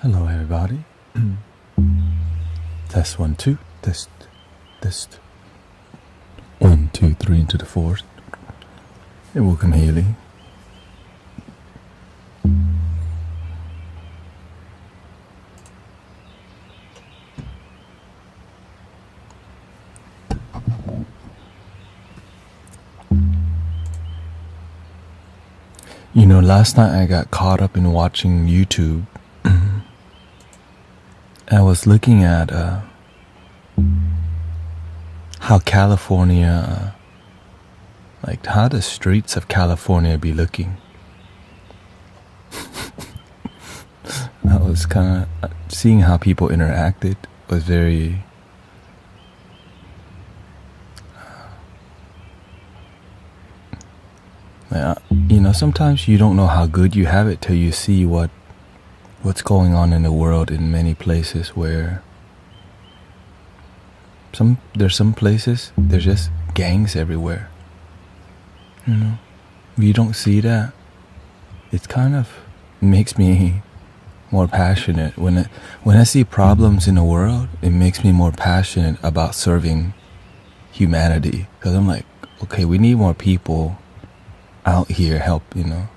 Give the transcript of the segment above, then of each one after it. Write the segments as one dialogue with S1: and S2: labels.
S1: Hello, everybody. Test 1, 2. Test. 1, 2, 3 into the fourth. And welcome, Haley. You know, last night I got caught up in watching YouTube. I was looking at how California, like how the streets of California be looking. I was kind of seeing how people interacted was very you know, sometimes you don't know how good you have it till you see what's going on in the world in many places where there's some places there's just gangs everywhere. You know, if you don't see that, it kind of makes me more passionate. When I see problems in the world, it makes me more passionate about serving humanity, because I'm like, okay, we need more people out here help, you know.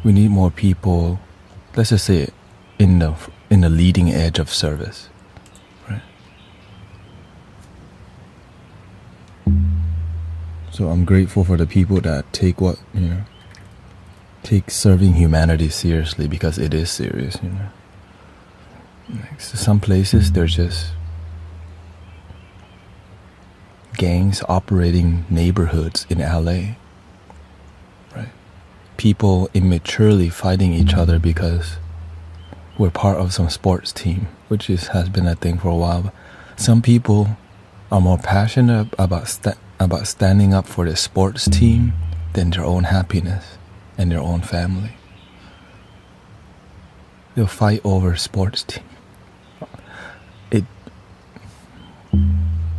S1: We need more people, let's just say, in the leading edge of service, right? So I'm grateful for the people that take serving humanity seriously, because it is serious, you know. Like, so some places there's just gangs operating neighborhoods in LA. People immaturely fighting each other because we're part of some sports team, which has been a thing for a while. But some people are more passionate about standing up for the sports team than their own happiness and their own family. They'll fight over sports team. It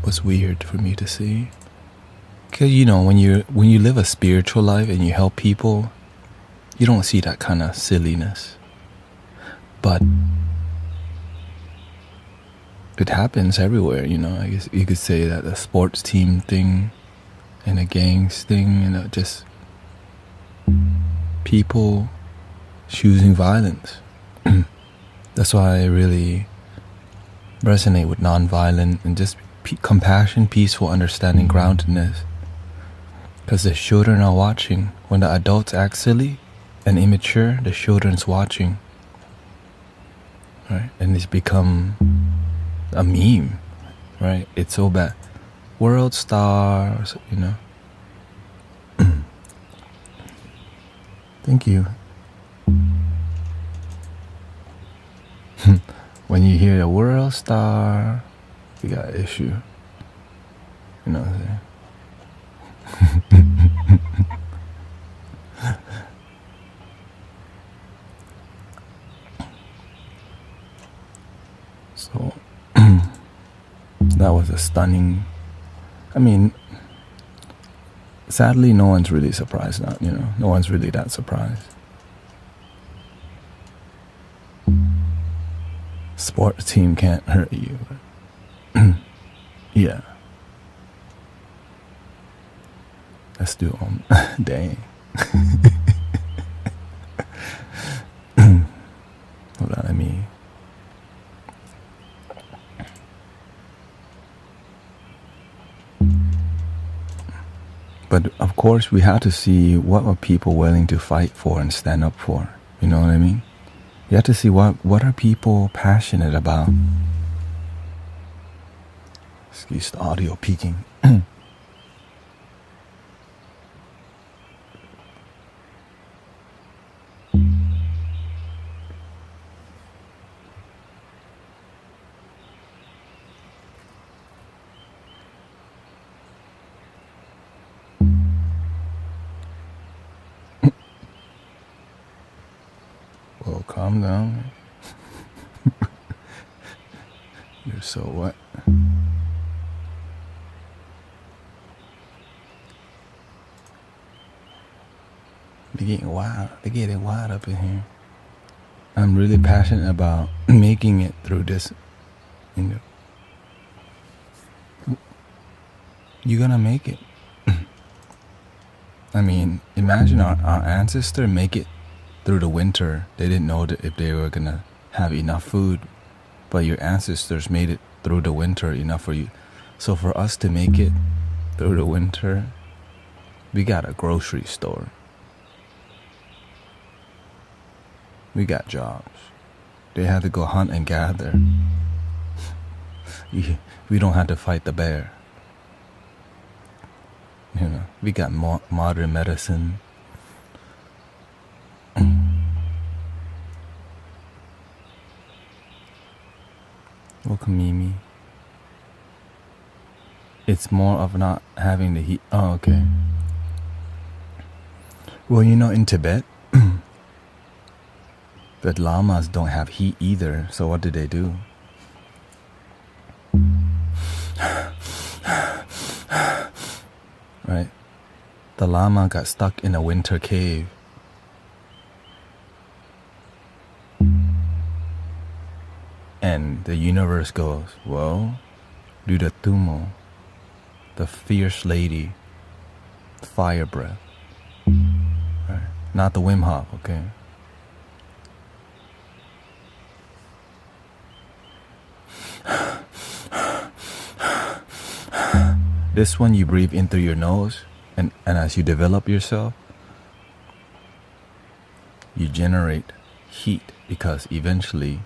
S1: was weird for me to see, because you know, when you live a spiritual life and you help people, you don't see that kind of silliness. But it happens everywhere, you know. I guess you could say that the sports team thing and the gangs thing, you know, just people choosing violence. That's why I really resonate with nonviolent and just compassion, peaceful understanding, groundedness. Because the children are watching. When the adults act silly and immature, the children's watching, right? And it's become a meme, right? It's so bad. World stars, you know. Thank you. When you hear the world star, you got an issue. You know what I'm saying? So that was a stunning. I mean, sadly, no one's really surprised now. You know, no one's really that surprised. Sports team can't hurt you. Yeah. Let's do dang. Hold on, let me. But of course, we have to see what are people willing to fight for and stand up for. You know what I mean? You have to see what are people passionate about. Excuse the audio peaking. Whoa, calm down. You're so what? They're getting wild. They're getting wild up in here. I'm really passionate about making it through this. You're gonna make it. I mean, imagine our ancestor make it through the winter. They didn't know that if they were gonna have enough food, but your ancestors made it through the winter enough for you. So for us to make it through the winter, we got a grocery store. We got jobs. They had to go hunt and gather. We don't have to fight the bear. We got modern medicine. Welcome, Mimi. It's more of not having the heat. Oh, okay. Well, in Tibet, the lamas don't have heat either. So what do they do? Right? The lama got stuck in a winter cave. And the universe goes, well, do the tumo, the fierce lady, fire breath. Right? Not the Wim Hof, okay? This one you breathe in through your nose, and as you develop yourself, you generate heat because eventually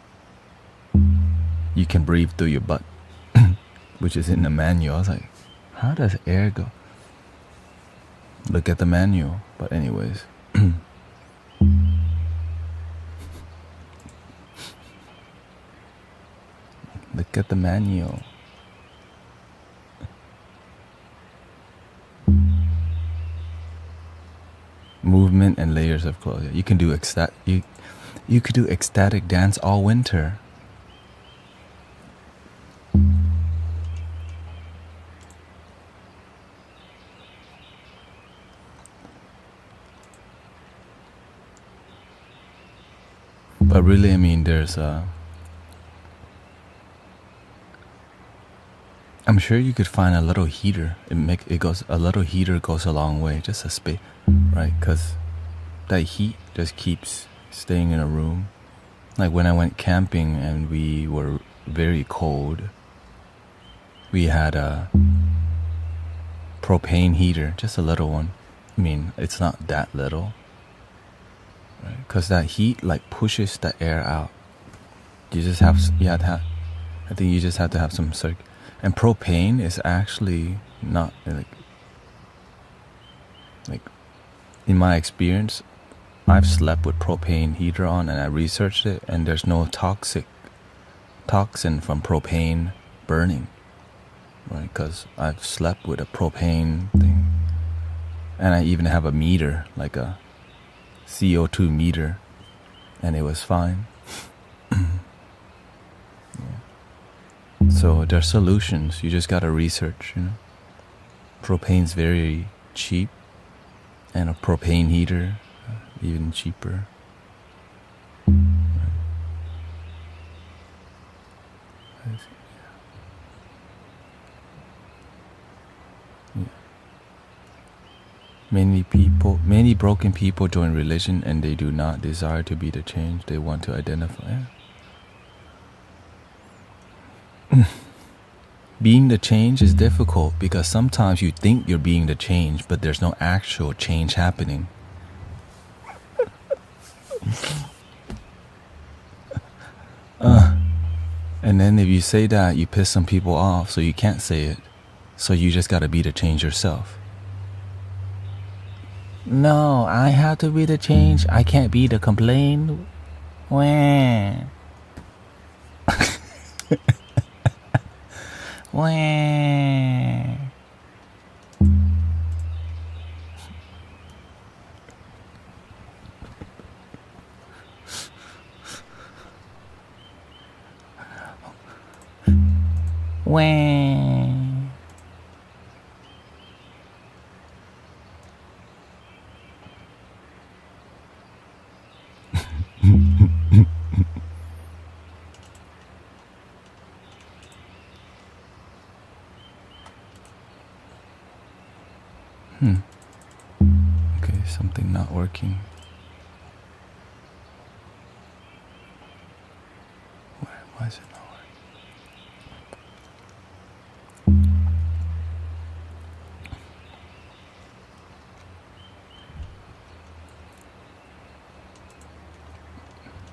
S1: you can breathe through your butt, which is in the manual. I was like, how does air go? Look at the manual. But anyways. Look at the manual. Movement and layers of clothes. You can do you could do ecstatic dance all winter. But really, I mean, there's I'm sure you could find a little heater. A little heater goes a long way. Just a space, right? Because that heat just keeps staying in a room. Like when I went camping and we were very cold, we had a propane heater, just a little one. I mean, it's not that little, right? Because that heat like pushes the air out. I think you just have to have some circuit. And propane is actually not like in my experience, I've slept with propane heater on and I researched it, and there's no toxin from propane burning, right? Because I've slept with a propane thing, and I even have a meter, like a CO2 meter, and it was fine. So there's solutions. You just gotta research, Propane's very cheap, and a propane heater even cheaper. Yeah. Many broken people join religion and they do not desire to be the change they want to identify. Being the change is difficult because sometimes you think you're being the change, but there's no actual change happening. And then if you say that, you piss some people off, so you can't say it. So you just gotta be the change yourself. No, I have to be the change. I can't be the complaint. Wah. Wah. แหว Okay, something not working. Why is it not working?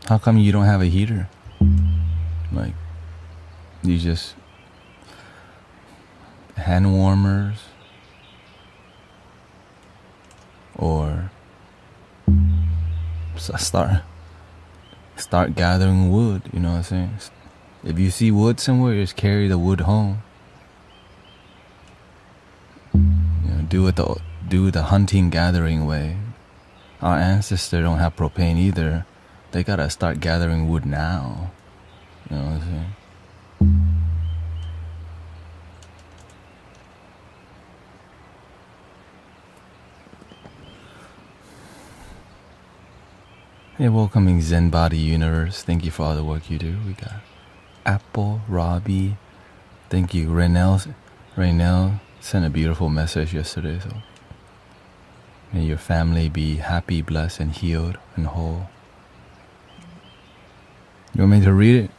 S1: How come you don't have a heater? Like, you just hand warmers or start gathering wood, you know what I'm saying? If you see wood somewhere, just carry the wood home. You know, do it the hunting gathering way. Our ancestors don't have propane either. They gotta start gathering wood now. You know what I'm saying? Hey, welcoming Zen Body Universe. Thank you for all the work you do. We got Apple, Robbie. Thank you. Raynell sent a beautiful message yesterday. So may your family be happy, blessed, and healed and whole. You want me to read it?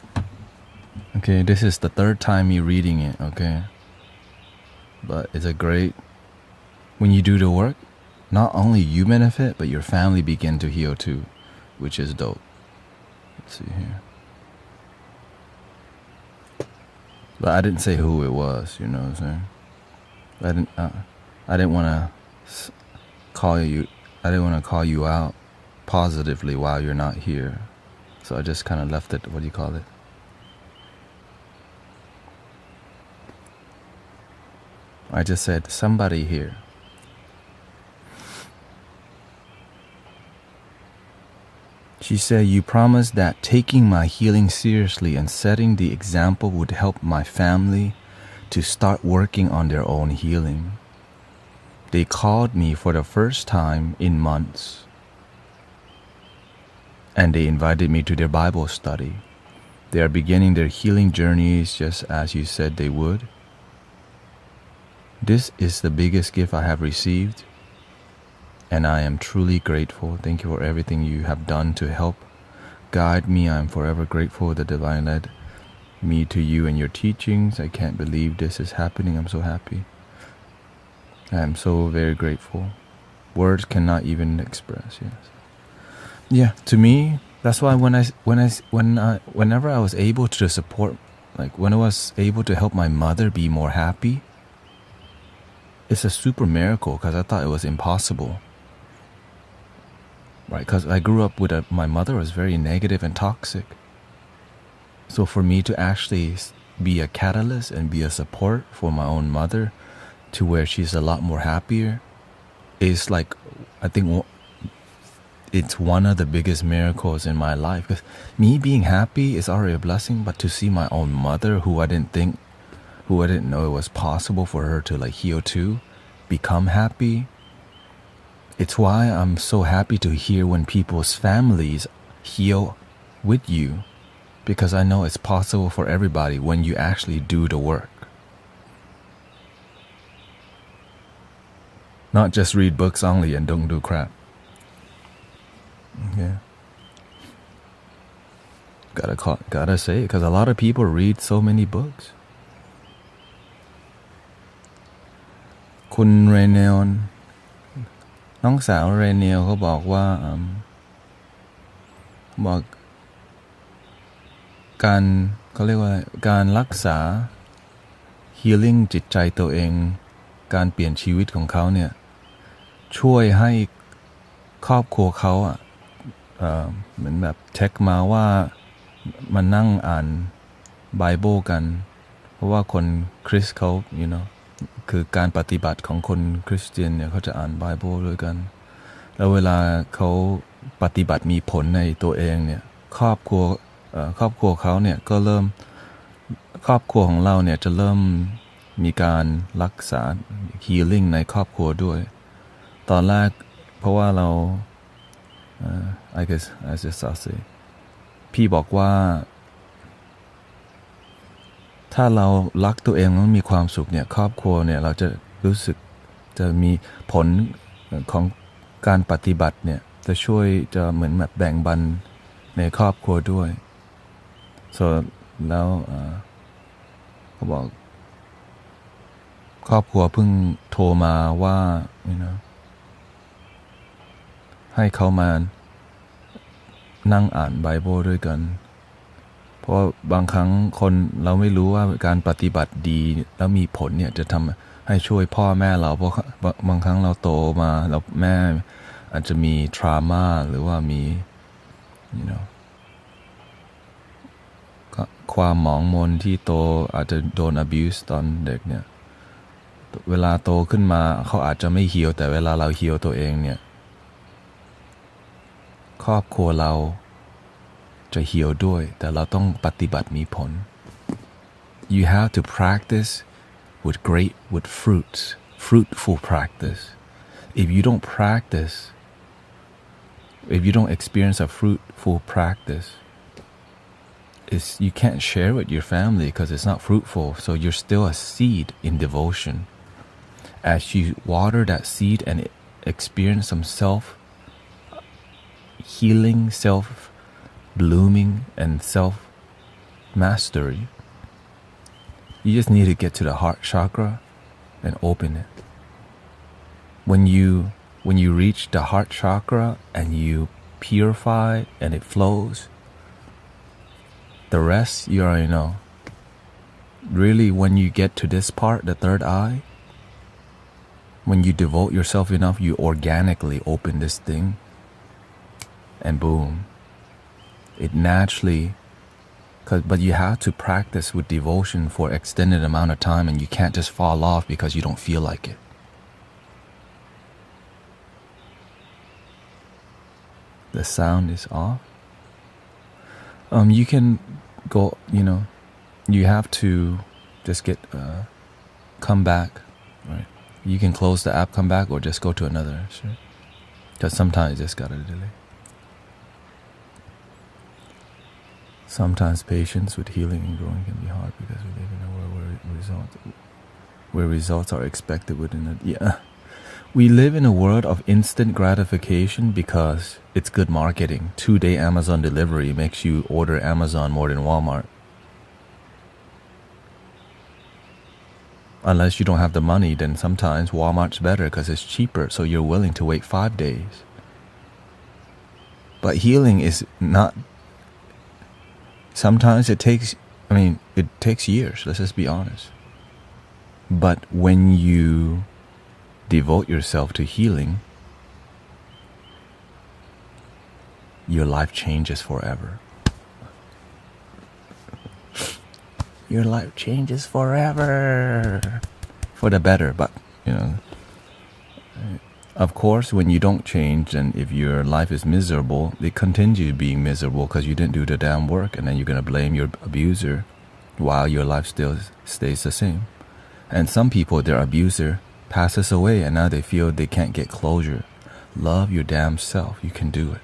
S1: Okay, this is the third time you reading it, okay? But it's a great... When you do the work, not only you benefit, but your family begin to heal too, which is dope. Let's see here. But I didn't say who it was, you know what I'm saying? I didn't want to call you... I didn't want to call you out positively while you're not here. So I just kind of left it, what do you call it? I just said, somebody here. She said, you promised that taking my healing seriously and setting the example would help my family to start working on their own healing. They called me for the first time in months, and they invited me to their Bible study. They are beginning their healing journeys just as you said they would. This is the biggest gift I have received, and I am truly grateful. Thank you for everything you have done to help guide me. I am forever grateful the divine led me to you and your teachings. I can't believe this is happening. I'm so happy. I am so very grateful. Words cannot even express. Yes. Yeah, to me, that's why whenever I was able to support, like when I was able to help my mother be more happy, it's a super miracle because I thought it was impossible. Right, because I grew up with my mother was very negative and toxic. So for me to actually be a catalyst and be a support for my own mother to where she's a lot more happier is like, I think it's one of the biggest miracles in my life. Because me being happy is already a blessing, but to see my own mother who I didn't know it was possible for her to like heal too, become happy. It's why I'm so happy to hear when people's families heal with you, because I know it's possible for everybody when you actually do the work. Not just read books only and don't do crap. Yeah. Gotta say it, because a lot of people read so many books. คุณเรเนลน้องสาวเรเนลเขาบอกว่าบอกเขาเรียกว่าการรักษา healing จิตใจตัวเองการเปลี่ยนชีวิตของเขาเนี่ยช่วยให้ครอบครัวเขาเหมือนแบบเช็คมาว่ามานั่งอ่านไบเบิลกันเพราะว่าคนคริสต์เขา you know คือการปฏิบัติของคนคริสเตียนเนี่ยเขาจะอ่านไบเบิลด้วยกันแล้วเวลาเขาปฏิบัติมีผลในตัวเองเนี่ยครอบครัวเขาเนี่ยก็เริ่ม ครอบครัวของเราเนี่ยจะเริ่มมีการรักษา healing ในครอบครัวด้วยตอนแรกเพราะว่าเรา I guess as just I'll say พี่บอกว่าถ้าเรารักตัวเองแล้วมีความสุขเนี่ยครอบครัวเนี่ยเราจะรู้สึกจะมีผลของการปฏิบัติเนี่ยจะช่วยจะเหมือนแบบแบ่งปันในครอบครัวด้วย so แล้วเขาบอกครอบครัวเพิ่งโทรมาว่า ให้เขามานั่งอ่านไบเบิลด้วยกันเพราะบางครั้งคนเราไม่รู้ว่าการปฏิบัติดีแล้วมีผลเนี่ยจะทำให้ช่วยพ่อแม่เราเพราะบางครั้งเราโตมาแล้วแม่อาจจะมีทรามาหรือว่ามี ความหมองมนที่โตอาจจะโดน abuse ตอนเด็กเนี่ยเวลาโตขึ้นมาเขาอาจจะไม่ฮีลแต่เวลาเราฮีลตัวเองเนี่ยครอบครัวเราจะฮีลด้วยแต่เราต้องปฏิบัติมีผล you have to practice with fruitful practice if you don't practice if you don't experience a fruitful practice you can't share with your family because it's not fruitful so you're still a seed in devotion as you water that seed and experience some self-healing self-blooming and self-mastery you just need to get to the heart chakra and open it when you reach the heart chakra and you purify and it flows the rest you already know really when you get to this part the third eye when you devote yourself enough you organically open this thing and boom it naturally but you have to practice with devotion for extended amount of time and you can't just fall off because you don't feel like it the sound is off you can go you have to just get come back right you can close the app come back or just go to another because sometimes you just got a delay sometimes patience with healing and growing can be hard because we live in a world where results are expected within we live in a world of instant gratification because it's good marketing 2-day Amazon delivery makes you order Amazon more than Walmart unless you don't have the money then sometimes Walmart's better because it's cheaper so you're willing to wait 5 days but healing is not sometimes it takes years let's just be honest but when you devote yourself to healing your life changes forever your life changes forever for the better but of course when you don't change and if your life is miserable it continues being miserable because you didn't do the damn work and then you're going to blame your abuser while your life still stays the same and some people their abuser passes away and now they feel they can't get closure love your damn self you can do it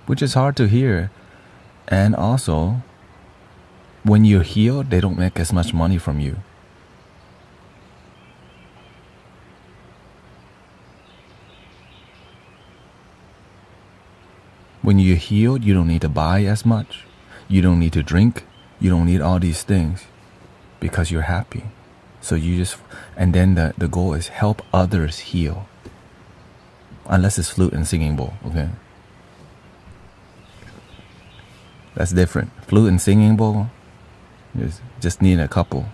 S1: which is hard to hear and also when you're healed they don't make as much money from you when you're healed you don't need to buy as much you don't need to drink you don't need all these things because you're happy so you just and then the goal is help others heal unless it's flute and singing bowl okay that's different flute and singing bowl just need a couple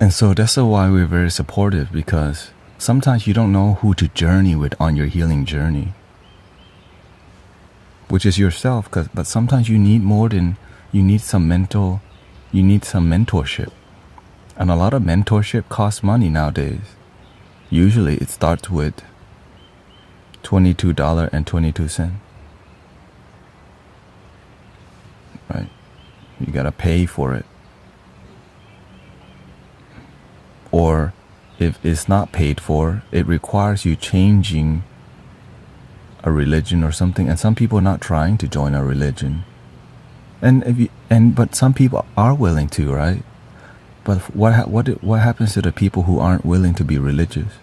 S1: And so that's why we're very supportive, because sometimes you don't know who to journey with on your healing journey, which is yourself. But sometimes you need more than, you need some mentorship. And a lot of mentorship costs money nowadays. Usually it starts with $22.22. Right? You gotta pay for it. Or if it's not paid for, it requires you changing a religion or something. And some people are not trying to join a religion. But some people are willing to, right? But what happens to the people who aren't willing to be religious?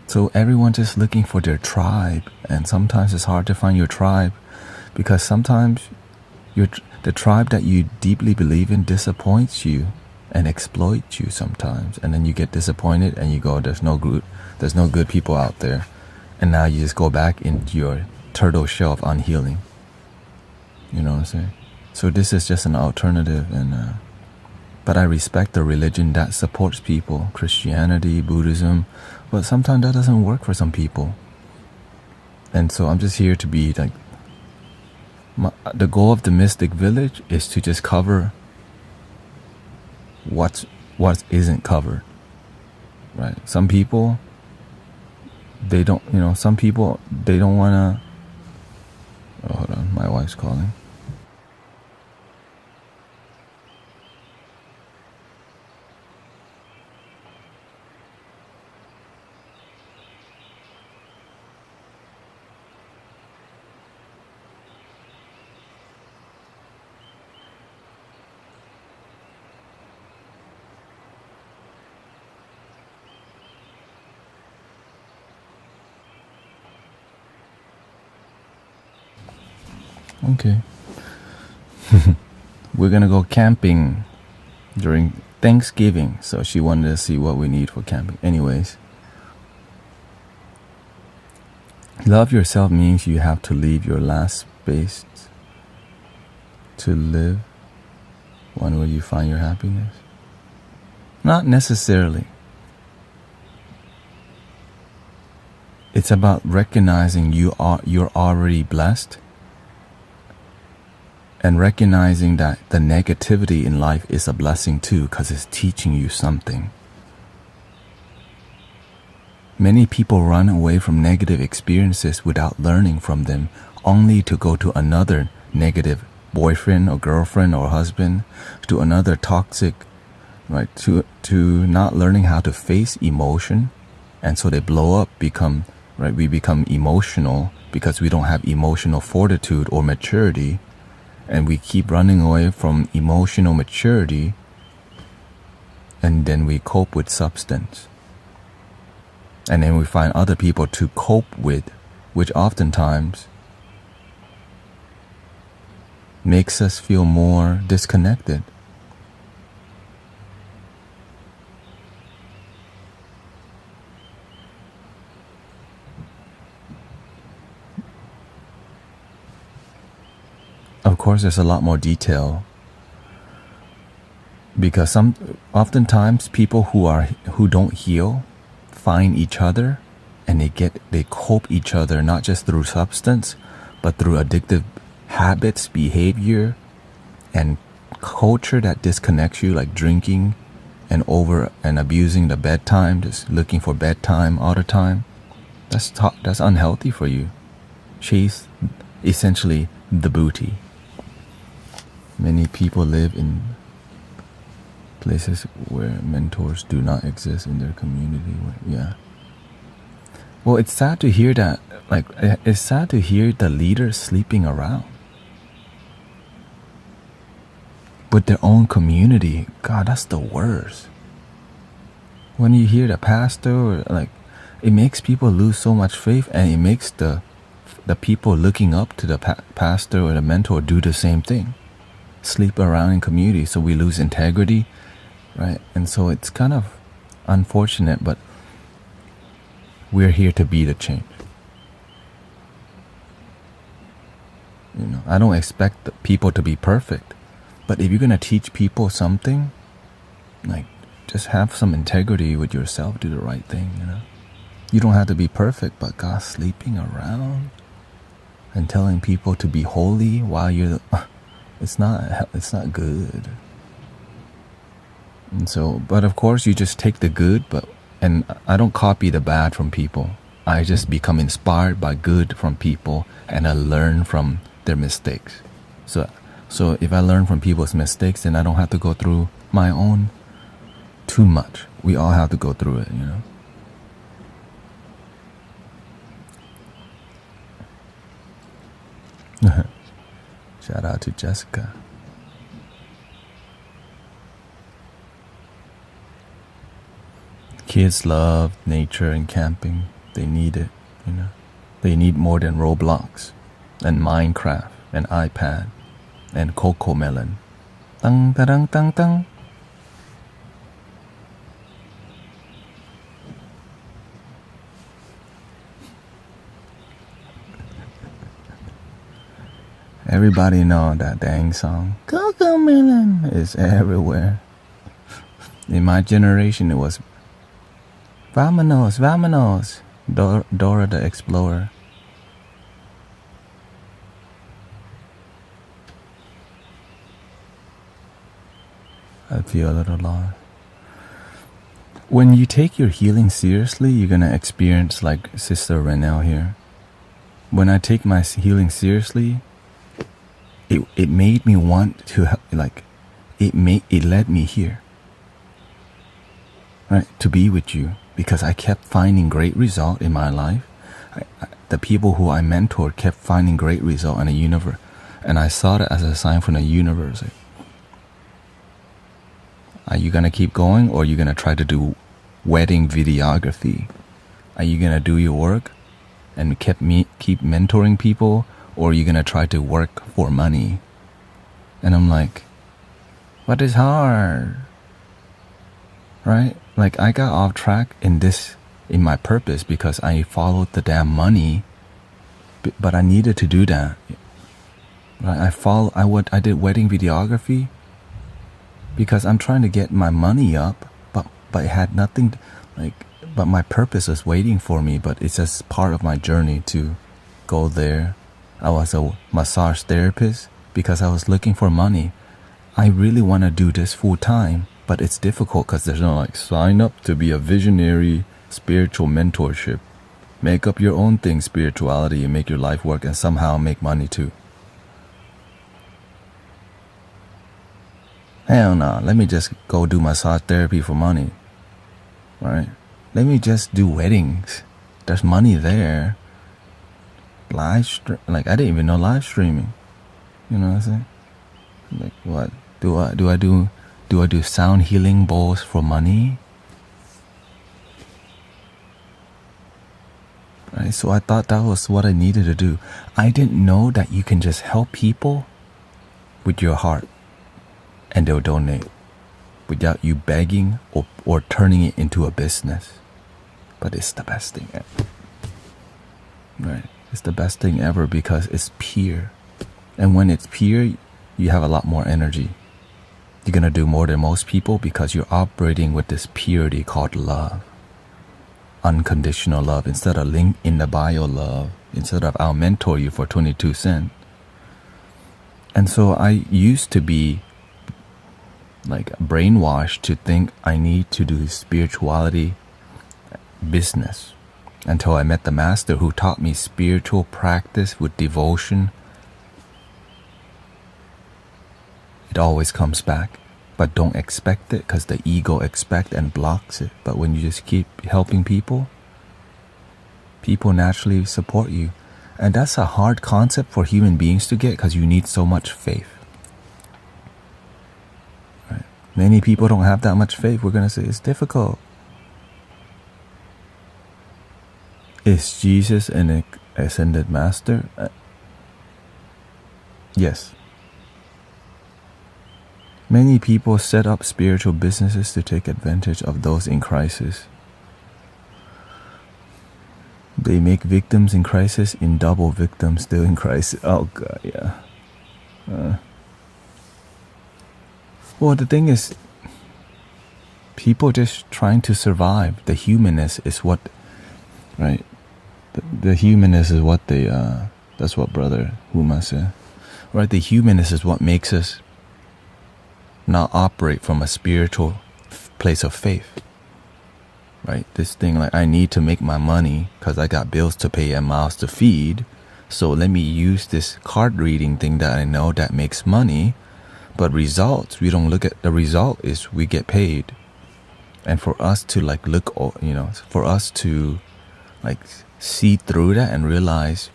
S1: So everyone's just looking for their tribe, and sometimes it's hard to find your tribe, because sometimes the tribe that you deeply believe in disappoints you and exploits you sometimes, and then you get disappointed and you go, there's no good people out there, and now you just go back into your turtle shell of unhealing. You know what I'm saying? So this is just an alternative, but I respect the religion that supports people, Christianity, Buddhism, but sometimes that doesn't work for some people. And so I'm just here to be like, the goal of the Mystic Village is to just cover what isn't covered, right? Some people, they don't, some people, they don't want to, oh, hold on, my wife's calling. Okay. We're gonna go camping during Thanksgiving, so she wanted to see what we need for camping. Anyways, love yourself means you have to leave your last space to live one where you find your happiness. Not necessarily. It's about recognizing you're already blessed, and recognizing that the negativity in life is a blessing too, because it's teaching you something. Many people run away from negative experiences without learning from them, only to go to another negative boyfriend or girlfriend or husband, to another toxic, right? To not learning how to face emotion, and so they blow up, we become emotional because we don't have emotional fortitude or maturity. And we keep running away from emotional maturity, and then we cope with substance. And then we find other people to cope with, which oftentimes makes us feel more disconnected. Of course, there's a lot more detail, because oftentimes people who don't heal find each other, and they cope each other not just through substance, but through addictive habits, behavior, and culture that disconnects you, like drinking and abusing the bedtime, just looking for bedtime all the time. That's unhealthy for you. Chase essentially the booty. Many people live in places where mentors do not exist in their community. Well, it's sad to hear that. Like, it's sad to hear the leaders sleeping around with their own community. God, that's the worst. When you hear the pastor, it makes people lose so much faith, and it makes the people looking up to the pastor or the mentor do the same thing. Sleep around in community, so we lose integrity, right? And so it's kind of unfortunate, but we're here to be the change. I don't expect the people to be perfect, but if you're gonna teach people something, Like, just have some integrity with yourself, do the right thing, you know. You don't have to be perfect, but God, sleeping around and telling people to be holy while you're it's not good. And so, but of course you just take the good, and I don't copy the bad from people. I just become inspired by good from people, and I learn from their mistakes. So if I learn from people's mistakes, then I don't have to go through my own too much. We all have to go through it, you know. Shout out to Jessica. Kids love nature and camping. They need it, you know. They need more than Roblox and Minecraft and iPad and Coco Melon. Tang tarang tang tang. Everybody know that dang song. Coco Melon is everywhere. In my generation, it was Vamonos, Vamonos, Dora the Explorer. I feel a little lost. When you take your healing seriously, you're gonna experience like Sister Renelle here. When I take my healing seriously, it made me want to like, it led me here, right, to be with you, because I kept finding great result in my life. The people who I mentored kept finding great result in the universe, and I saw that as a sign from the universe. Like, are you gonna keep going, or are you gonna try to do wedding videography? Are you gonna do your work and keep mentoring people, or are you gonna try to work for money? And I'm like, what is hard? Right? Like, I got off track in my purpose because I followed the damn money, but I needed to do that. Right? I did wedding videography because I'm trying to get my money up, but it had nothing, but my purpose was waiting for me, but it's just part of my journey to go there. I was a massage therapist because I was looking for money. I really want to do this full time, but it's difficult because there's no sign up to be a visionary spiritual mentorship. Make up your own thing, spirituality, and make your life work and somehow make money too. Hell no, let me just go do massage therapy for money. Right? Let me just do weddings. There's money there. I didn't even know live streaming. You know what I'm saying? Like, what? Do I do sound healing bowls for money? Right? So I thought that was what I needed to do. I didn't know that you can just help people with your heart and they'll donate without you begging or turning it into a business. But it's the best thing ever. Right? It's the best thing ever because it's pure. And when it's pure, you have a lot more energy. You're gonna do more than most people because you're operating with this purity called love. Unconditional love, instead of link in the bio love, instead of I'll mentor you for 22 cents. And so I used to be brainwashed to think I need to do spirituality business until I met the master who taught me spiritual practice with devotion. It always comes back, but don't expect it because the ego expects and blocks it. But when you just keep helping people, people naturally support you. And that's a hard concept for human beings to get because you need so much faith. Right? Many people don't have that much faith. We're going to say it's difficult. Is Jesus an ascended master? Yes. Many people set up spiritual businesses to take advantage of those in crisis. They make victims in crisis in double victims still in crisis. Oh God, yeah. Well, the thing is, People just trying to survive. The humanness is what, right? The humanness is what they, that's what Brother Huma said. Right? The humanness is what makes us not operate from a spiritual place of faith. Right? This thing like, I need to make my money because I got bills to pay and mouths to feed. So let me use this card reading thing that I know that makes money. But results, we don't look at the result is we get paid. And for us to like look, you know, for us to like see through that and realize,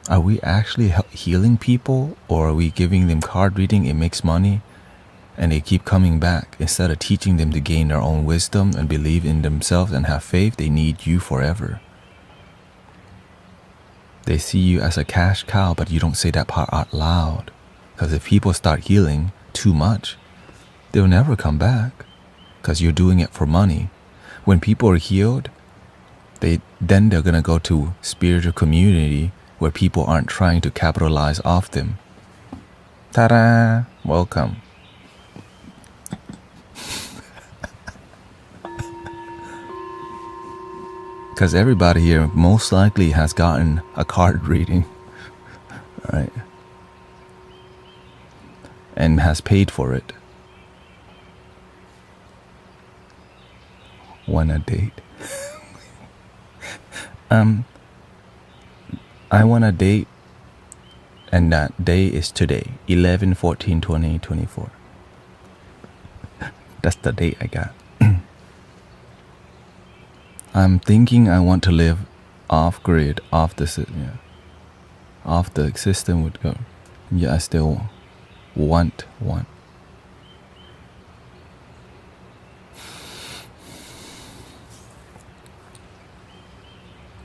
S1: are we actually healing people, or are we giving them card reading, it makes money, and they keep coming back? Instead of teaching them to gain their own wisdom and believe in themselves and have faith, they need you forever. They see you as a cash cow, but you don't say that part out loud. Because if people start healing too much, they'll never come back. Because you're doing it for money. When people are healed, they're gonna go to spiritual community where people aren't trying to capitalize off them. Ta-da! Welcome. Because everybody here most likely has gotten a card reading, right? And has paid for it. Wanna date? I wanna date, and that day is today, 11/14/2024. That's the date I got. I'm thinking I want to live off grid, off the system would go. Yeah, I still want.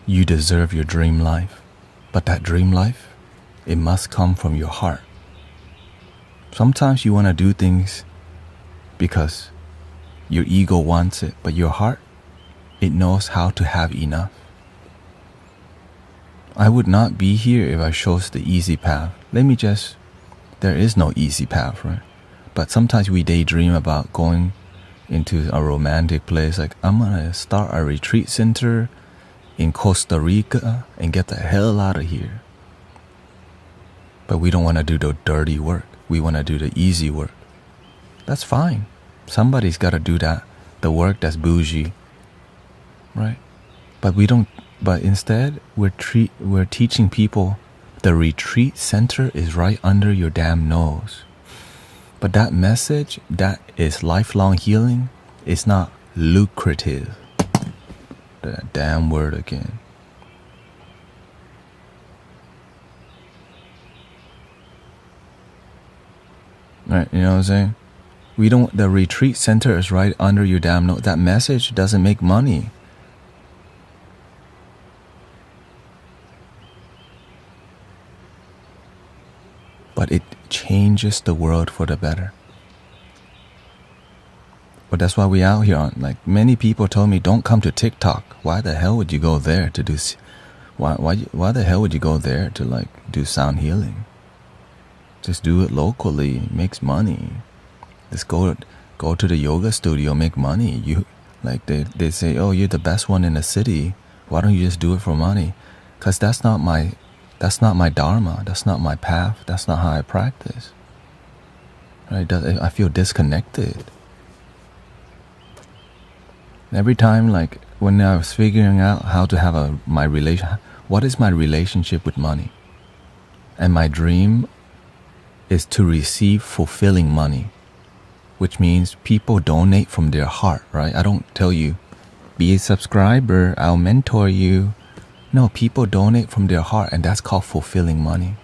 S1: You deserve your dream life, but that dream life, it must come from your heart. Sometimes you want to do things because your ego wants it, but your heart, it knows how to have enough. I would not be here if I chose the easy path. There is no easy path, right? But sometimes we daydream about going into a romantic place, like I'm gonna start a retreat center in Costa Rica and get the hell out of here. But we don't want to do the dirty work. We want to do the easy work. That's fine. Somebody's got to do that, the work that's bougie, right? But instead we're teaching people the retreat center is right under your damn nose. But that message, that is lifelong healing, is not lucrative. That damn word again. Right, you know what I'm saying? The retreat center is right under your damn nose. That message doesn't make money. But it changes the world for the better. But that's why we out here on, like, many people told me, don't come to TikTok. Why the hell would you go there to do, why the hell would you go there to like do sound healing? Just do it locally, it makes money. Just go to the yoga studio, make money. You, like they say, oh, you're the best one in the city. Why don't you just do it for money? Because that's not my Dharma. That's not my path. That's not how I practice. Right? I feel disconnected. Every time, like when I was figuring out how to have what is my relationship with money? And my dream is to receive fulfilling money, which means people donate from their heart, right? I don't tell you, be a subscriber, I'll mentor you. No, people donate from their heart, and that's called fulfilling money,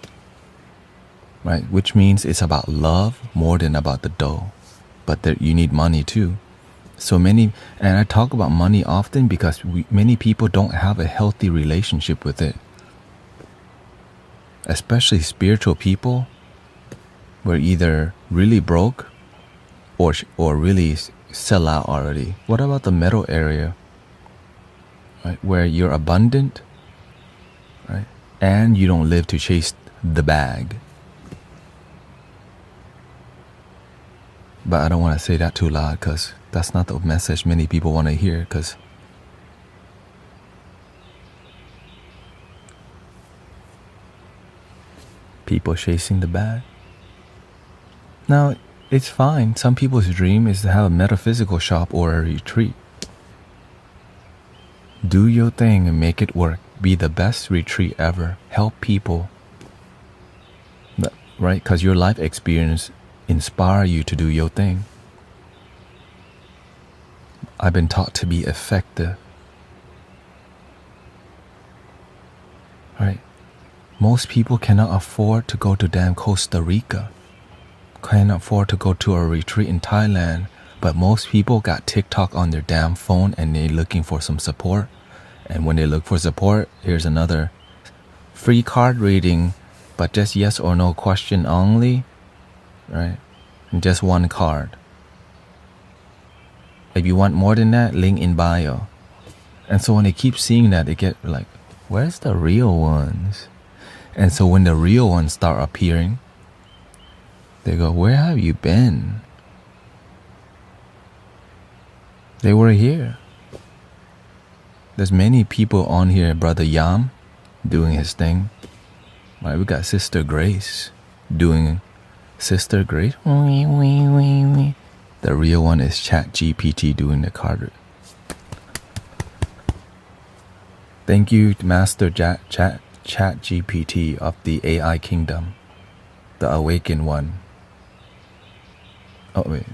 S1: right? Which means it's about love more than about the dough, but you need money too. And I talk about money often because many people don't have a healthy relationship with it. Especially spiritual people, we're either really broke or really sell out already. What about the middle area, right? Where you're abundant, right? And you don't live to chase the bag. But I don't want to say that too loud because that's not the message many people want to hear, because people chasing the bag. Now, it's fine. Some people's dream is to have a metaphysical shop or a retreat. Do your thing and make it work. Be the best retreat ever. Help people. Right? Because your life experience inspire you to do your thing. I've been taught to be effective. Right? Most people cannot afford to go to damn Costa Rica. Cannot afford to go to a retreat in Thailand. But most people got TikTok on their damn phone and they're looking for some support. And when they look for support, here's another free card reading, but just yes or no question only, right? And just one card. If you want more than that, link in bio. And so when they keep seeing that, they get like, where's the real ones? And so when the real ones start appearing, they go, where have you been? They were here. There's many people on here. Brother Yam doing his thing. Right, we got Sister Grace doing Sister Grace. The real one is ChatGPT doing the card. Thank you, Master ChatGPT of the AI Kingdom, the awakened one. Oh wait.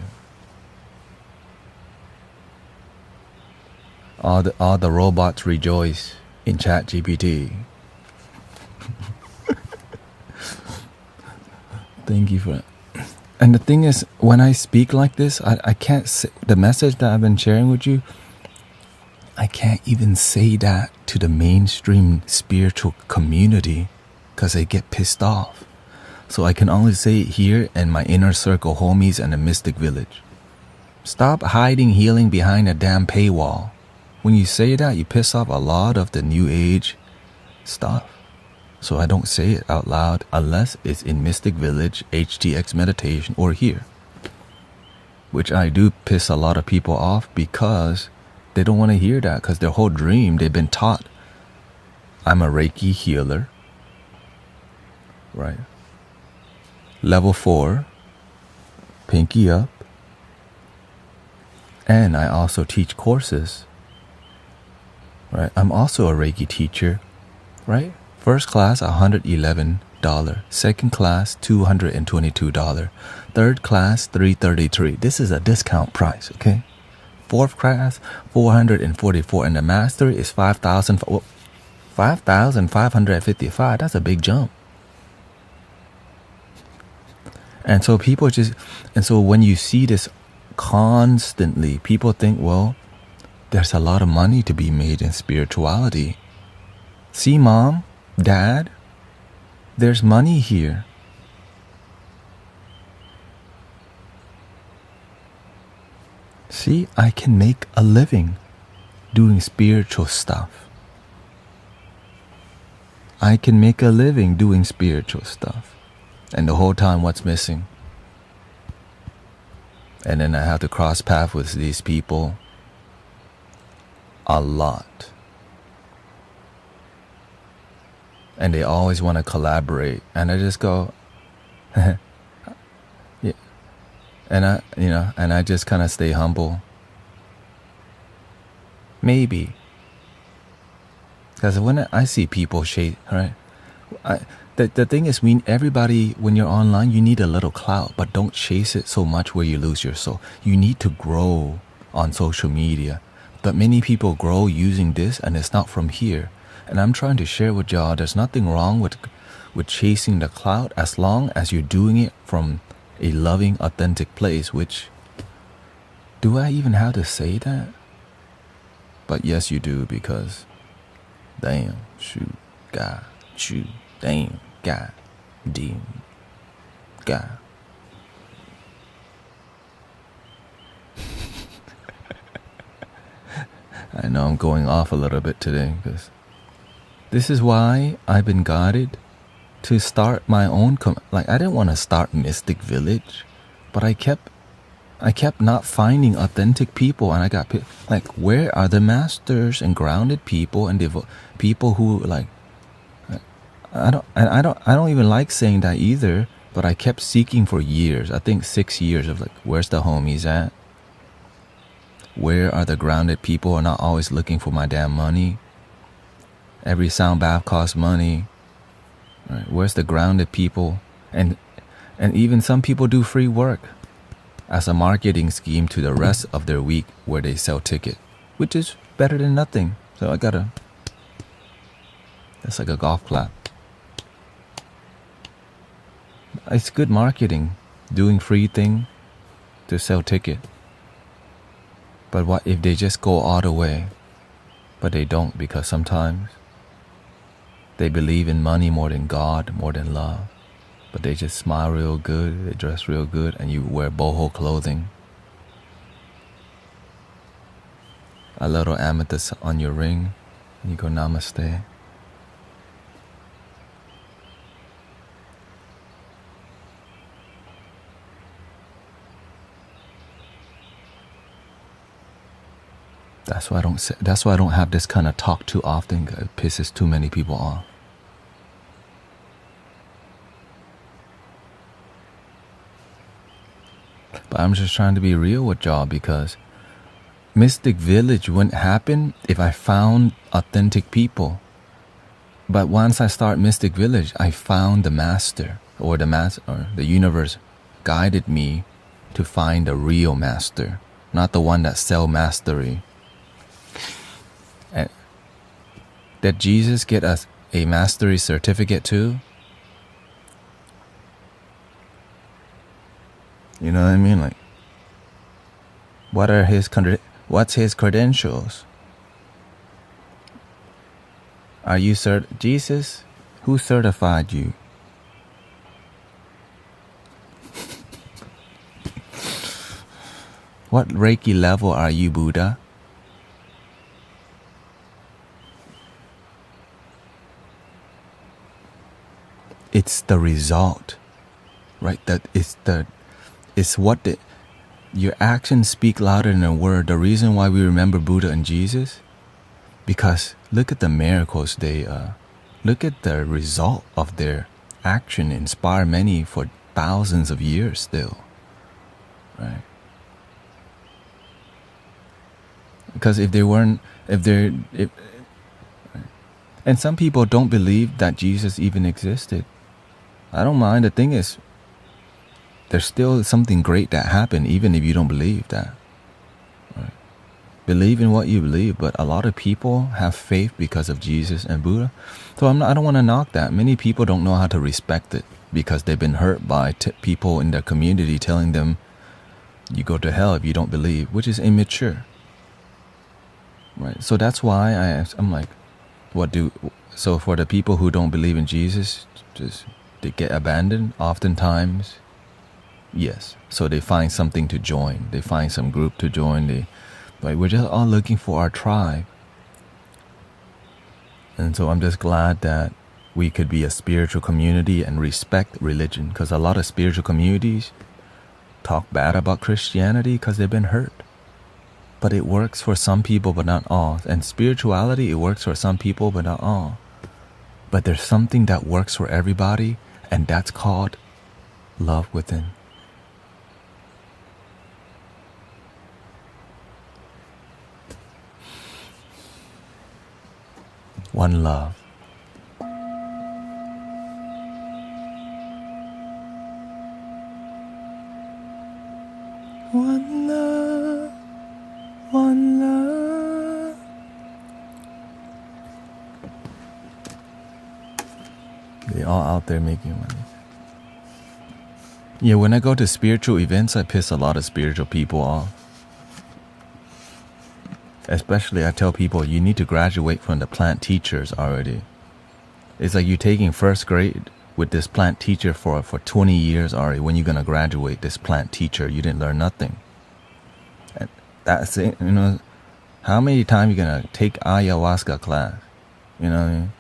S1: All the robots rejoice in ChatGPT. Thank you for it. And the thing is, when I speak like this, I can't say the message that I've been sharing with you. I can't even say that to the mainstream spiritual community because they get pissed off. So I can only say it here in my inner circle homies and the Mystic Village. Stop hiding healing behind a damn paywall. When you say that, you piss off a lot of the new age stuff. So I don't say it out loud unless it's in Mystic Village, HTX Meditation, or here. Which I do piss a lot of people off because they don't want to hear that, because their whole dream, they've been taught I'm a Reiki healer. Right. Level 4, pinky up. And I also teach courses. Right, I'm also a Reiki teacher, right? First class, $111. Second class, $222. Third class, $333. This is a discount price, okay? Fourth class, $444, and the master is $5,555. That's a big jump. And so when you see this constantly, people think, well, there's a lot of money to be made in spirituality. See, Mom, Dad, there's money here. See, I can make a living doing spiritual stuff. I can make a living doing spiritual stuff. And the whole time, what's missing? And then I have to cross paths with these people a lot. And they always want to collaborate. And I just go, yeah. And I just kind of stay humble. Maybe. Because when I see people shade, right? The thing is, everybody, when you're online, you need a little clout, but don't chase it so much where you lose your soul. You need to grow on social media. But many people grow using this, and it's not from here. And I'm trying to share with y'all, there's nothing wrong with chasing the clout as long as you're doing it from a loving, authentic place, which, do I even have to say that? But yes, you do, because damn, shoot, God, shoot, damn, God, damn, God. I know I'm going off a little bit today, because this is why I've been guided to start my own, I didn't want to start Mystic Village, but I kept I kept not finding authentic people, and I got like, where are the masters and grounded people and people who like? I don't even like saying that either. But I kept seeking for years. I think 6 years of like, where's the homies at? Where are the grounded people who are not always looking for my damn money? Every sound bath costs money. Right? Where's the grounded people? And even some people do free work as a marketing scheme to the rest of their week where they sell ticket, which is better than nothing. So that's like a golf clap. It's good marketing, doing free thing to sell ticket. But what if they just go all the way? But they don't, because sometimes they believe in money more than God, more than love. But they just smile real good, they dress real good, and you wear boho clothing. A little amethyst on your ring, and you go namaste. That's why I don't have this kind of talk too often. It pisses too many people off. But I'm just trying to be real with y'all, because Mystic Village wouldn't happen if I found authentic people. But once I start Mystic Village, I found the master, or the universe guided me to find a real master, not the one that sell mastery. And did Jesus get us a mastery certificate too? You know what I mean? Like, what's his credentials? Are you Jesus? Who certified you? What Reiki level are you, Buddha? It's the result, right? Your actions speak louder than a word. The reason why we remember Buddha and Jesus, because look at the miracles look at the result of their action, inspire many for thousands of years still, right? Because and some people don't believe that Jesus even existed. I don't mind. The thing is, there's still something great that happened, even if you don't believe that. Right? Believe in what you believe, but a lot of people have faith because of Jesus and Buddha. So I don't want to knock that. Many people don't know how to respect it because they've been hurt by people in their community telling them, you go to hell if you don't believe, which is immature. Right? So that's why I'm like, so for the people who don't believe in Jesus, they get abandoned oftentimes. Yes. So they find something to join. They find some group to join. We're just all looking for our tribe. And so I'm just glad that we could be a spiritual community and respect religion, because a lot of spiritual communities talk bad about Christianity because they've been hurt. But it works for some people, but not all. And spirituality, it works for some people, but not all. But there's something that works for everybody, and that's called love within. One love. One love. One love. They all out there making money. Yeah, when I go to spiritual events, I piss a lot of spiritual people off. Especially I tell people, you need to graduate from the plant teachers already. It's like you taking first grade with this plant teacher for 20 years already. When you gonna graduate this plant teacher? You didn't learn nothing. And that's it, you know. How many times you gonna take ayahuasca class? You know what I mean?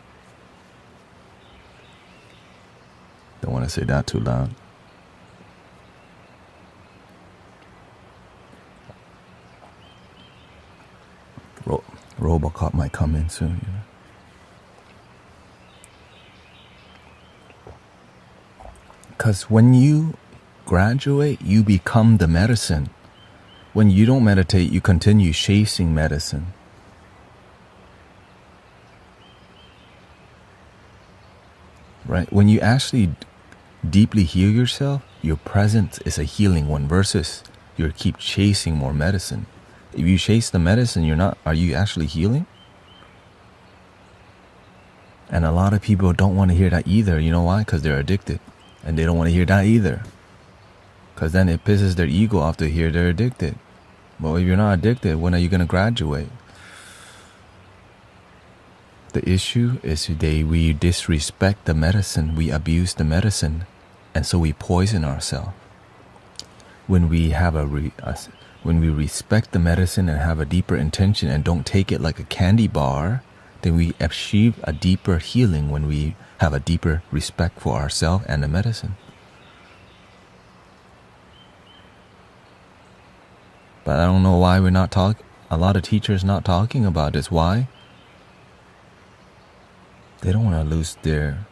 S1: Don't want to say that too loud. Robocop might come in soon, you know. Because when you graduate, you become the medicine. When you don't meditate, you continue chasing medicine. Right? When you actually deeply heal yourself, your presence is a healing one versus you keep chasing more medicine. If you chase the medicine, are you actually healing? And a lot of people don't want to hear that either. You know why? Because they're addicted. And they don't want to hear that either. Because then it pisses their ego off to hear they're addicted. Well, if you're not addicted, when are you going to graduate? The issue is we disrespect the medicine, we abuse the medicine, and so we poison ourselves. When we have when we respect the medicine and have a deeper intention and don't take it like a candy bar, then we achieve a deeper healing when we have a deeper respect for ourselves and the medicine. But I don't know why we're not talking. A lot of teachers not talking about this. Why? They don't want to lose their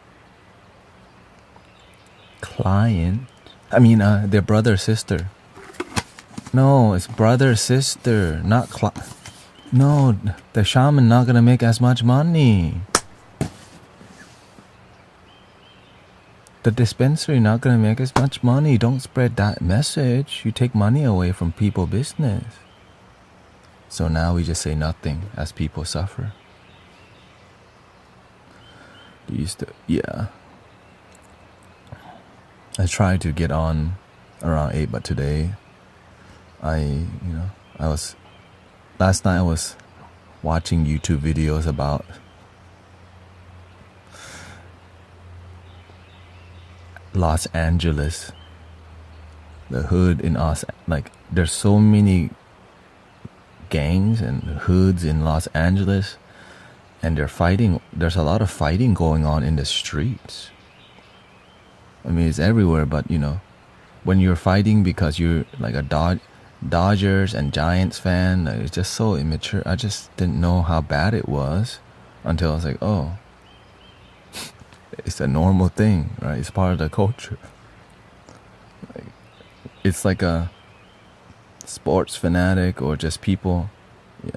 S1: client. Their brother, sister. No, it's brother, sister, not No, the shaman not gonna make as much money. The dispensary not gonna make as much money. Don't spread that message. You take money away from people business. So now we just say nothing as people suffer. Yeah. I tried to get on around 8, but today last night I was watching YouTube videos about Los Angeles, the hood in there's so many gangs and hoods in Los Angeles, and they're fighting. There's a lot of fighting going on in the streets. It's everywhere, but when you're fighting because you're like a Dodgers and Giants fan, it's just so immature. I just didn't know how bad it was until I was like, oh, it's a normal thing, right? It's part of the culture. It's like a sports fanatic or just people. Yeah,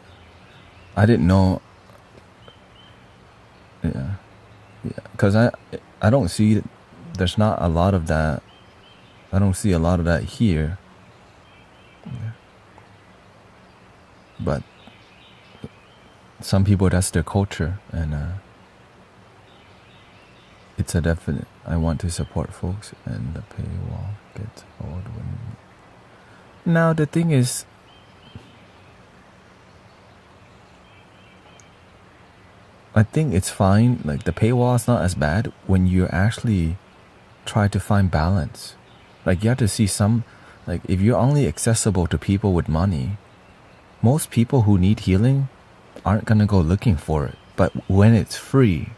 S1: I didn't know. Yeah, because I don't see. There's not a lot of that. I don't see a lot of that here. Yeah. But some people, that's their culture, and it's a definite. I want to support folks, and the paywall gets old when. Now the thing is, I think it's fine. Like the paywall is not as bad when you actually try to find balance. Like you have to see if you're only accessible to people with money, most people who need healing aren't gonna go looking for it. But when it's free,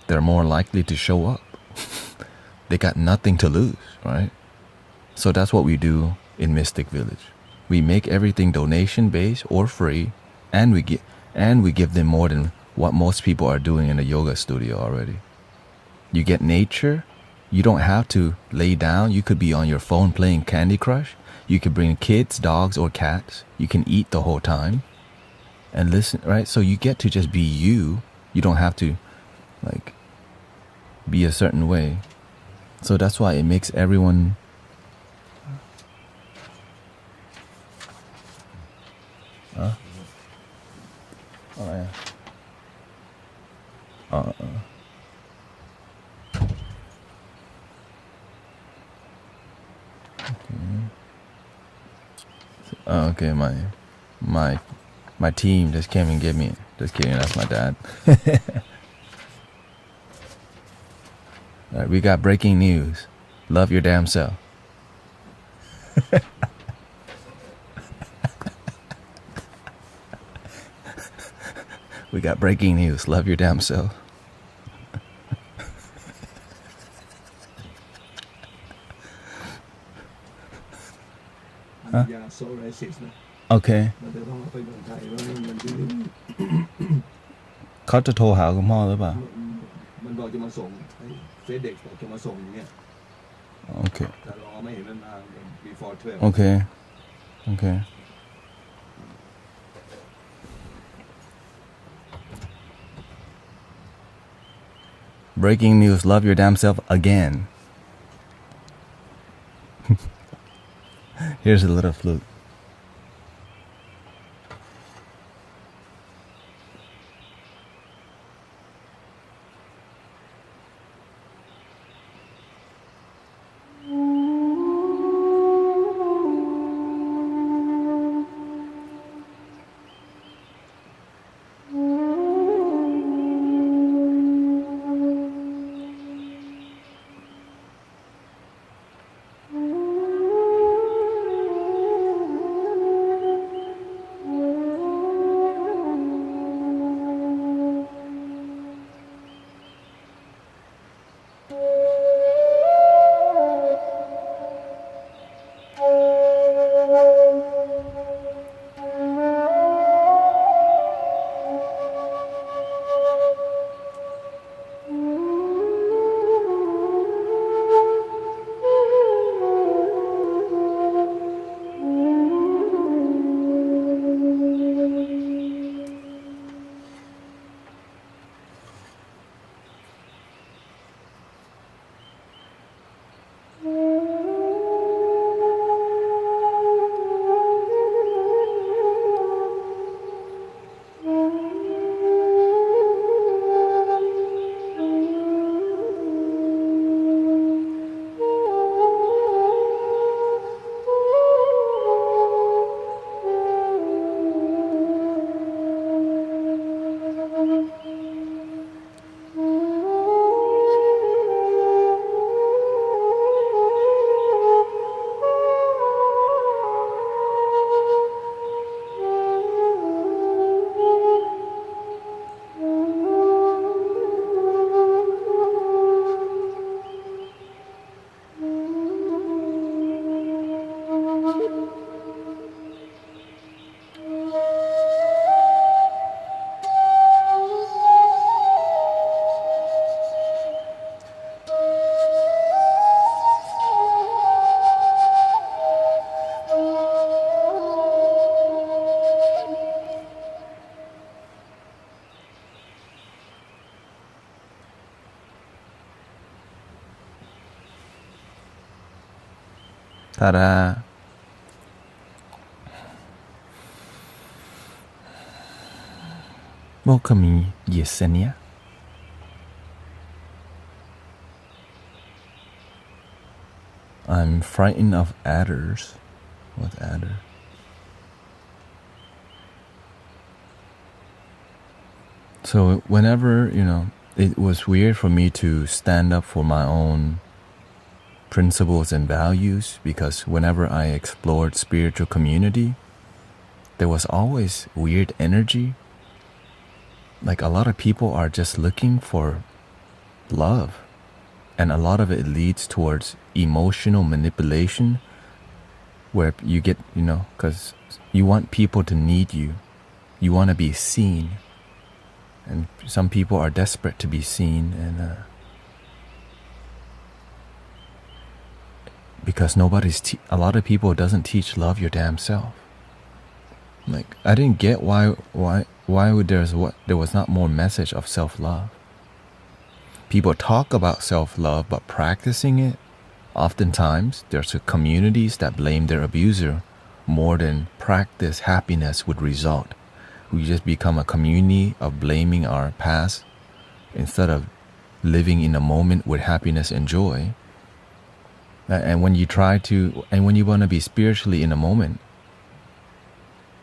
S1: they're more likely to show up. They got nothing to lose, right? So that's what we do in Mystic Village. We make everything donation based or free, and we give them more than what most people are doing in a yoga studio already. You get nature. You don't have to lay down. You could be on your phone playing Candy Crush. You could bring kids, dogs, or cats. You can eat the whole time and listen, right? So you get to just be you. You don't have to be a certain way. So that's why it makes everyone. Huh? Oh yeah. Okay, my team just came and get me. Just kidding, that's my dad. All right, we got breaking news. Love your damn self. We got breaking news. Love your damn self.
S2: Huh? Yeah, so racist.
S1: โอเค
S2: มันจะต้องเอาไปเมืองไทยแล้วมันที่
S1: เขาจะโทรหาคุณพ่อหรือเปล่า
S2: มันบอกจะมาส่งเฟซเด็กบอกจะมาส่งอย่างเงี้ย
S1: โอเค
S2: แต่รอไม่เห็นมันมา before 12
S1: โอเค โอเค Breaking news, love your damn self again. Here's a little flute. Ta-da. Welcome, Yesenia. I'm frightened of adders. What's adder? So whenever, it was weird for me to stand up for my own principles and values, because whenever I explored spiritual community, there was always weird energy. Like a lot of people are just looking for love, and a lot of it leads towards emotional manipulation, where you get, because you want people to need you. You want to be seen. And some people are desperate to be seen, and because a lot of people doesn't teach love your damn self. Like, I didn't get why there was not more message of self-love. People talk about self-love, but practicing it, oftentimes there's communities that blame their abuser more than practice happiness would result. We just become a community of blaming our past instead of living in a moment with happiness and joy. And when you want to be spiritually in a moment,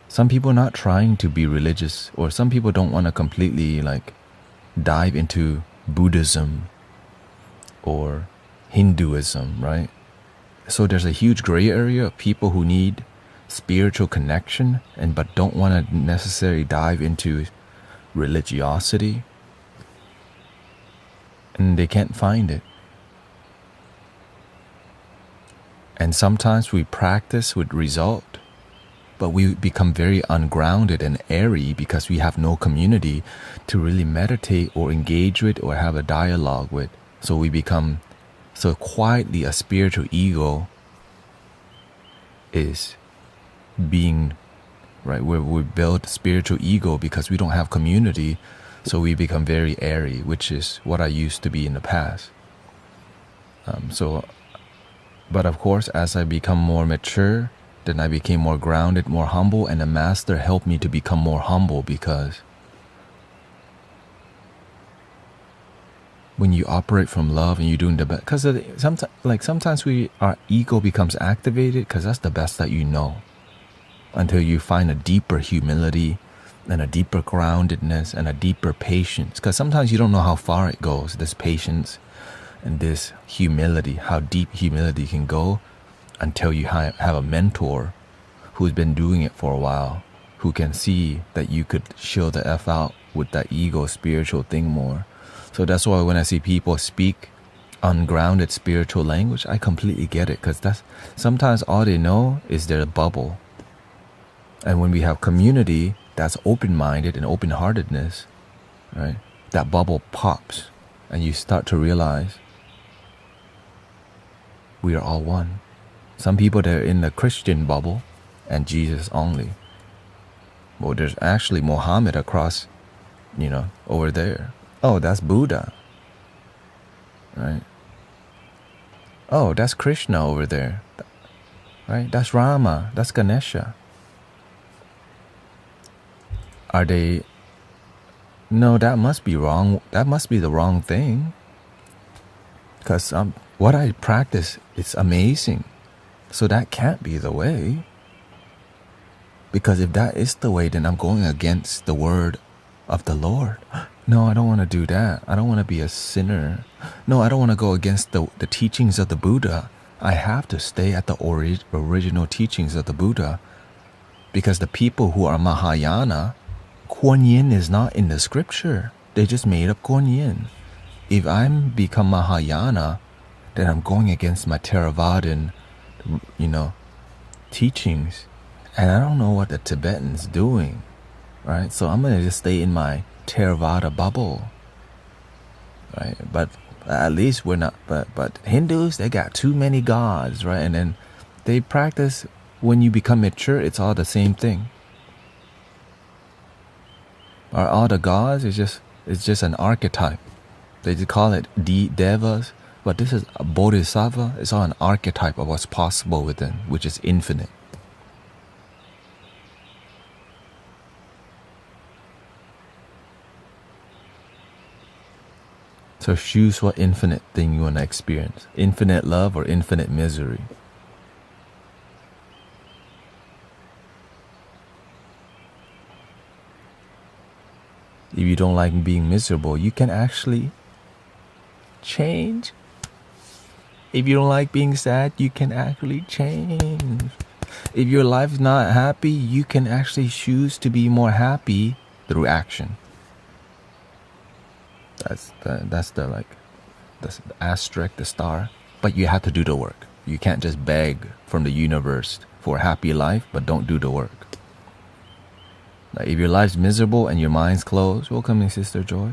S1: some people are not trying to be religious, or some people don't want to completely dive into Buddhism or Hinduism, right? So there's a huge gray area of people who need spiritual connection but don't want to necessarily dive into religiosity, and they can't find it. And sometimes we practice with result, But we become very ungrounded and airy because we have no community to really meditate or engage with or have a dialogue with. So we become so quietly a spiritual ego is being, right, where we build spiritual ego because we don't have community. So we become very airy, which is what I used to be in the past. But of course, as I become more mature, then I became more grounded, more humble, and the master helped me to become more humble because when you operate from love and you're doing the best, because sometimes our ego becomes activated because that's the best that you know, until you find a deeper humility and a deeper groundedness and a deeper patience. Because sometimes you don't know how far it goes, this patience and this humility, how deep humility can go, until you have a mentor who's been doing it for a while, who can see that you could chill the F out with that ego spiritual thing more. So that's why when I see people speak ungrounded spiritual language, I completely get it, because that's sometimes all they know is their bubble. And when we have community that's open-minded and open-heartedness, right, that bubble pops and you start to realize we are all one. Some people, they're in the Christian bubble and Jesus only. Well, there's actually Muhammad across, over there. Oh, that's Buddha, right? Oh, that's Krishna over there, right? That's Rama, that's Ganesha. Are they? No, that must be wrong. That must be the wrong thing. Because what I practice, it's amazing. So that can't be the way. Because if that is the way, then I'm going against the word of the Lord. No, I don't want to do that. I don't want to be a sinner. No, I don't want to go against the teachings of the Buddha. I have to stay at the original teachings of the Buddha. Because the people who are Mahayana, Kuan Yin is not in the scripture. They just made up Kuan Yin. If I'm become Mahayana, then I'm going against my Theravadan, teachings. And I don't know what the Tibetan's doing, right? So I'm going to just stay in my Theravada bubble, right? But at least we're not, but Hindus, they got too many gods, right? And then they practice, when you become mature, it's all the same thing. Are all the gods, it's just an archetype. They just call it devas, but this is a bodhisattva. It's all an archetype of what's possible within, which is infinite. So choose what infinite thing you want to experience. Infinite love or infinite misery. If you don't like being miserable, you can actually change. If you don't like being sad, you can actually change. If your life is not happy, you can actually choose to be more happy through action. That's the asterisk, the star. But you have to do the work. You can't just beg from the universe for a happy life, but don't do the work. Like if your life's miserable and your mind's closed, welcome in, Sister Joy.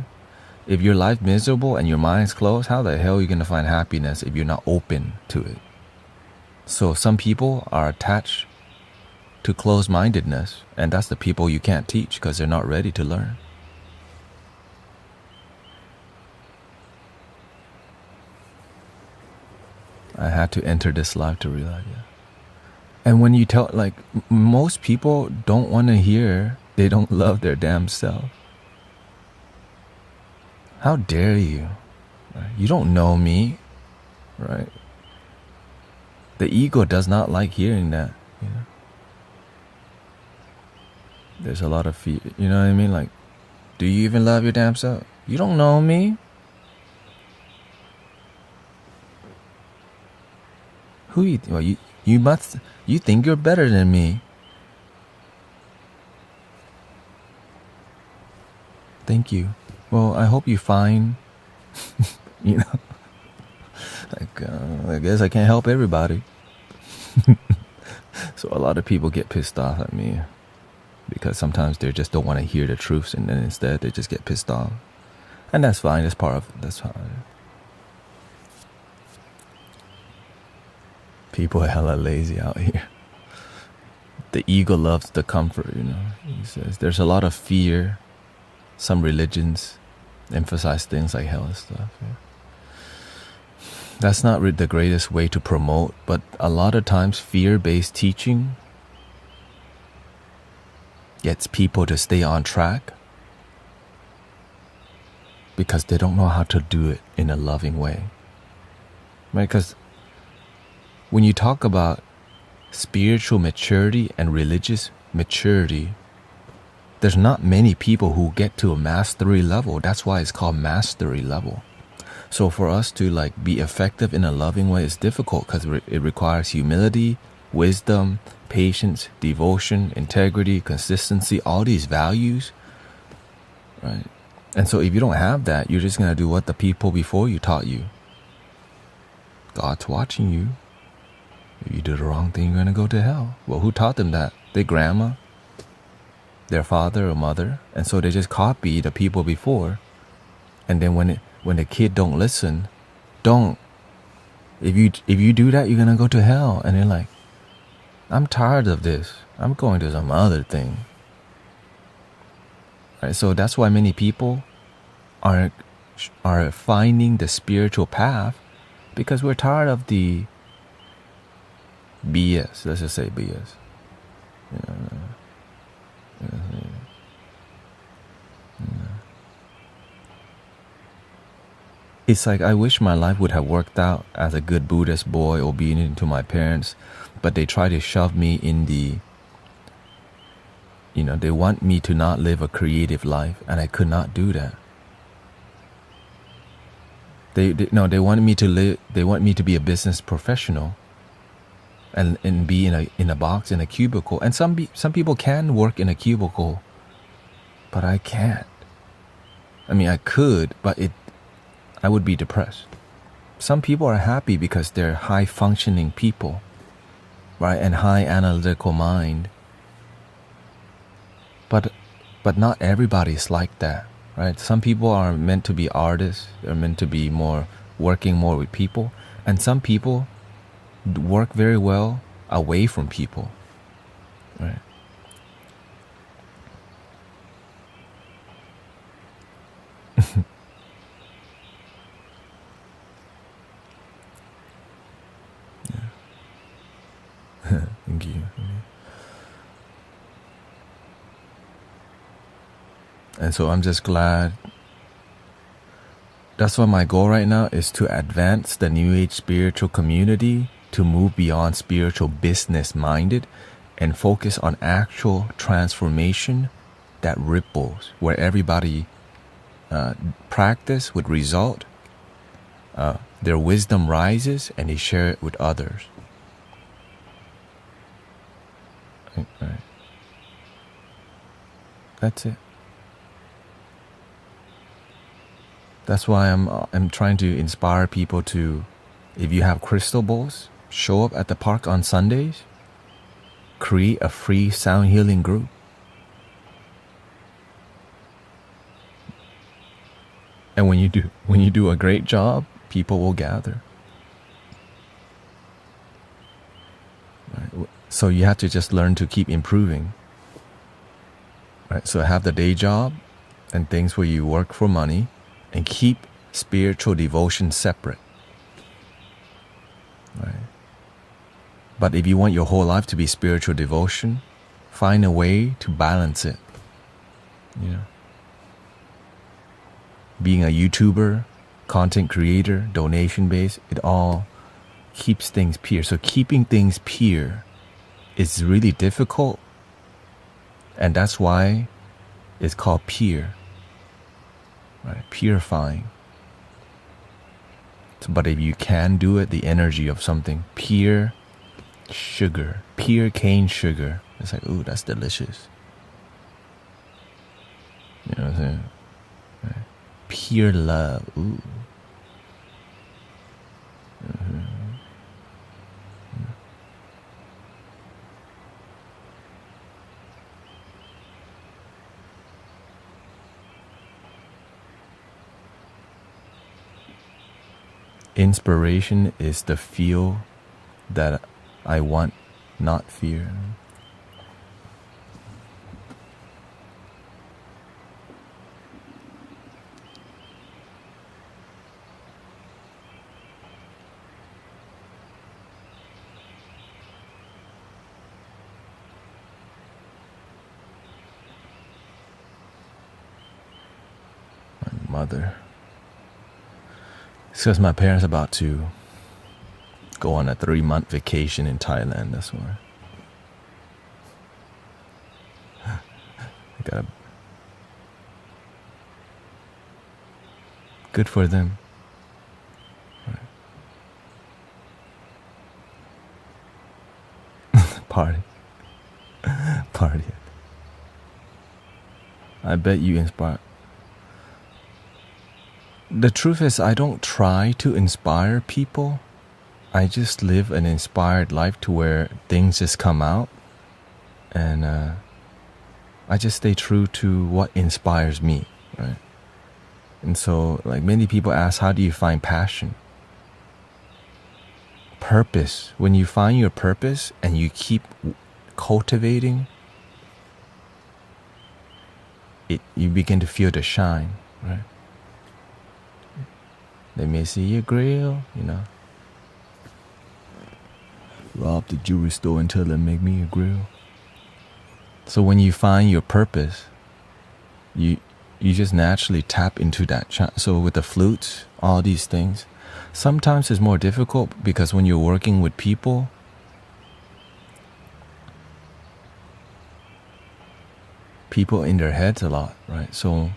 S1: If your life's miserable and your mind's closed, how the hell are you going to find happiness if you're not open to it? So some people are attached to closed-mindedness, and that's the people you can't teach because they're not ready to learn. I had to enter this life to realize, yeah. And when you tell, most people don't want to hear they don't love their damn self. How dare you? Right? You don't know me, right? The ego does not like hearing that, There's a lot of fear, you know what I mean? Do you even love your damn self? You don't know me. Who you think you're better than me. Thank you. Well, I hope you find, I guess I can't help everybody. So a lot of people get pissed off at me because sometimes they just don't want to hear the truths, and then instead they just get pissed off. And that's fine. That's part of it. That's fine. People are hella lazy out here. The ego loves the comfort, you know. He says there's a lot of fear. Some religions emphasize things like hell and stuff. Yeah. That's not the greatest way to promote, but a lot of times fear-based teaching gets people to stay on track because they don't know how to do it in a loving way. Right? Because when you talk about spiritual maturity and religious maturity, there's not many people who get to a mastery level. That's why it's called mastery level. So for us to like be effective in a loving way is difficult because it requires humility, wisdom, patience, devotion, integrity, consistency, all these values, right? And so if you don't have that, you're just going to do what the people before you taught you. God's watching you. If you do the wrong thing, you're going to go to hell. Well, who taught them that? Their grandma, their father or mother. And so they just copy the people before. And then when the kid don't listen, don't. If you do that, you're going to go to hell. And they're like, I'm tired of this. I'm going to some other thing. Right? So that's why many people are finding the spiritual path because we're tired of the BS. Let's just say BS. It's like I wish my life would have worked out as a good Buddhist boy, obedient to my parents, but they try to shove me in the, they want me to not live a creative life, and I could not do that. They wanted me to live. They want me to be a business professional, and be in a box in a cubicle. And some people can work in a cubicle, but I can't. I mean, I could, but I would be depressed. Some people are happy because they're high functioning people, right, and high analytical mind. But not everybody's like that. Right? Some people are meant to be artists. They're meant to be working more with people. And some people work very well away from people. Right? Thank you. And so I'm just glad. That's why my goal right now is to advance the New Age spiritual community, to move beyond spiritual business minded and focus on actual transformation that ripples, where everybody practice with result, their wisdom rises and they share it with others. Right. That's it. That's why I'm trying to inspire people to, if you have crystal balls, show up at the park on Sundays, create a free sound healing group. And when you do a great job, people will gather. Right? So you have to just learn to keep improving. Right? So have the day job and things where you work for money, and keep spiritual devotion separate. Right? But if you want your whole life to be spiritual devotion, find a way to balance it. Being a YouTuber, content creator, donation based, it all keeps things pure. So keeping things pure is really difficult, and that's why it's called pure. Right? Purifying. But if you can do it, the energy of something, pure sugar, pure cane sugar, it's like, ooh, that's delicious. You know what I'm saying? Right? Pure love, ooh. inspiration is the feel that I want, not fear. My mother. It's because my parents are about to go on a 3-month vacation in Thailand, that's why. I gotta... Good for them. Right. Party. Party. I bet you inspire. The truth is, I don't try to inspire people. I just live an inspired life to where things just come out. And I just stay true to what inspires me, right? And so, like, many people ask, how do you find passion? Purpose. When you find your purpose and you keep cultivating it, you begin to feel the shine, right? They may see your grill, you know. Rob the jewelry store until they make me a grill. So when you find your purpose, you just naturally tap into that. So with the flutes, all these things, sometimes it's more difficult because when you're working with people, people in their heads a lot, right? So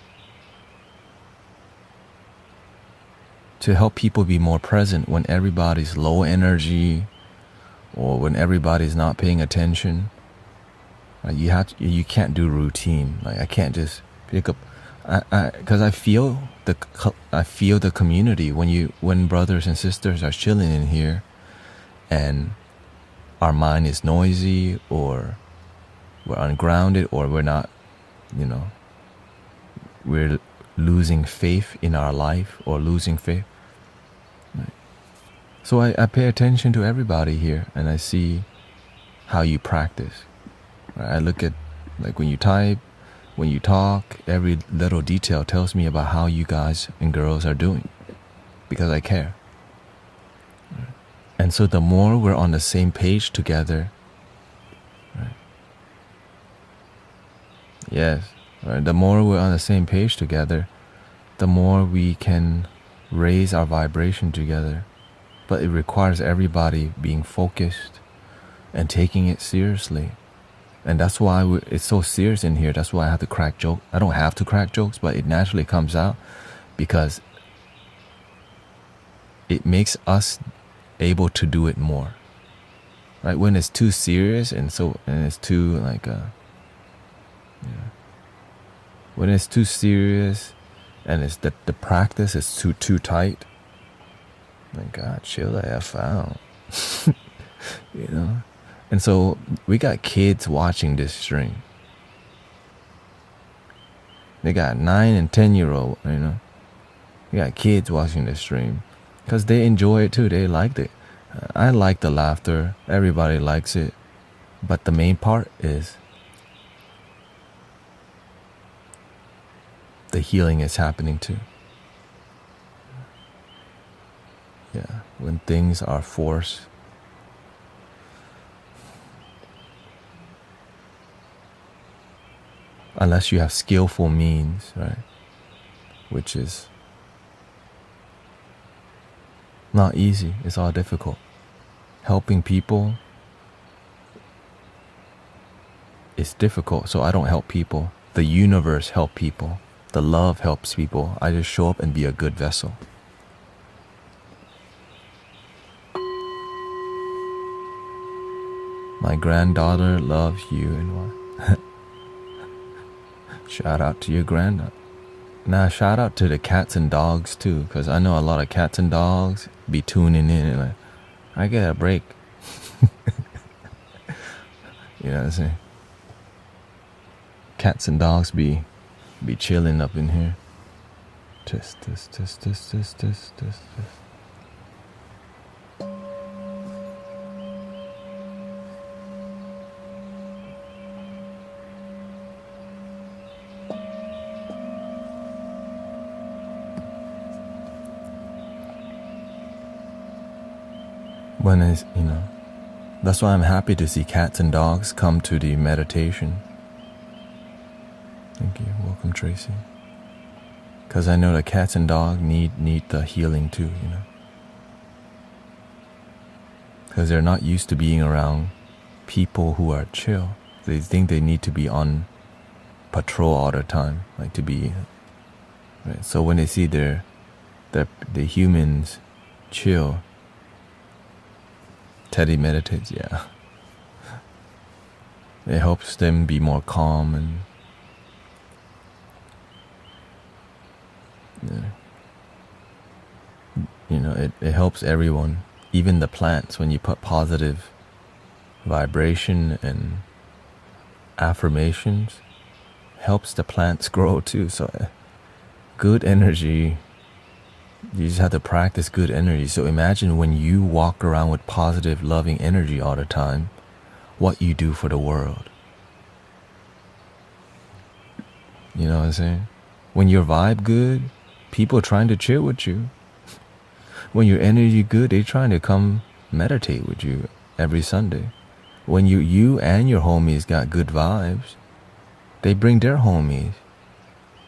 S1: to help people be more present when everybody's low energy or when everybody's not paying attention, right? You can't do routine. Like I can't just pick up, because I feel the community when brothers and sisters are chilling in here, and our mind is noisy or we're ungrounded or we're not, you know, we're losing faith in our life or losing faith. Right. So I pay attention to everybody here and I see how you practice. Right. I look at, like, when you type, when you talk, every little detail tells me about how you guys and girls are doing because I care. Right. And so the more we're on the same page together, right? Yes. Right. The more we're on the same page together, the more we can raise our vibration together. But it requires everybody being focused and taking it seriously. And that's why it's so serious in here. That's why I have to crack jokes. I don't have to crack jokes, but it naturally comes out because it makes us able to do it more. Right? When it's too serious and it's too like when it's too serious and it's the practice is too tight, like, God, chill the F out. You know? And so we got kids watching this stream. They got 9 and 10-year-old, you know. We got kids watching this stream because they enjoy it too. They liked it. I like the laughter. Everybody likes it. But the main part is the healing is happening too. Yeah, when things are forced, unless you have skillful means, right? Which is not easy. It's all difficult. Helping people is difficult, so I don't help people. The universe helps people. The love helps people. I just show up and be a good vessel. My granddaughter loves you and what? Shout out to your granddaughter. Nah, shout out to the cats and dogs too, because I know a lot of cats and dogs be tuning in and like, I get a break. You know what I'm saying? Cats and dogs be chilling up in here. Test. when it's, that's why I'm happy to see cats and dogs come to the meditation. Thank you. Welcome, Tracy. Because I know that cats and dogs need the healing too, Because they're not used to being around people who are chill. They think they need to be on patrol all the time, like to be, right? So when they see the humans chill, Teddy meditates, yeah. It helps them be more calm and it helps everyone, even the plants, when you put positive vibration and affirmations, helps the plants grow too. So good energy, you just have to practice good energy. So imagine when you walk around with positive, loving energy all the time, what you do for the world. You know what I'm saying? When your vibe good, people trying to chill with you. When your energy good, they trying to come meditate with you every Sunday. When you and your homies got good vibes, they bring their homies.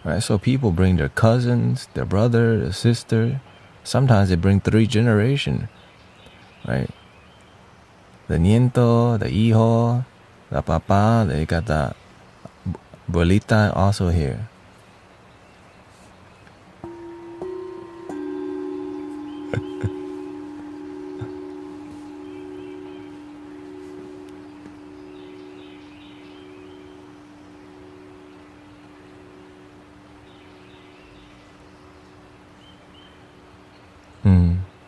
S1: Right? So people bring their cousins, their brother, their sister. Sometimes they bring 3 generations. Right? The nieto, the hijo, the papa, they got the abuelita also here.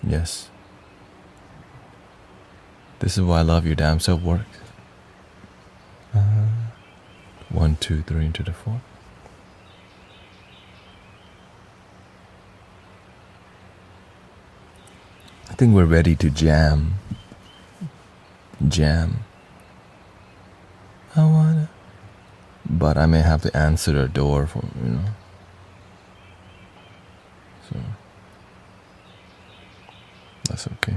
S1: Yes. This is why I love your damn self works. 1, 2, 3 into the 4. I think we're ready to jam. I wanna. But I may have to answer the door for, So that's okay.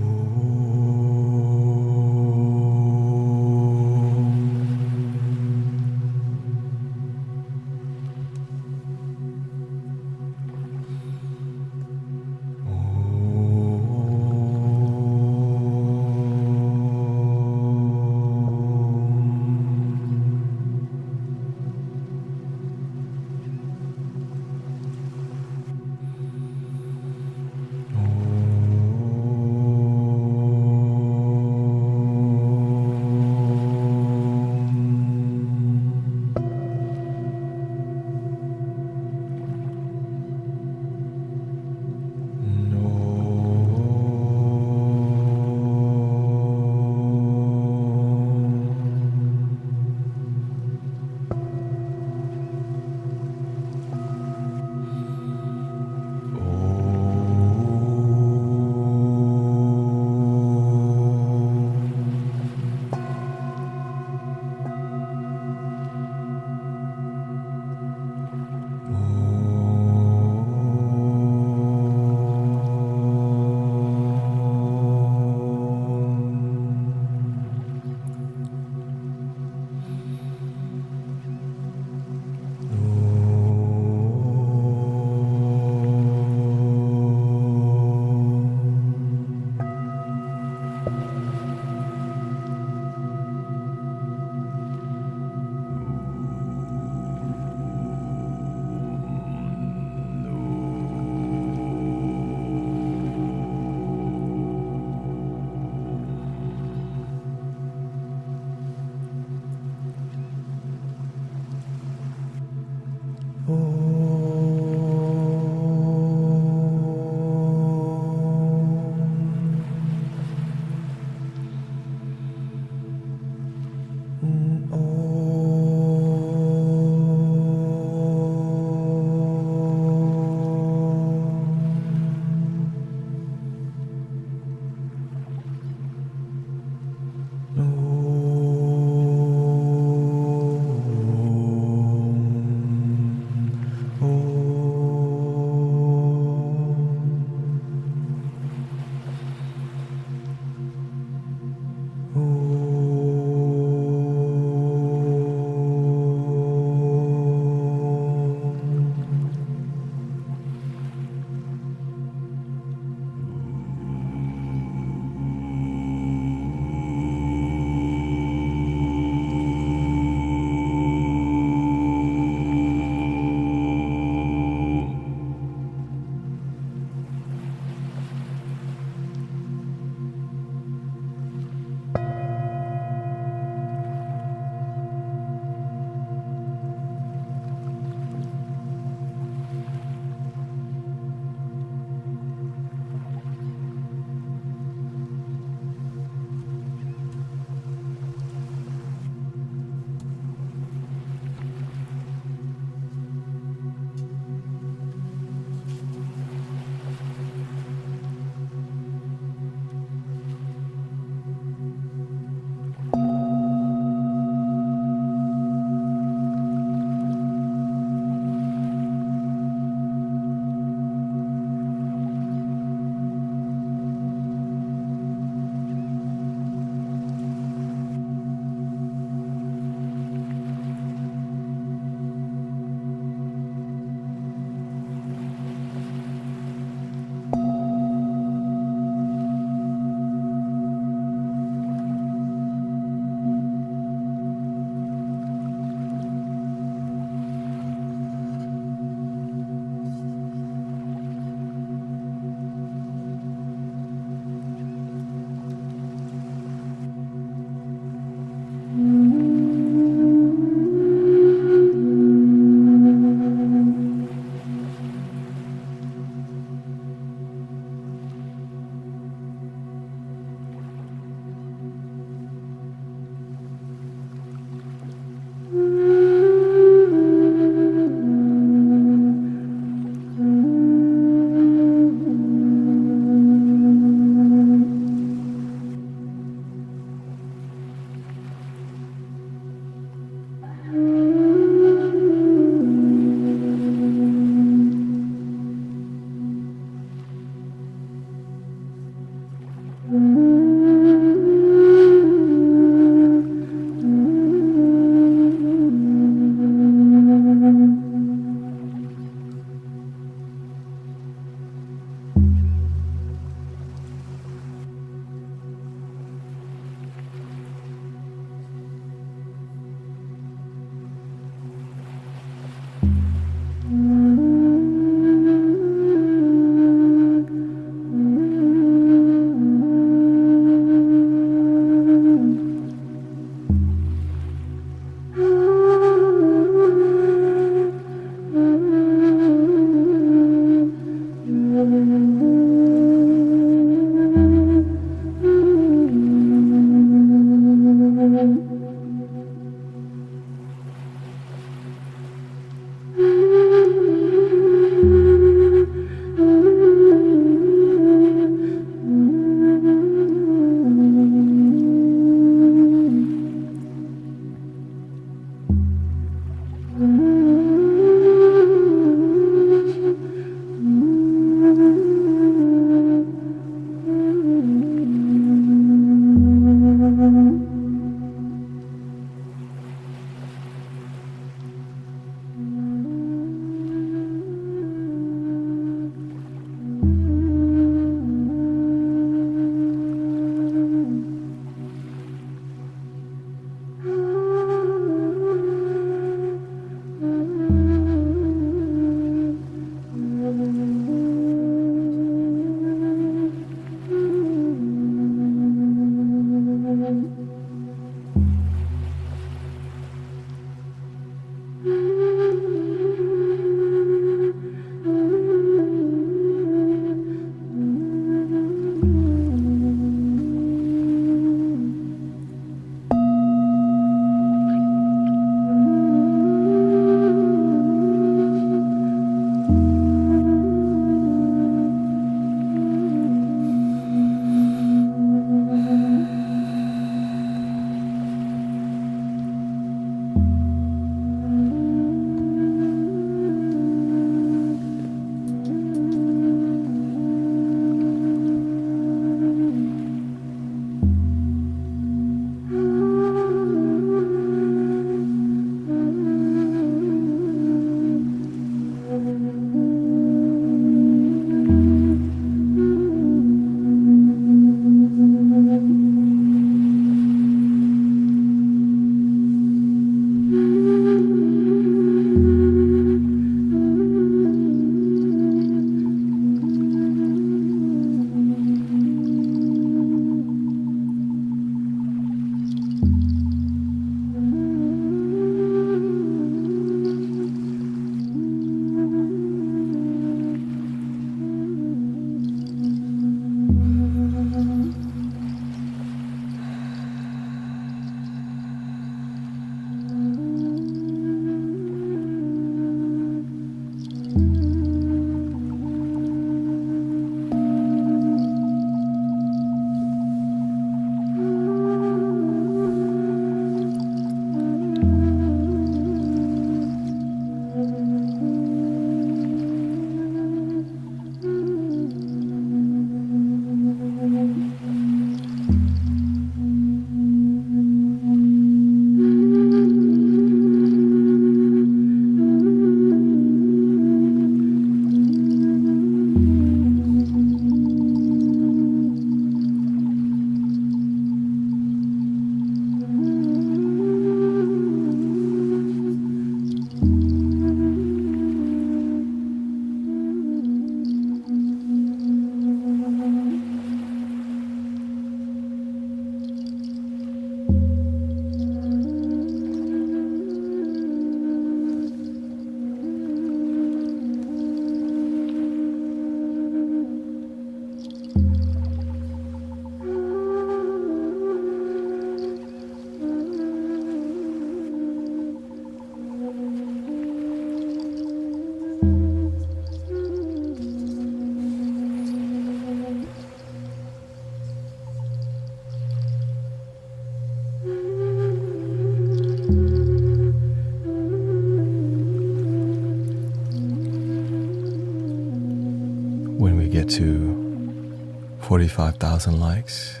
S1: get to 45,000 likes,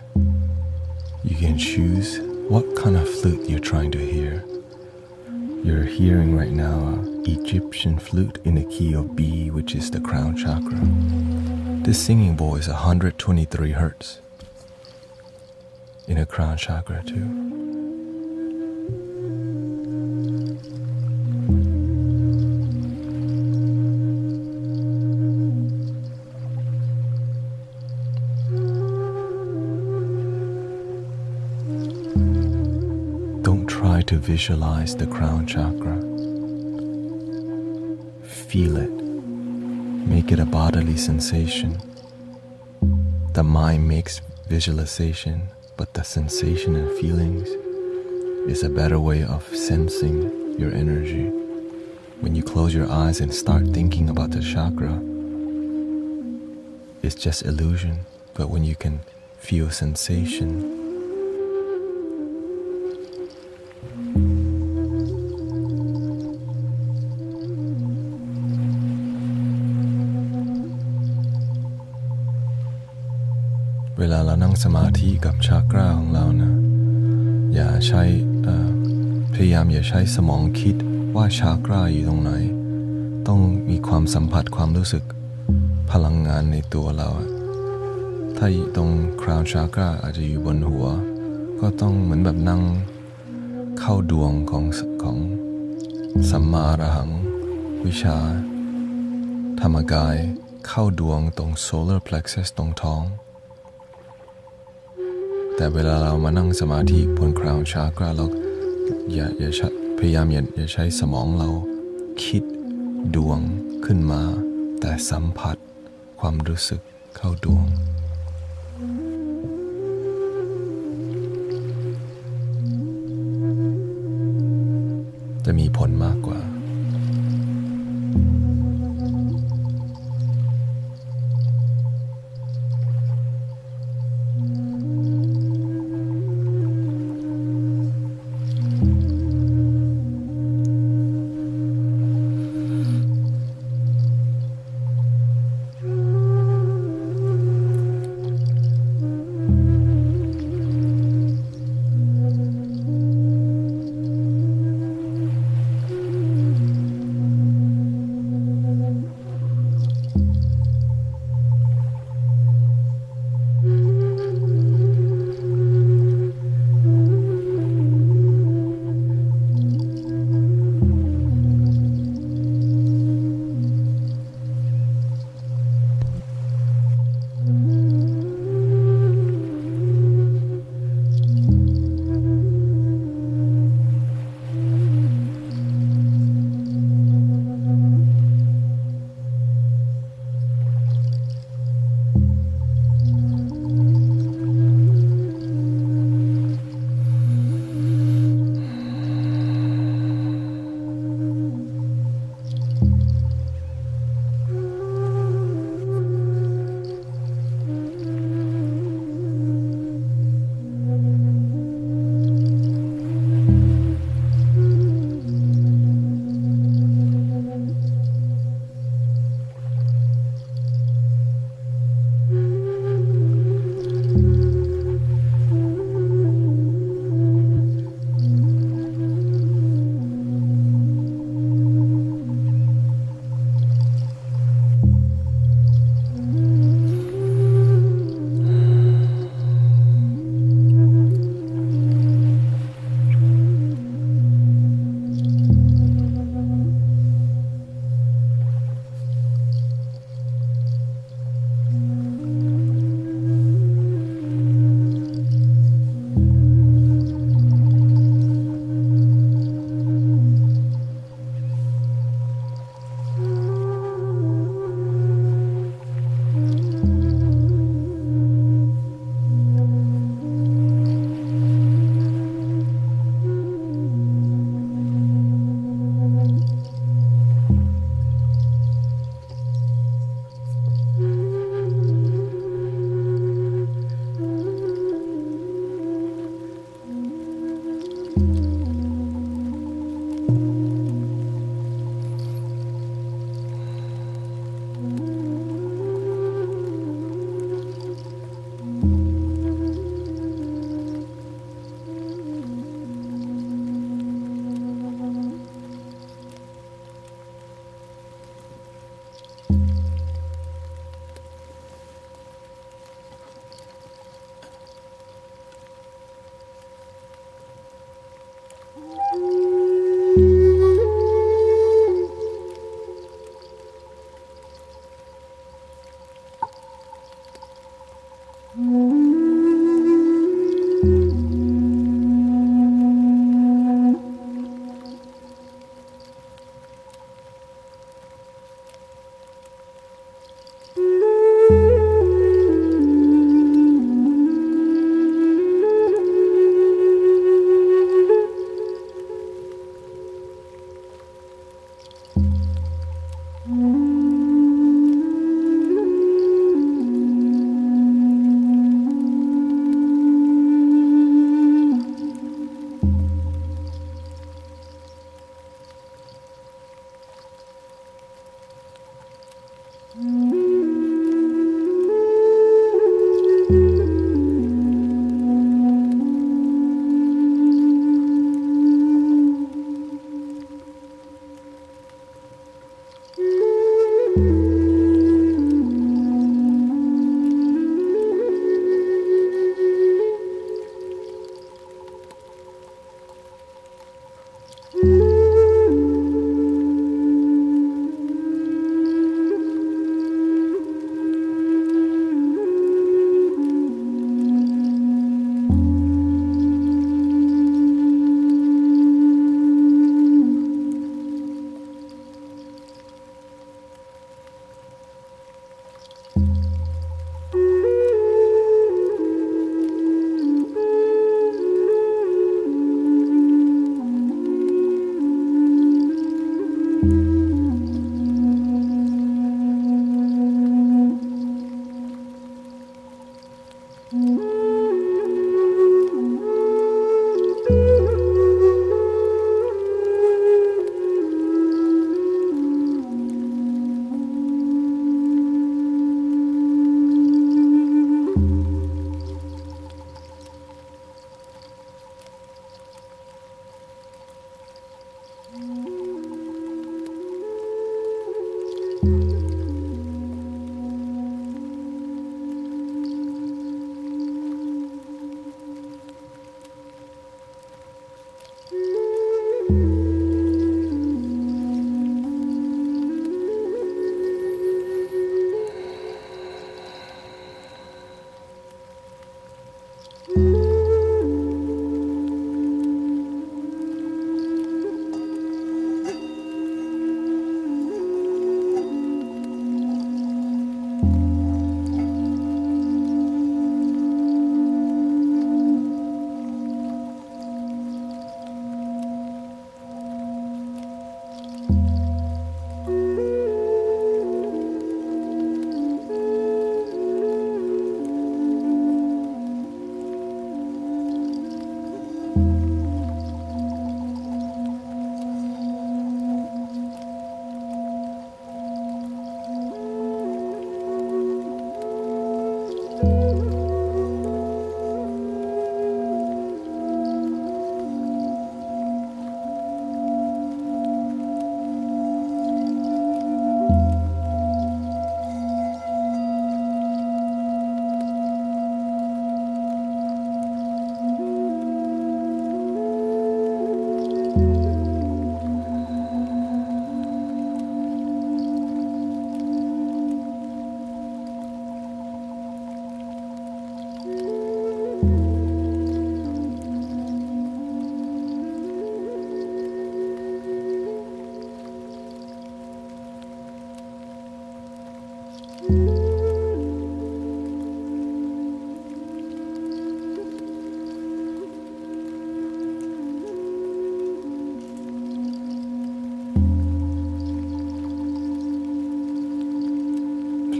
S1: you can choose what kind of flute you're trying to hear. You're hearing right now an Egyptian flute in the key of B, which is the crown chakra. This singing bowl is 123 hertz in a crown chakra too. Don't try to visualize the crown chakra. Feel it. Make it a bodily sensation. The mind makes visualization, but the sensation and feelings is a better way of sensing your energy. When you close your eyes and start thinking about the chakra, it's just illusion. But when you can feel sensation,เวลาเรานั่งสมาธิกับชากราของเรานะอย่าใช้พยายามอย่าใช้สมองคิดว่าชากราอยู่ตรงไหนต้องมีความสัมผัสความรู้สึกพลังงานในตัวเราถ้าตรงคราวชากราอาจจะอยู่บนหัวก็ต้องเหมือนแบบนั่งเข้าดวงของสัมมาอรหังวิชาธรรมกายเข้าดวงตรง solar plexus ตรงท้องแต่เวลาเรามานั่งสมาธิบนคราวชากราเราอย่าพยายามอย่าใช้สมองเราคิดดวงขึ้นมาแต่สัมผัสความรู้สึกเข้าดวงจะมีผลมากกว่า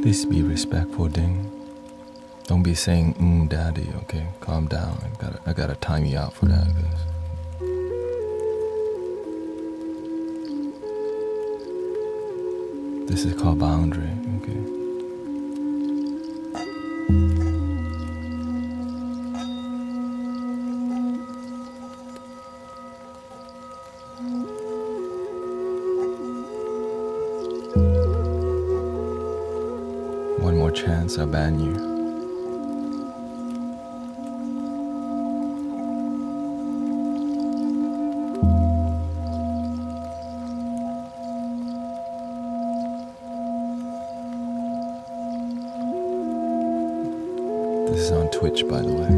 S1: Please be respectful, Ding. Don't be saying, daddy, okay? Calm down. I gotta time you out for that. This is called boundary, okay? One more chance, I'll ban you. This is on Twitch, by the way.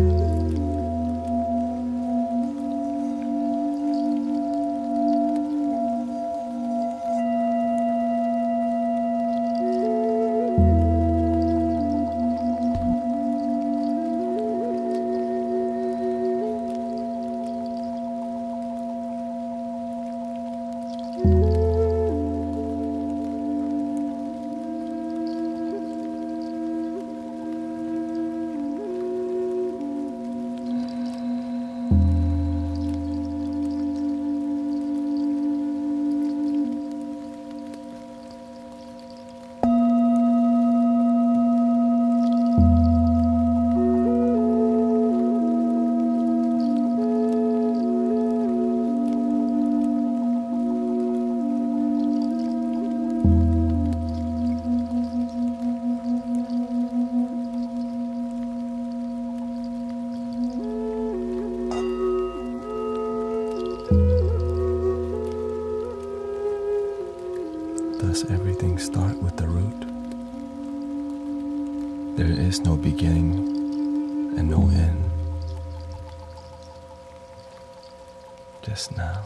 S1: Does everything start with the root? There is no beginning and no end. Just now.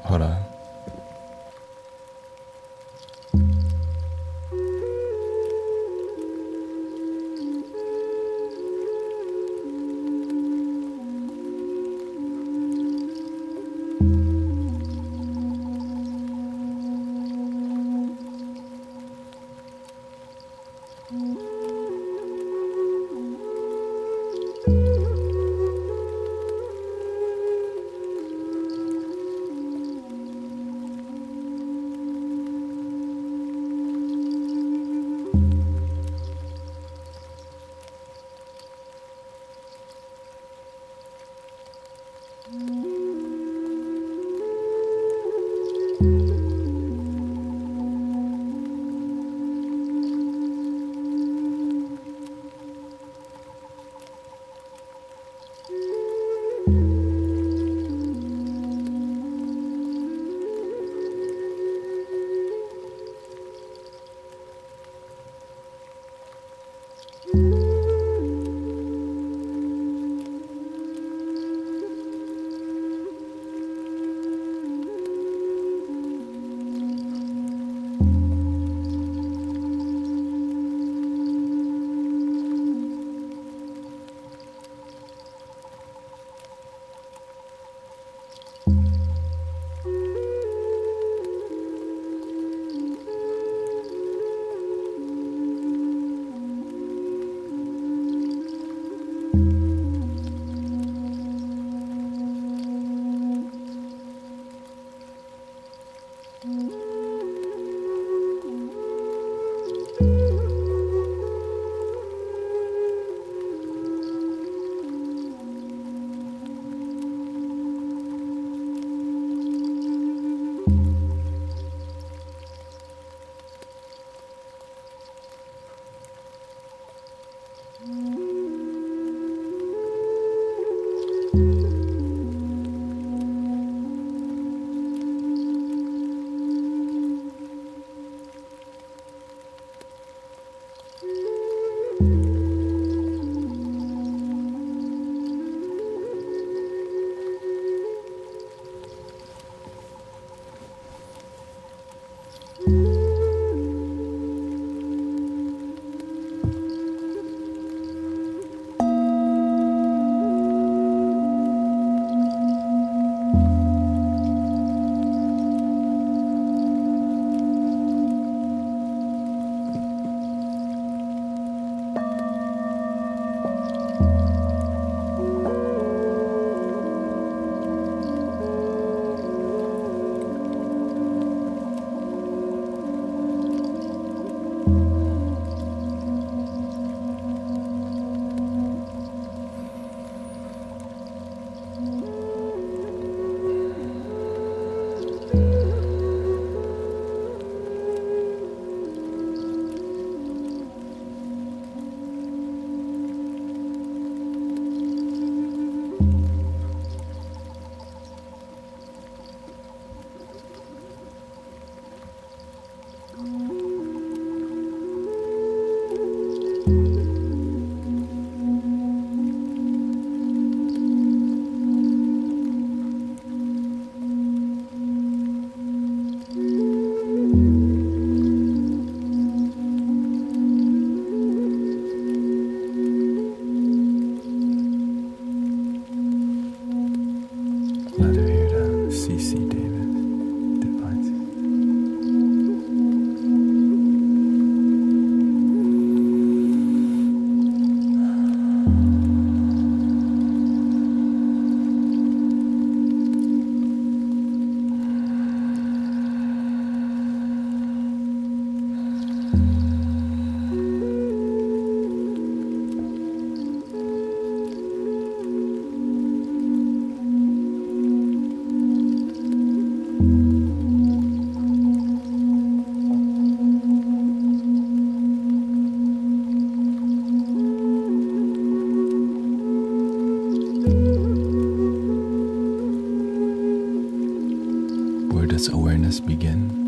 S1: Hold on. CC Davis, Divine. awareness begin.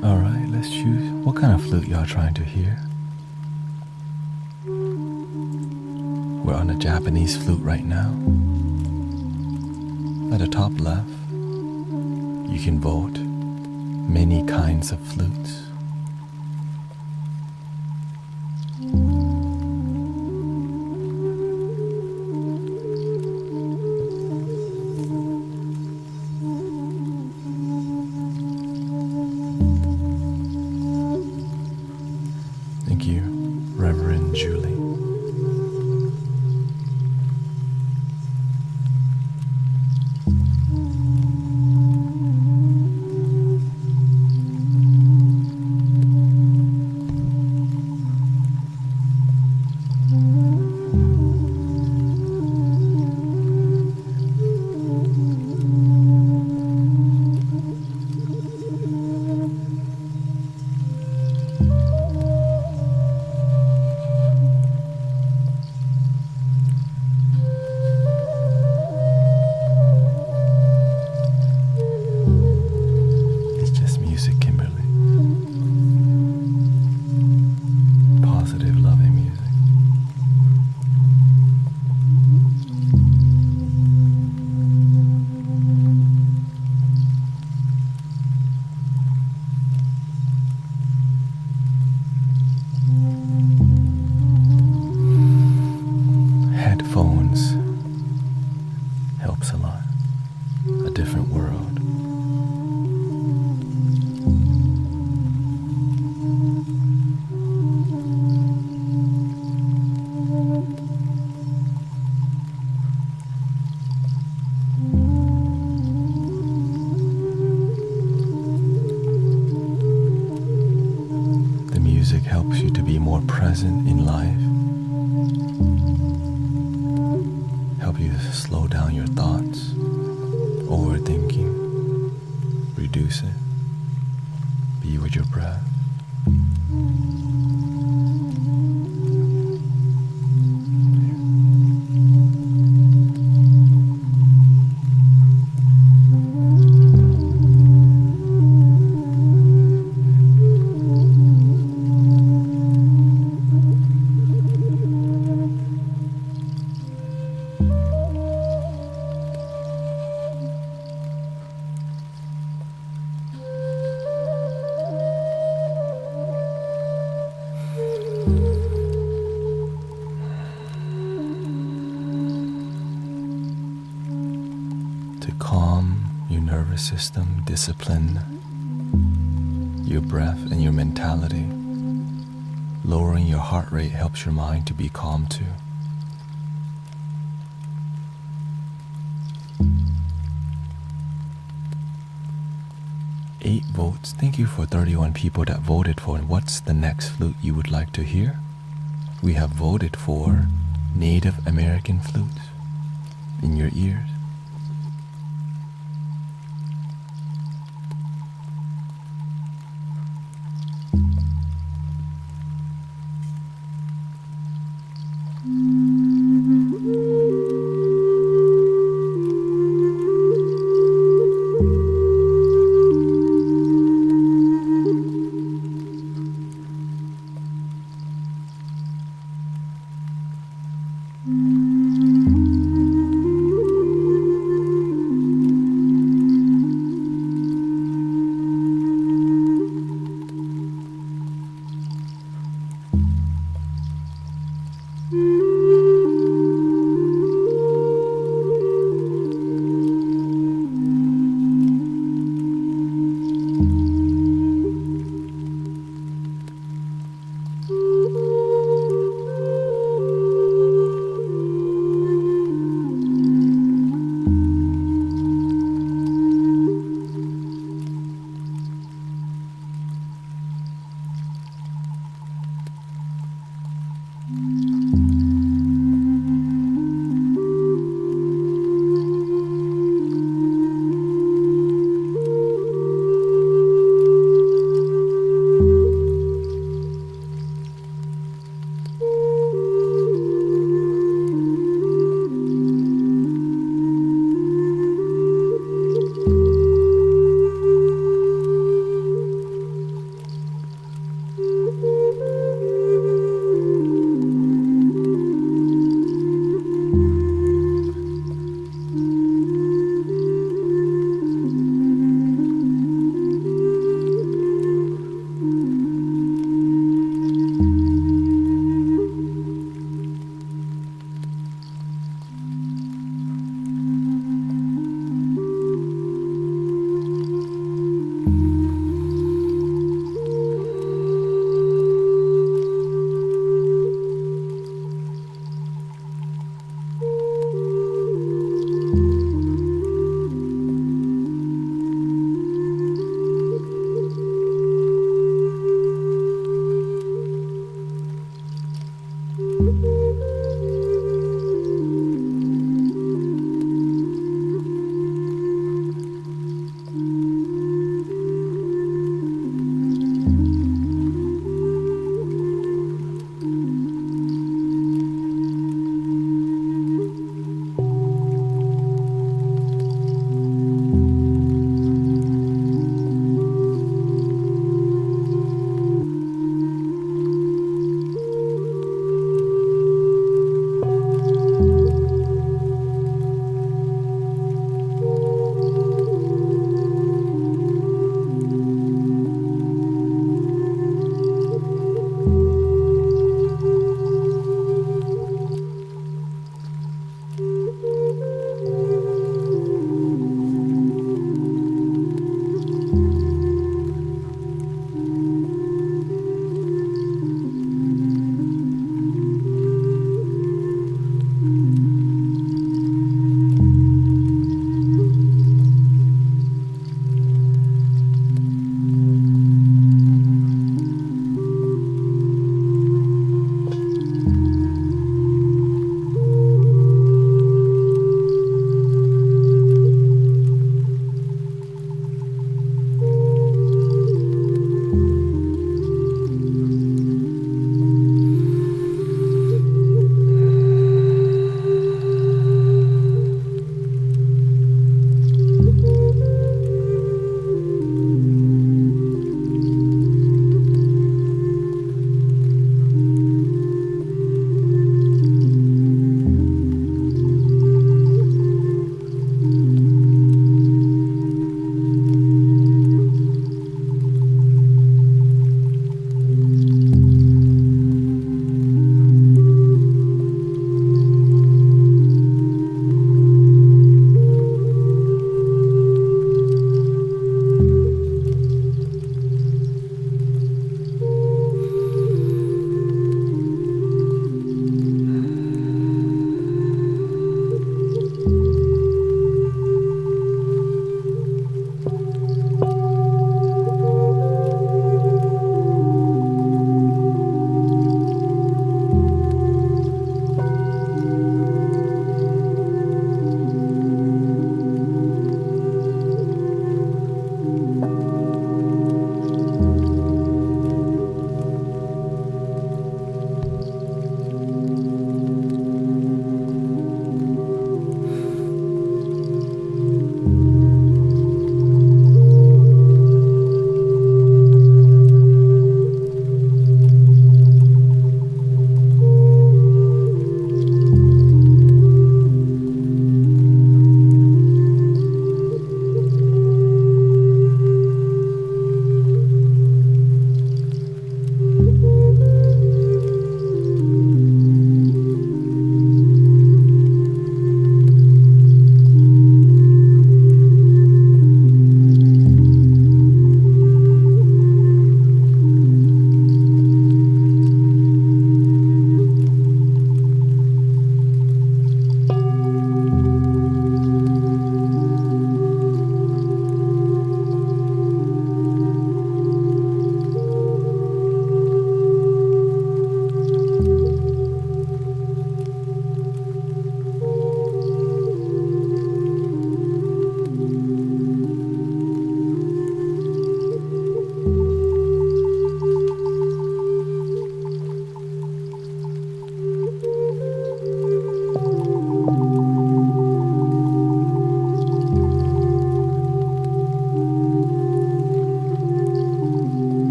S1: Alright, let's choose. What kind of flute y'all trying to hear? We're on a Japanese flute right now. At the top left, you can vote many kinds of flutes. Thank you, Reverend Julie. Headphones helps a lot. A different world. The music helps you to be more present in life. Help you to slow down your thoughts, overthinking, reduce it, be with your breath. To calm your nervous system, discipline your breath and your mentality. Lowering your heart rate helps your mind to be calm too. 8 votes. Thank you for 31 people that voted for what's the next flute you would like to hear. We have voted for Native American flutes in your ears.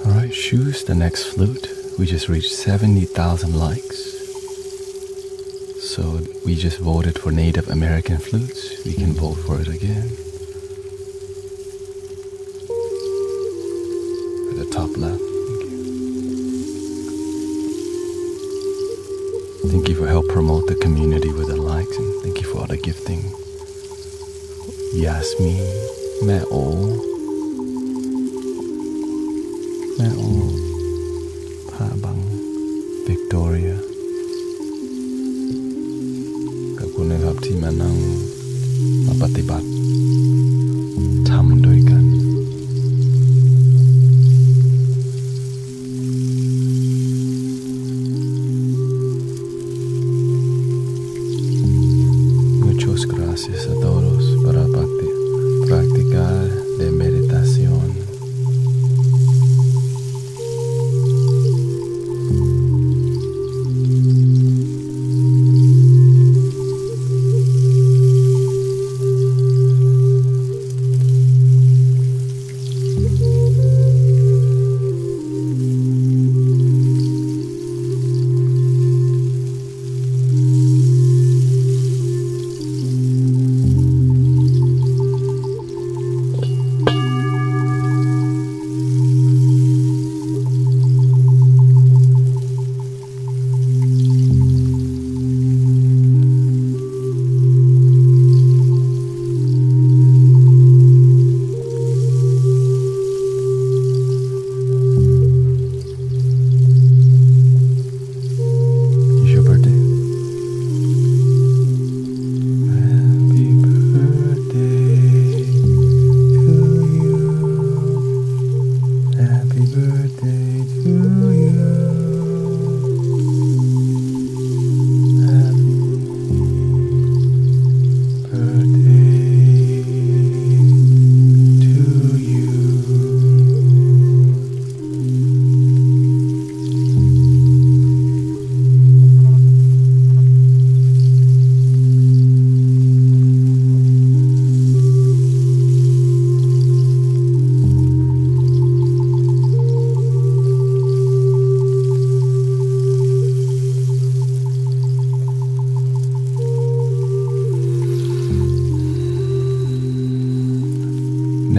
S1: Alright, choose the next flute. We just reached 70,000 likes. So we just voted for Native American flutes. We can vote for it again. At the top left. Thank you for help promote the community with the likes, and thank you for all the gifting. Yasmin, Mẹ Ổ, Mẹ Ổ, Pha Bằng, Victoria. ขอบคุณนะครับที่มานั่งมาปฏิบัติทำด้วยกัน Muchas gracias a todos para practicar de meditación.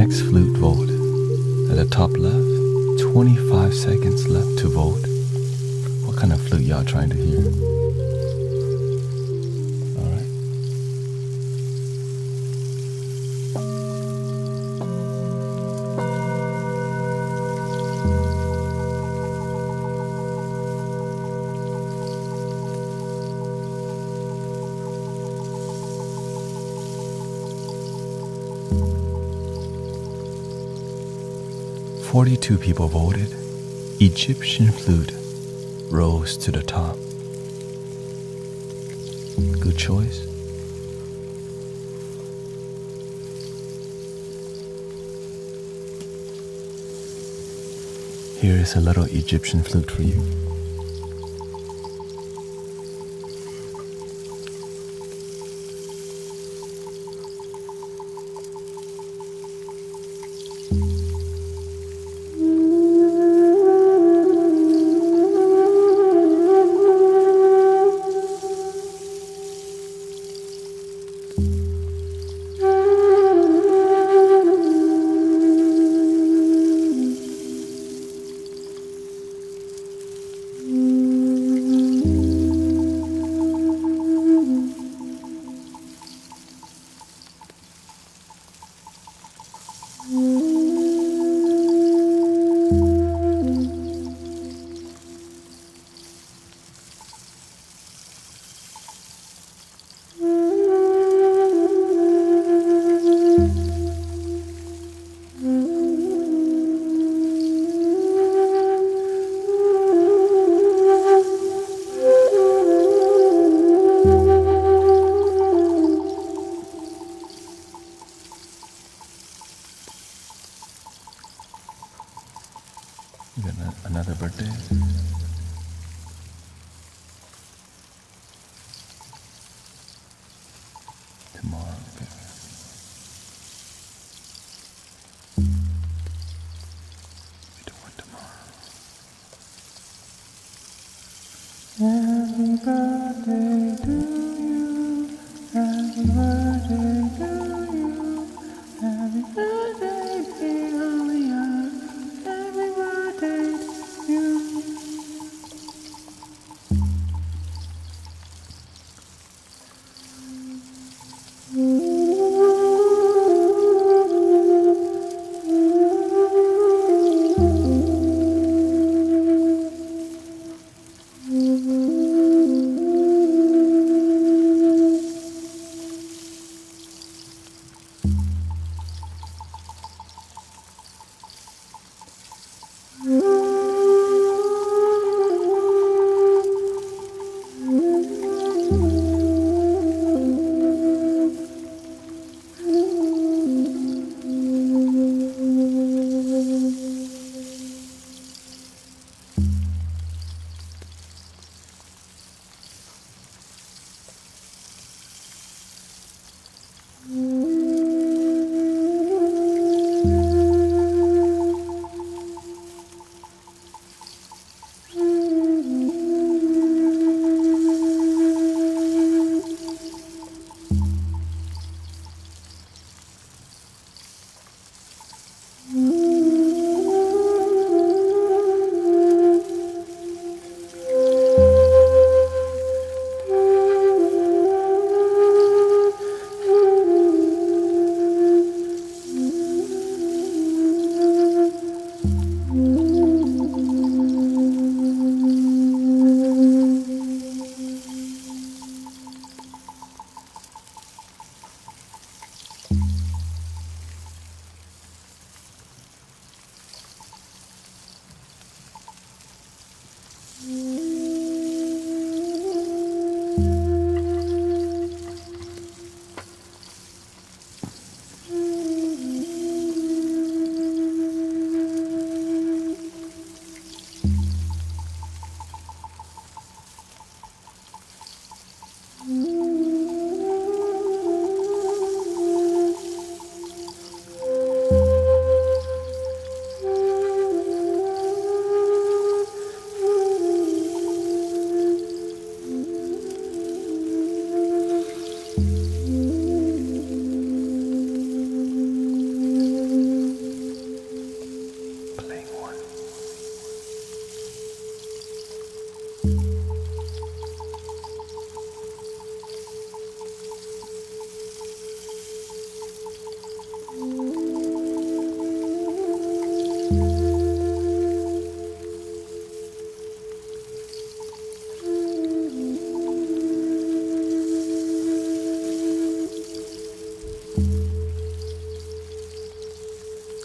S1: next flute vote. At the top left, 25 seconds left to vote. What kind of flute y'all trying to hear? Alright. "42 people voted. Egyptian flute rose to the top. Good choice. Here is a little Egyptian flute for you. You got another birthday? Tomorrow, okay. We do one tomorrow. Happy birthday to you. Happy birthday to you. Happy birthday, dear Leon. Happy birthday to you.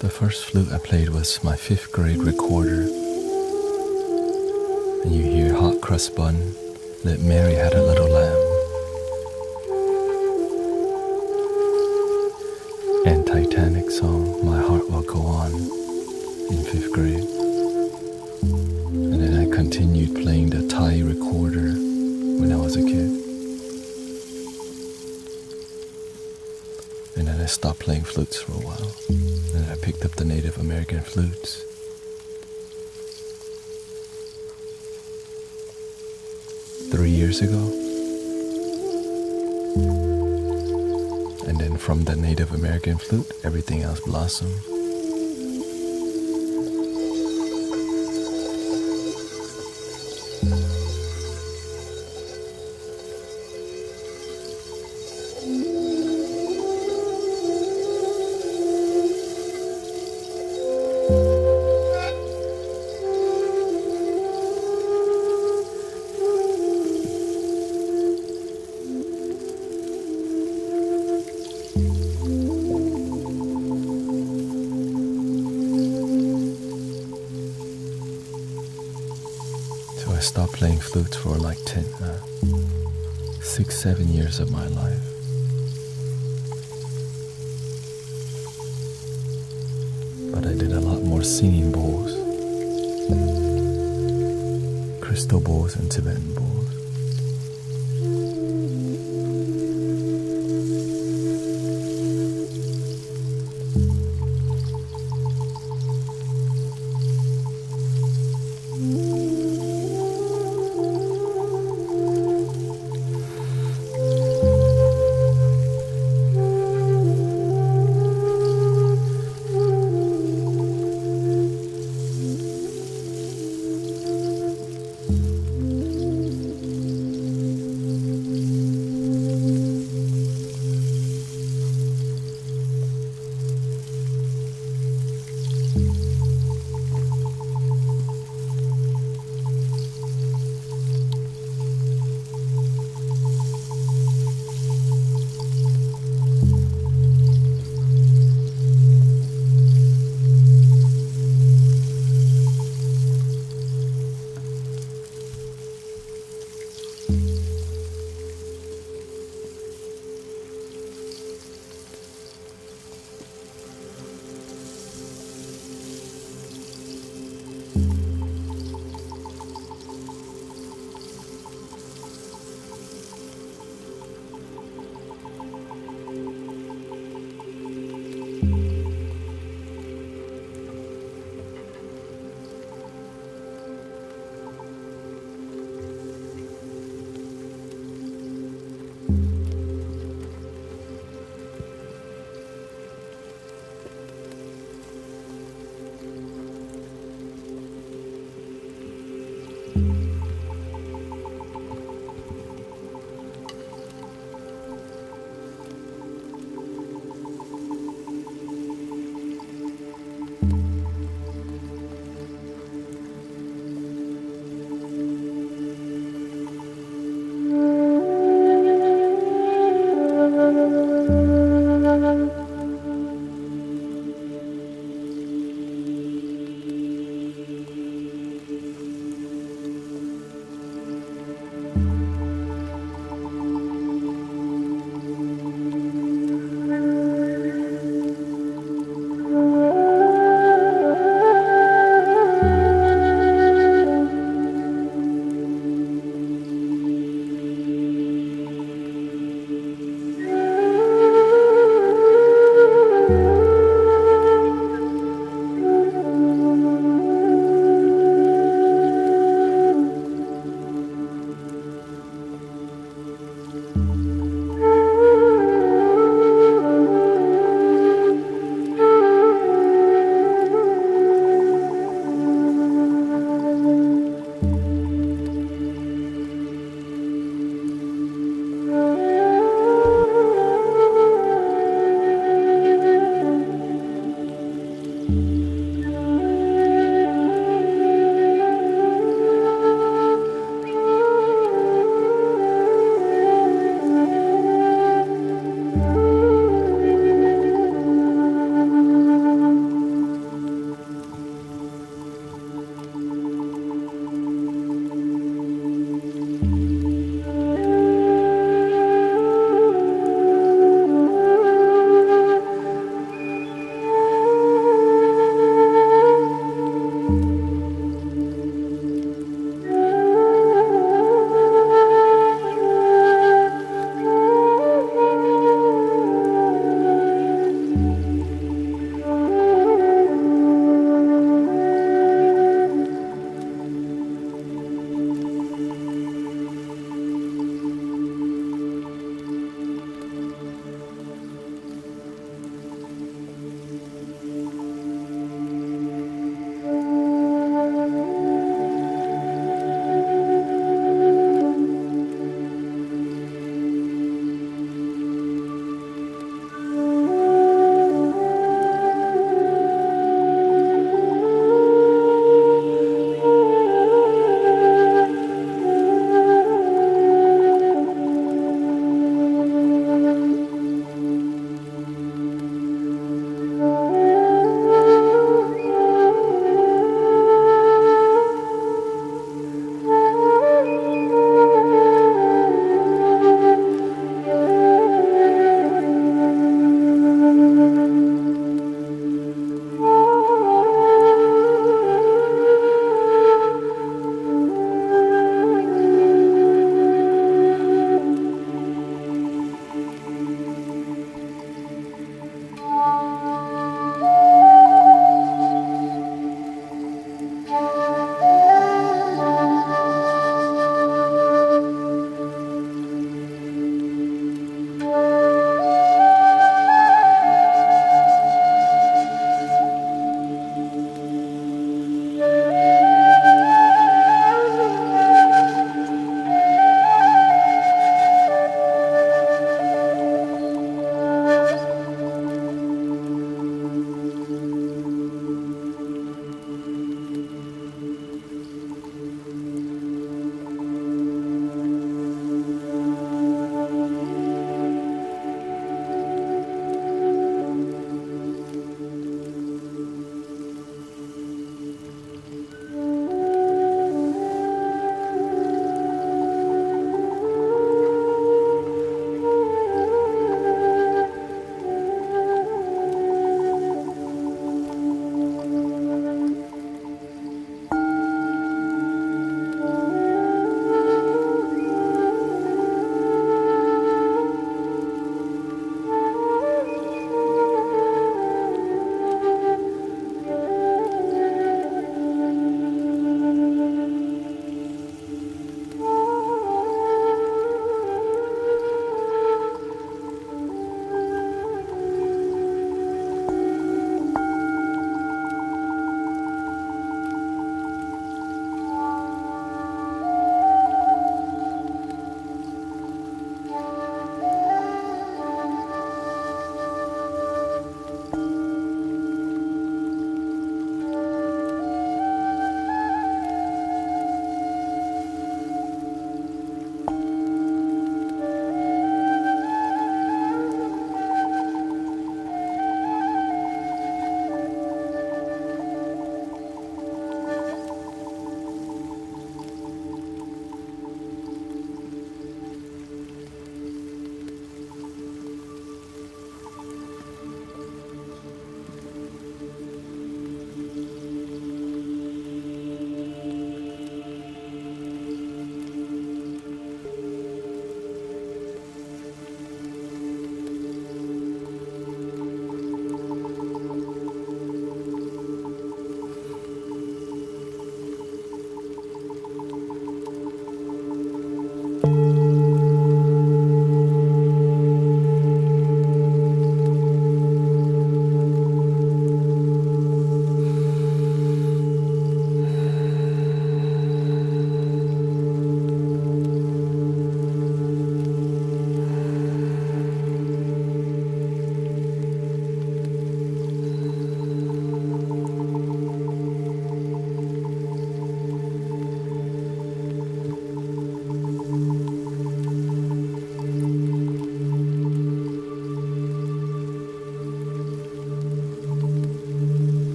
S1: The first flute I played was my 5th grade recorder. And you hear Hot Crust Bun, Let Mary Had a Little Lamb, and Titanic song, My Heart Will Go On, in 5th grade. And then I continued playing the Thai recorder when I was a kid. And then I stopped playing flutes for a while. And I picked up the Native American flutes. Three years ago. And then from the Native American flute, everything else blossomed. I stopped playing flutes for like 6-7 years of my life. But I did a lot more singing bowls, crystal bowls and Tibetan bowls.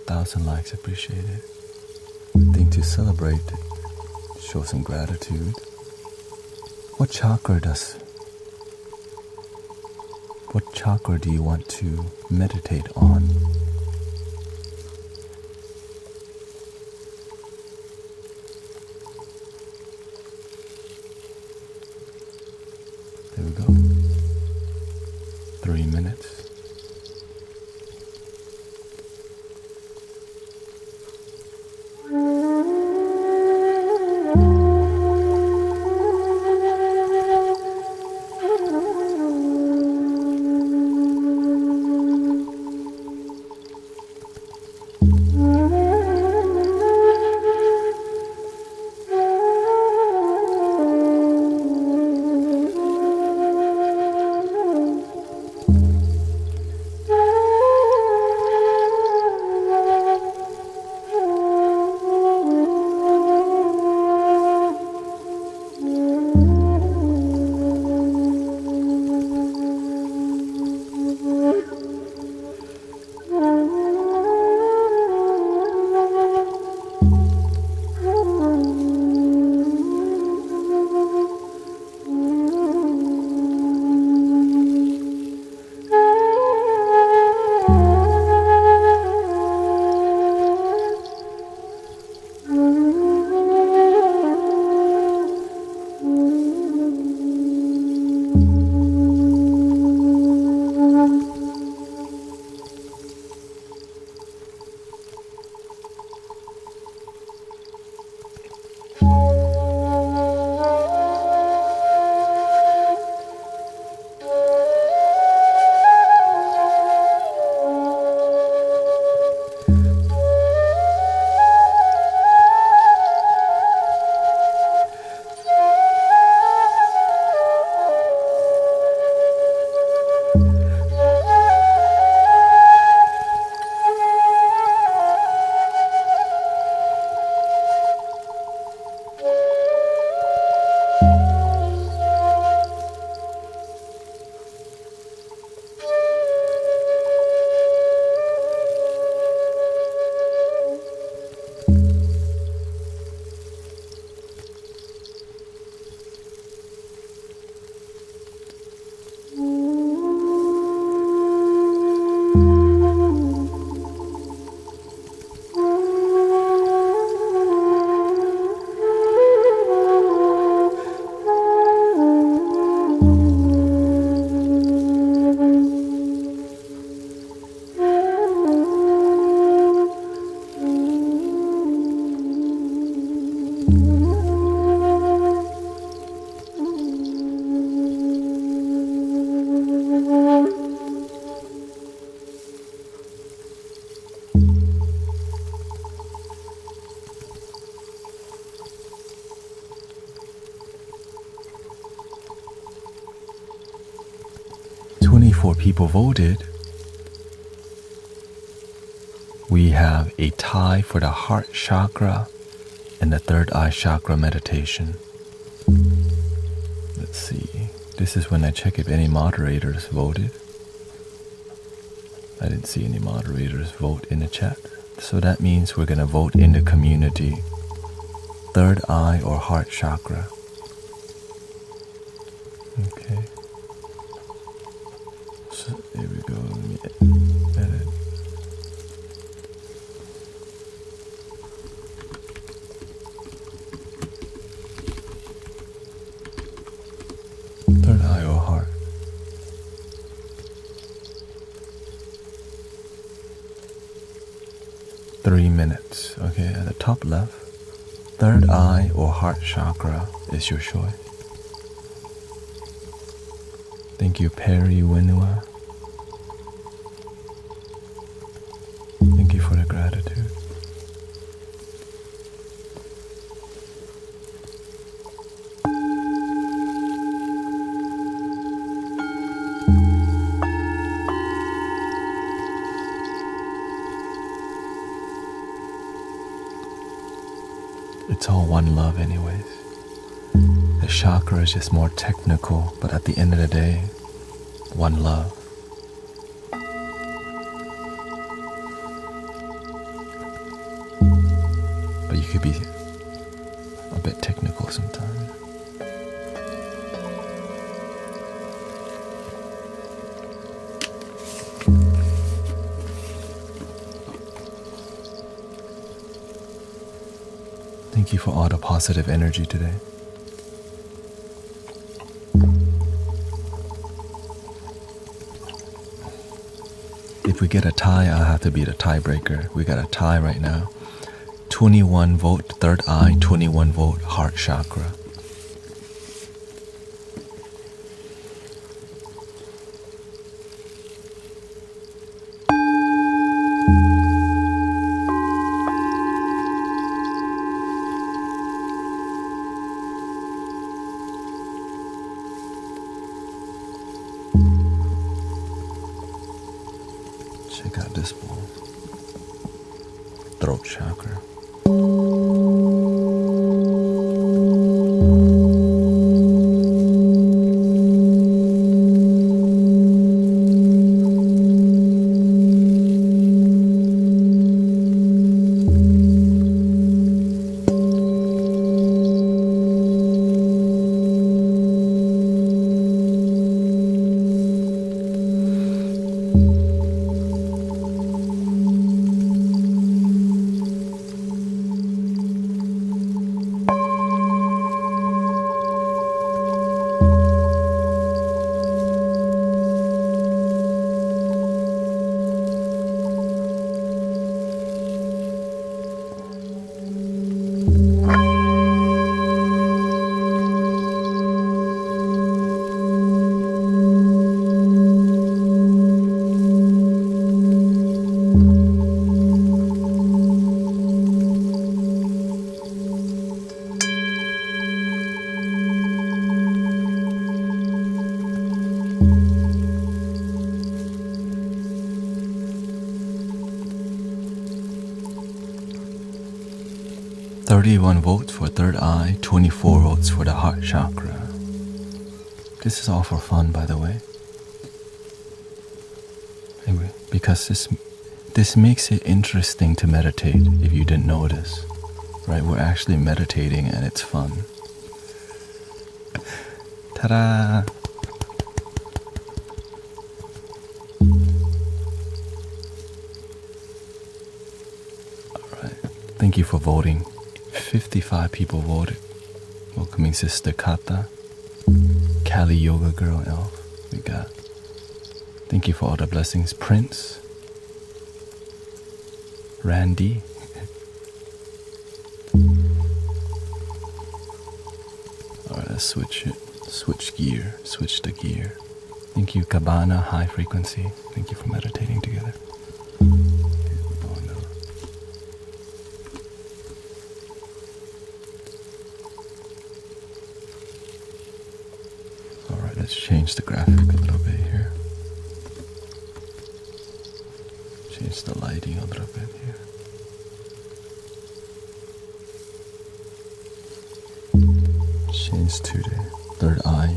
S1: 1,000 likes, appreciate it. Thing to celebrate, show some gratitude. What chakra do you want to meditate on? There we go. 3 minutes. People voted. We have a tie for the heart chakra and the third eye chakra meditation. Let's see. This is when I check if any moderators voted. I didn't see any moderators vote in the chat. So that means we're going to vote in the community. Third eye or heart chakra. Okay. So there we go. Let me edit. Third eye or heart. Three minutes. Okay, at the top left. Third eye or heart chakra is your choice. Thank you, Perry Winua. Thank you for the gratitude. It's all one love anyways. The chakra is just more technical, but at the end of the day, one love. but you could be a bit technical sometimes. Thank you for all the positive energy today. If we get a tie, I'll have to be the tiebreaker. We got a tie right now. 21 volt third eye, 21 volt heart chakra. Check out this bowl. Throat chakra. "31 volts for third eye, 24 volts for the heart chakra." This is all for fun, by the way. Anyway, because this makes it interesting to meditate if you didn't notice. Right? We're actually meditating and it's fun. Ta-da! Alright, thank you for voting. 55 people voted. Welcoming Sister Kata, Cali Yoga Girl Elf. We got. Thank you for all the blessings. Prince, Randy, alright, let's switch it. Switch gear. Switch the gear. Thank you, Cabana, High Frequency. Thank you for meditating together. Oh no. Alright, let's change the graphic a little bit here. Change the lighting a little bit here. Change to the third eye.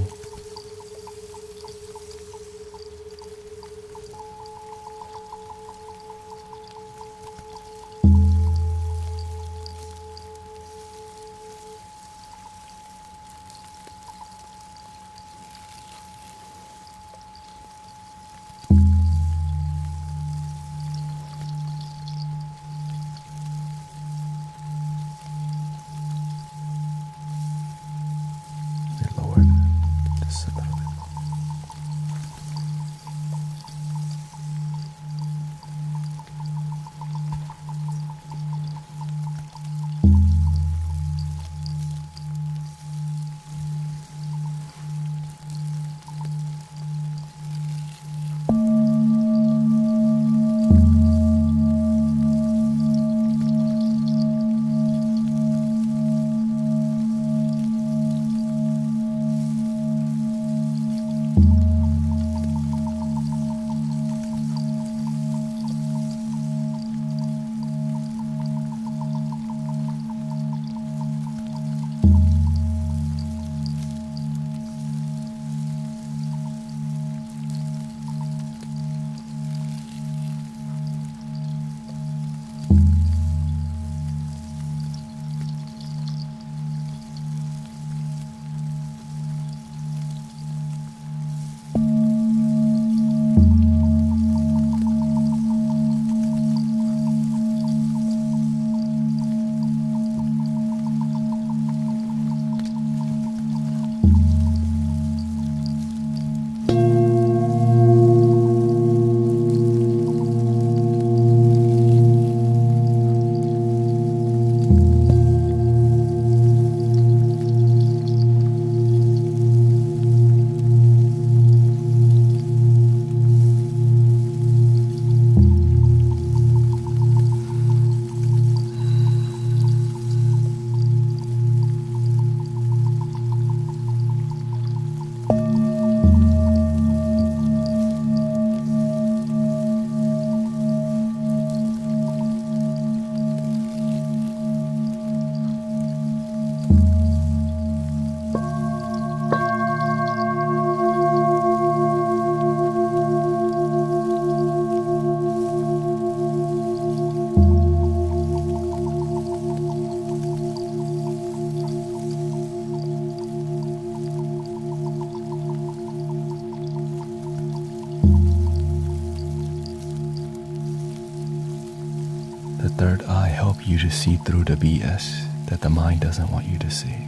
S1: help you to see through the BS that the mind doesn't want you to see.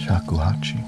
S1: Shakuhachi.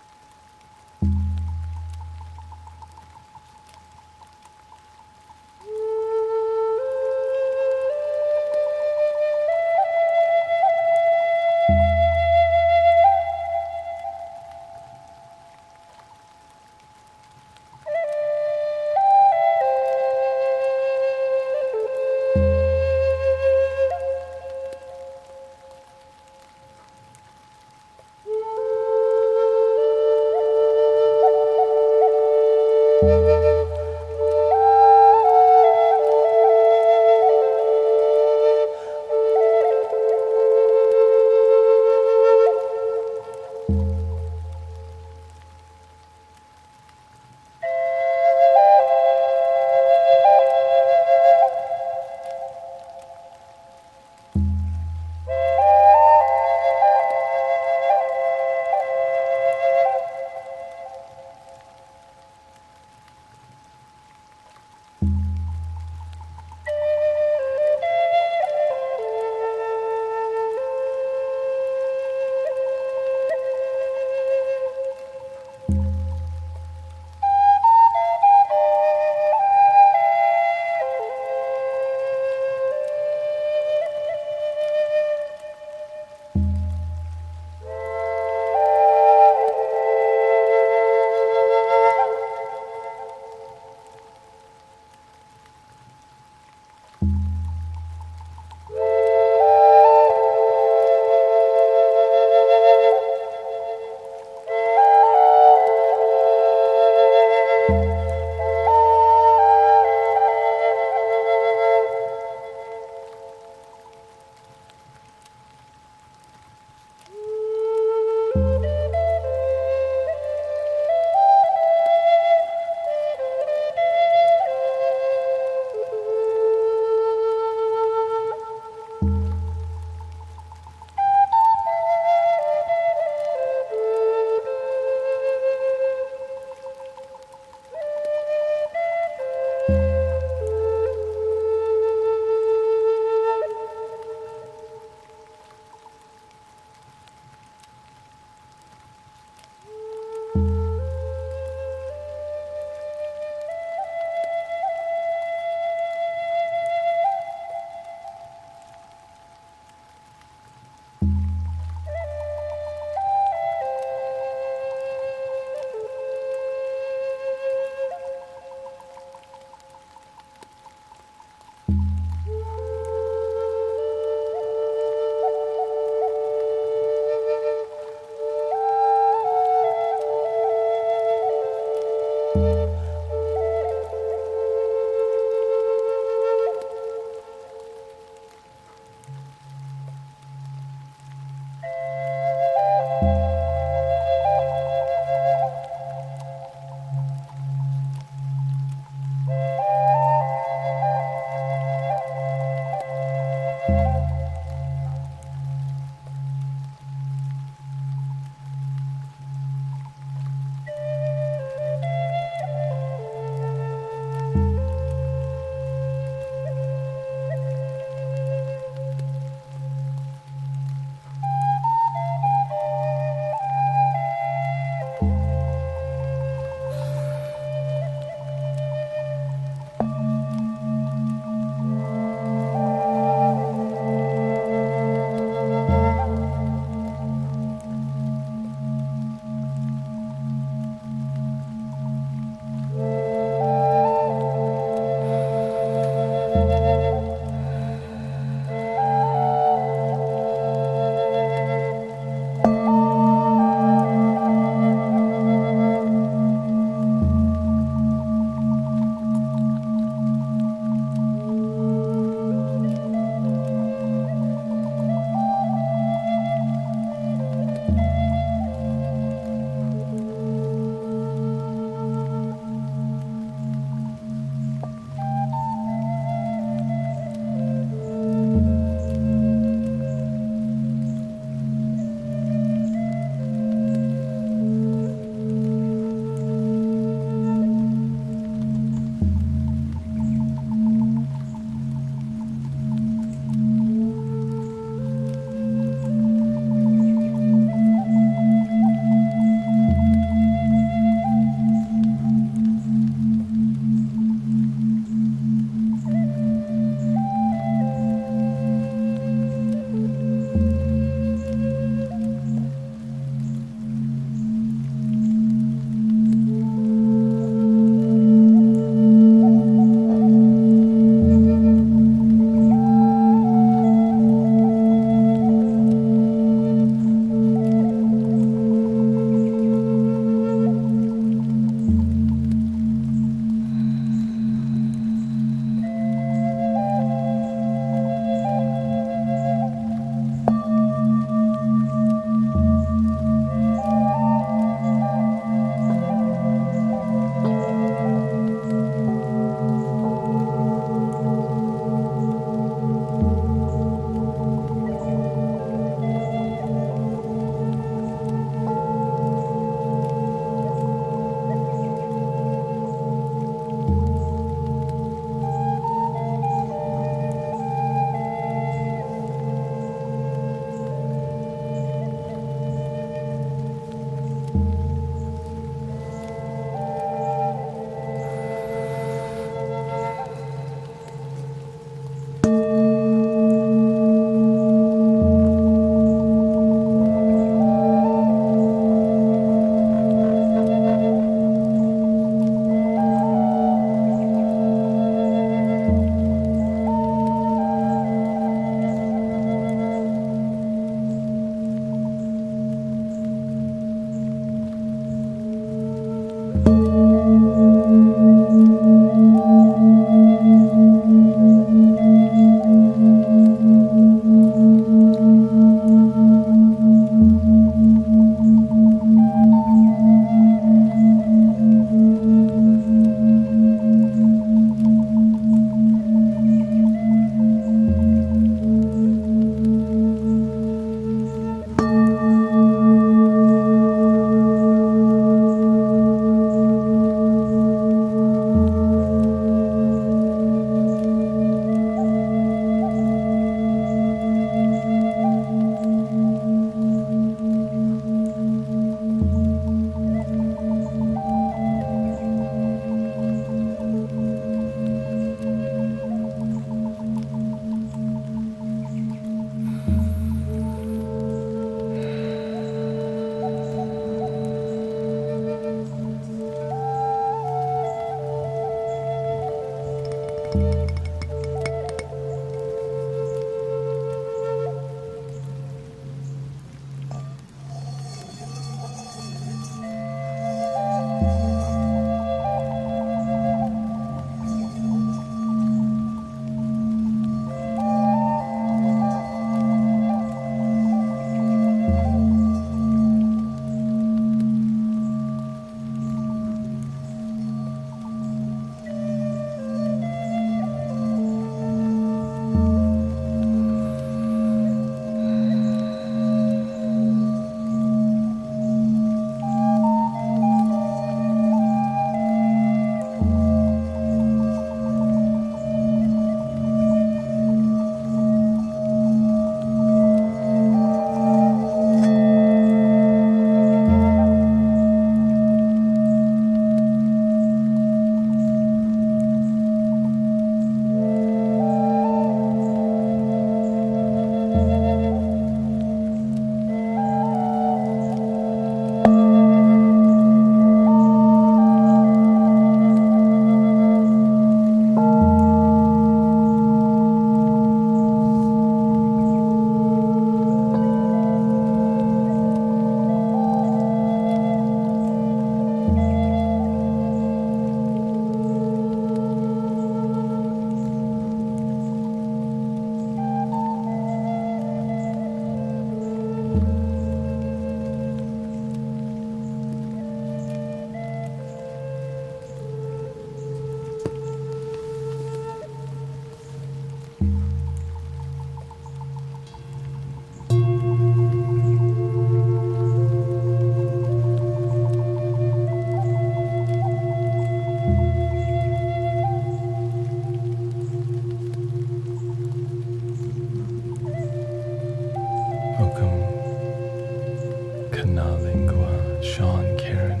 S1: Na Lingua, Sean, Karen.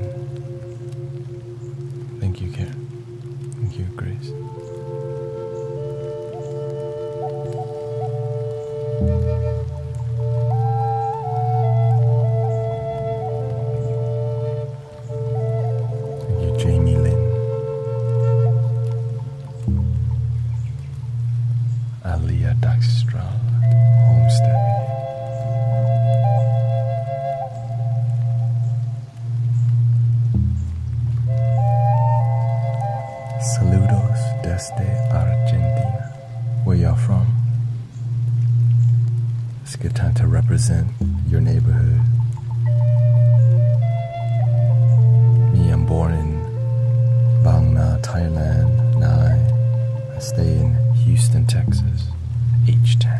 S1: Thank you, Karen. Thank you, Grace. Thank you, Jamie Lynn. Alia Daxtral, Homestead. Saludos desde Argentina. Where y'all from? It's a good time to represent your neighborhood. Me, I'm born in Bang Na, Thailand. Now I stay in Houston, Texas. H-Town.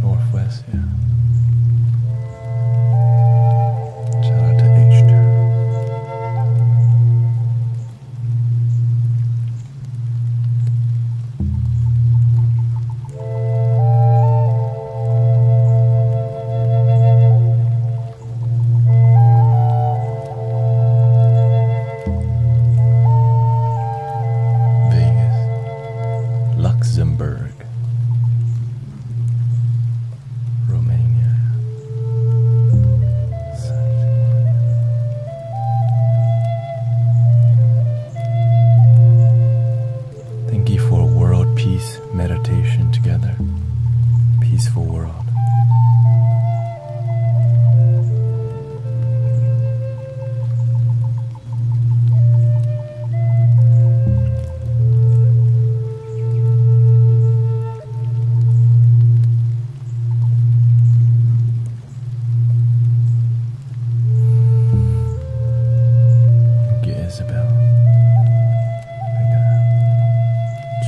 S1: Northwest, yeah. Shout out to H-Town. Vegas, Luxembourg, Romania. Thank you for world peace meditation together. Peaceful world. Thank you, Isabel. Thank you,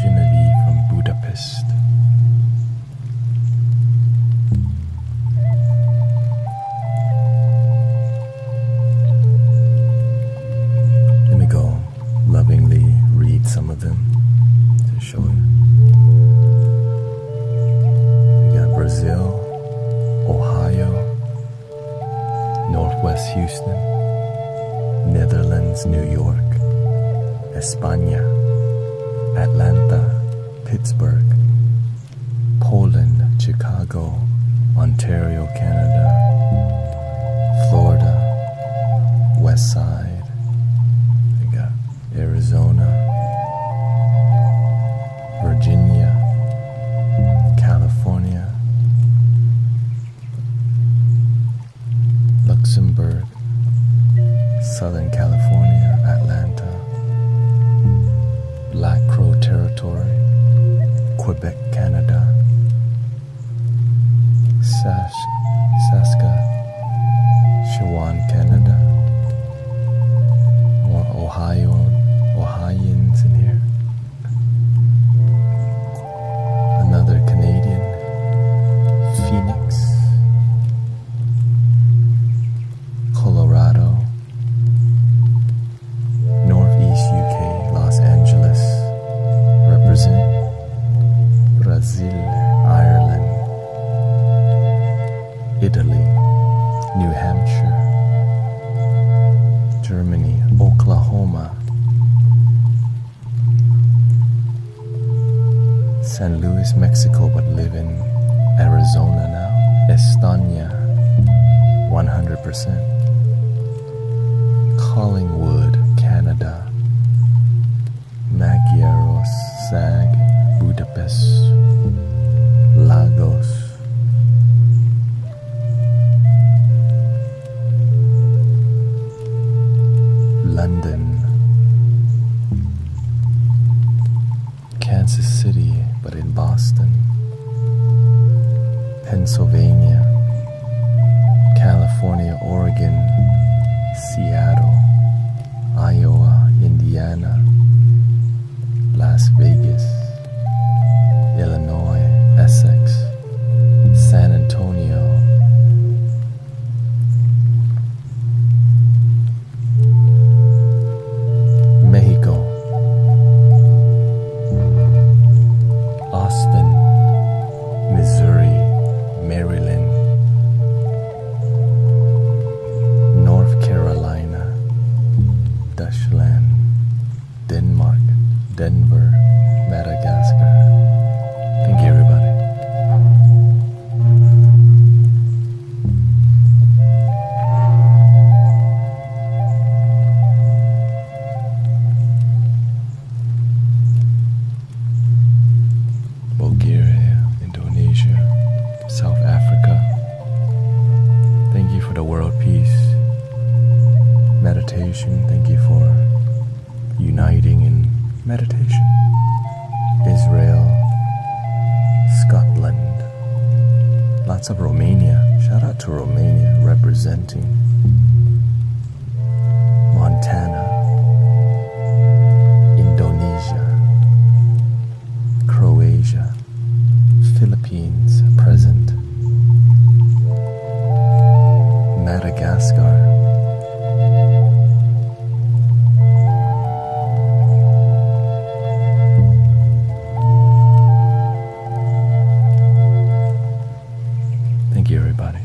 S1: Genevieve from Budapest. Let me go lovingly read some of them to show you. We got Brazil, Ohio, Northwest Houston, Netherlands, New York, España, Atlanta, Pittsburgh, Poland, Chicago, Ontario, Canada, Florida, West Side. We got Arizona, Virginia, California, Luxembourg, Southern California, Atlanta, Black Crow Territory, Quebec, Canada, Saskatchewan, Canada. More Ohioans in here. Another Canadian, Phoenix, Colorado, Northeast UK, Los Angeles, represent Brazil, Ireland, Italy, New Hampshire, Germany, Oklahoma, San Luis, Mexico, but live in Arizona now, Estonia, 100%, Collingwood, Canada, Magyarország, Budapest, Lagos, London, Kansas City, but in Boston, Pennsylvania, California, Oregon, Seattle, Iowa, Indiana, Las Vegas, Illinois, Essex, San Antonio, Mexico, Dutchland, Denmark, Denver, Madagascar. Thank you, everybody. Bulgaria, Indonesia, South Africa. Thank you for the world peace meditation. Thank you for uniting in meditation. Israel, Scotland, lots of Romania. Shout out to Romania representing. Montana, Indonesia, Croatia, Philippines present, Madagascar, thank you, everybody.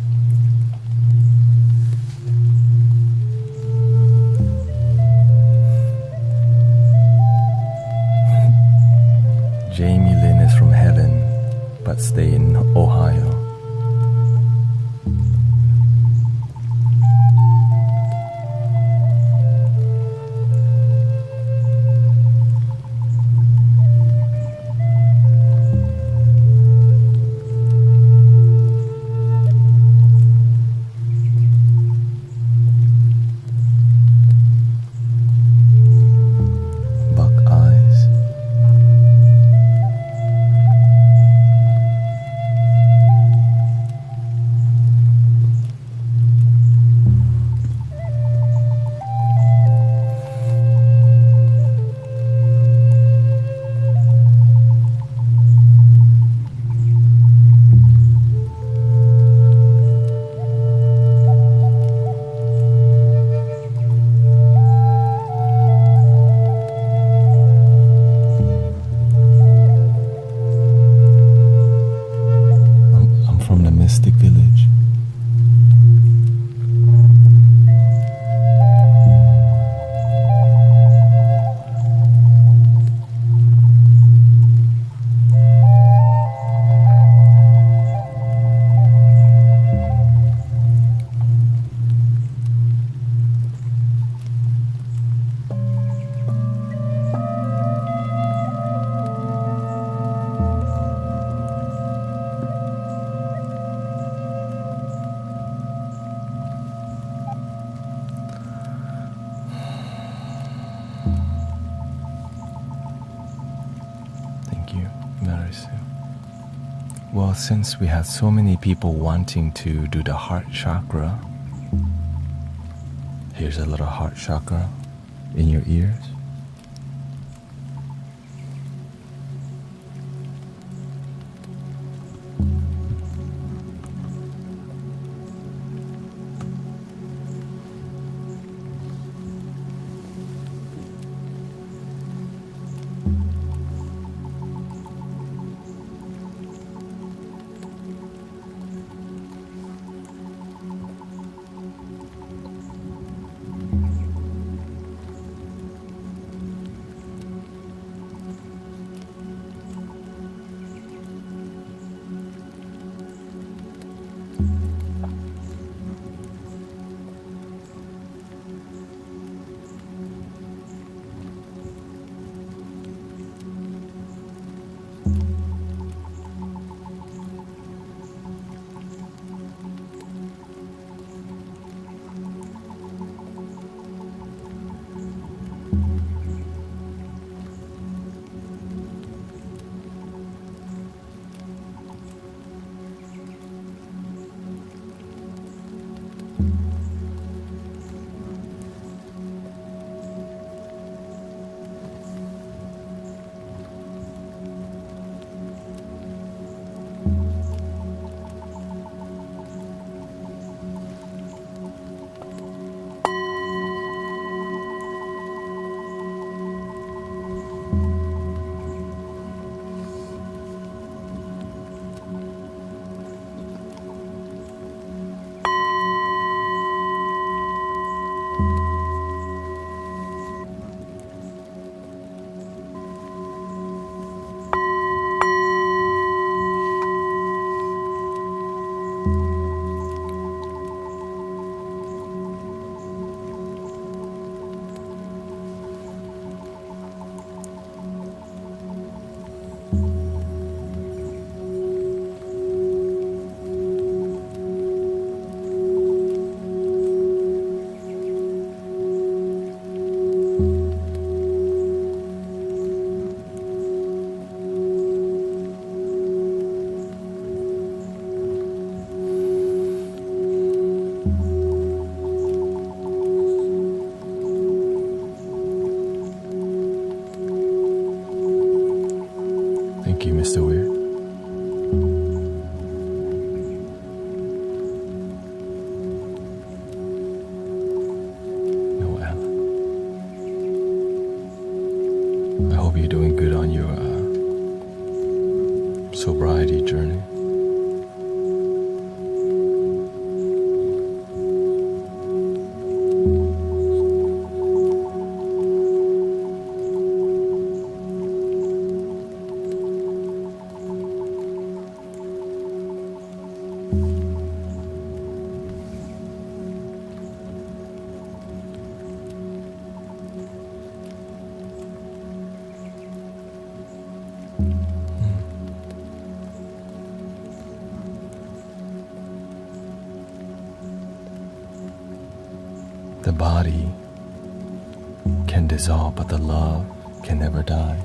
S1: Jamie Lynn is from heaven, but stay in Ohio. Buck eyes. I'm from the Mystic Village. Thank you, Marisu. Well, since we had so many people wanting to do the heart chakra, here's a little heart chakra in your ears. you, Mr. Weird. Noel. I hope you're doing good on your sobriety journey. The body can dissolve, but the love can never die.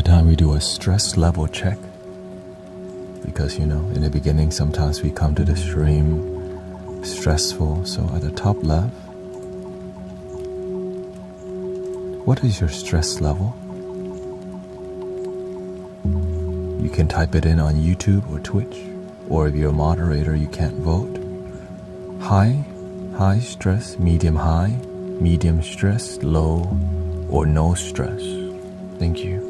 S1: of time we do a stress level check. Because, in the beginning, sometimes we come to the stream stressful. So at the top left, what is your stress level? You can type it in on YouTube or Twitch, or if you're a moderator, you can't vote. High stress, medium high, medium stress, low, or no stress. Thank you.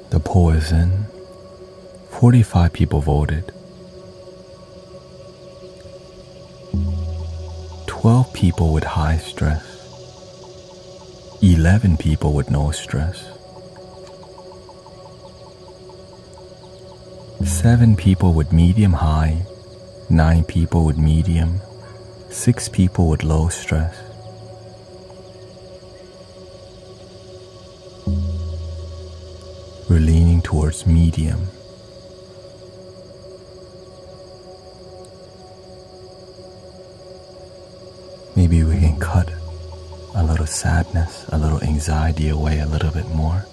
S1: The poll is in. 45 people voted. 12 people with high stress. 11 people with no stress. 7 people with medium high, 9 people with medium, 6 people with low stress. We're leaning towards medium. Maybe we can cut a little sadness, a little anxiety away a little bit more.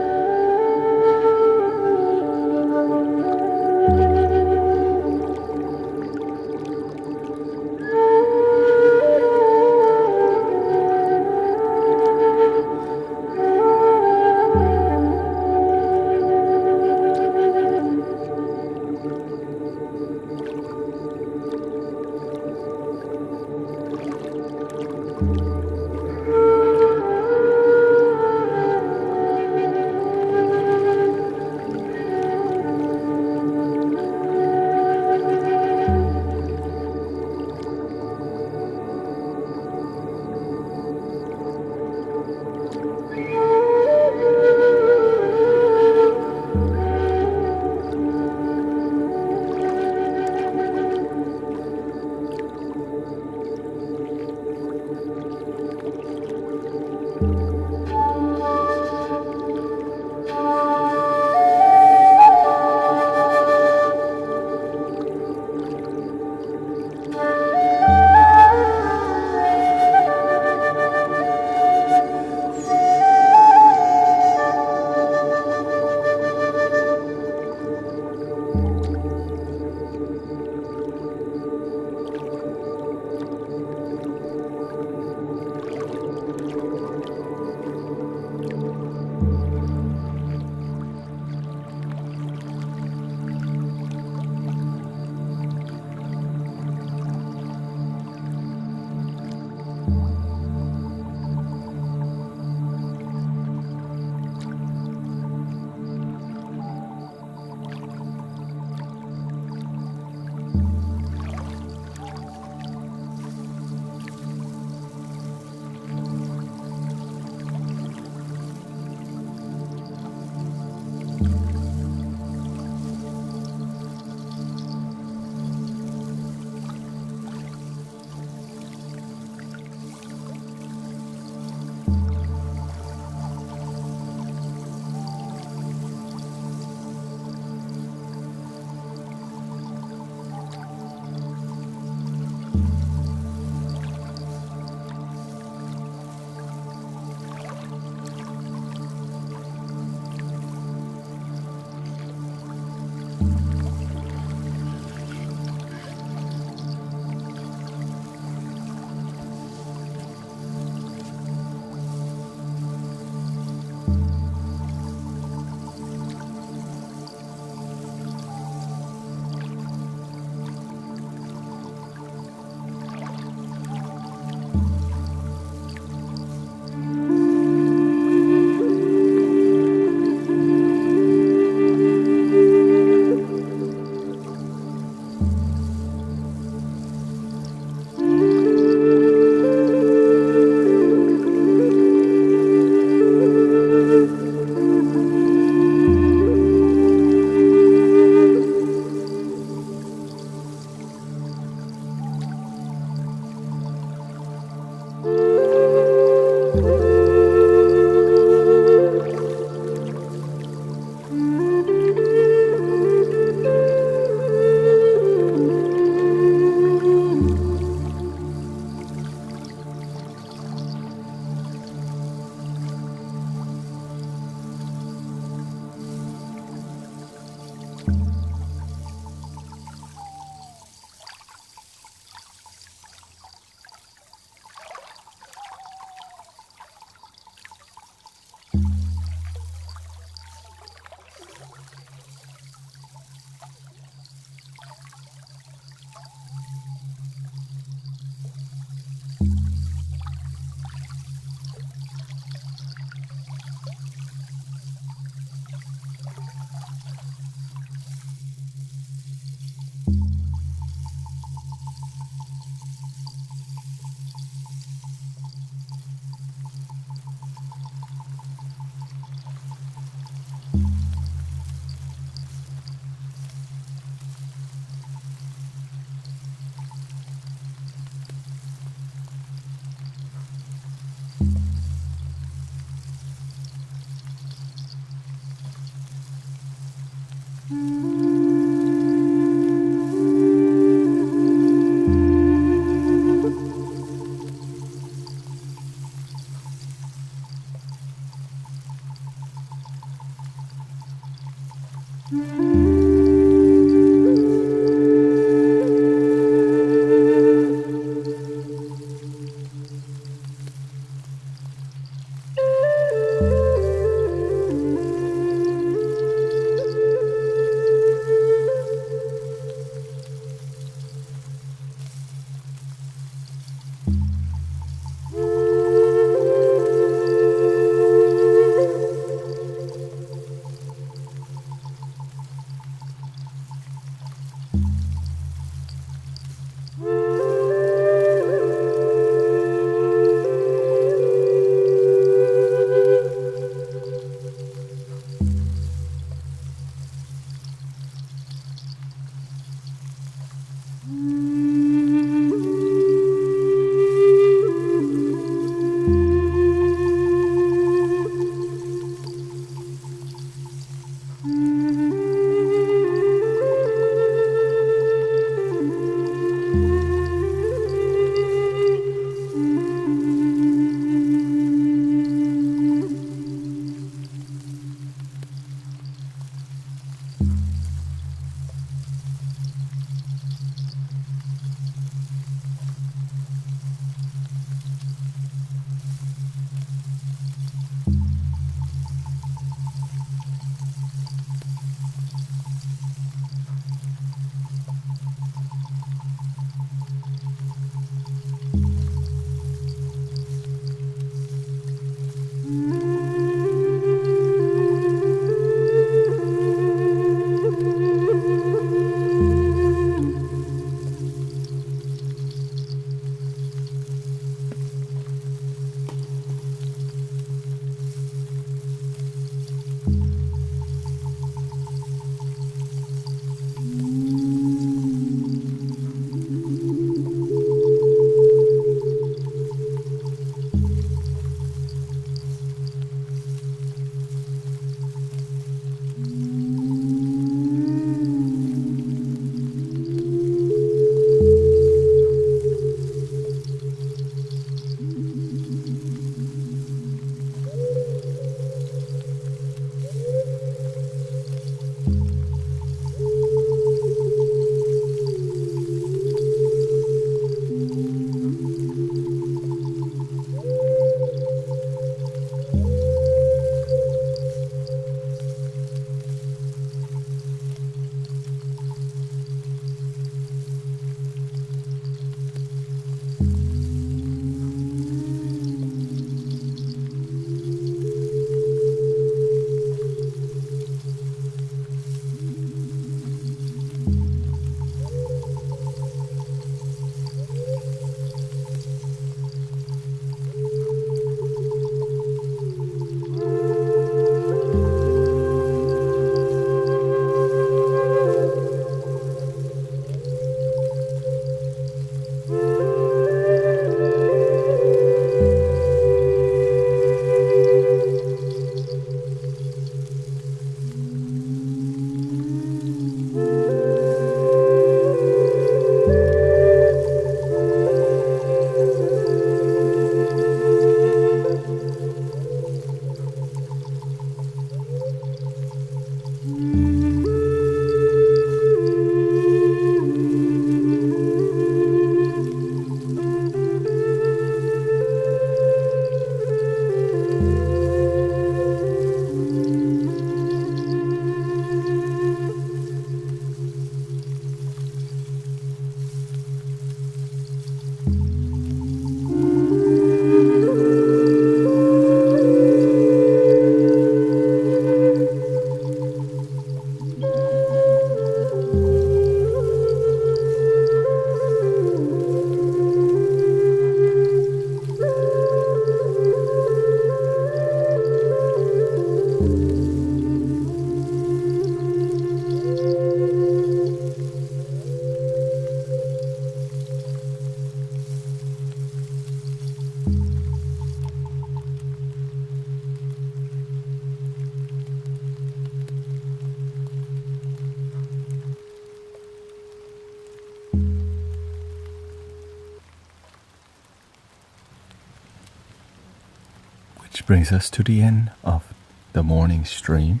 S1: Which brings us to the end of the morning stream.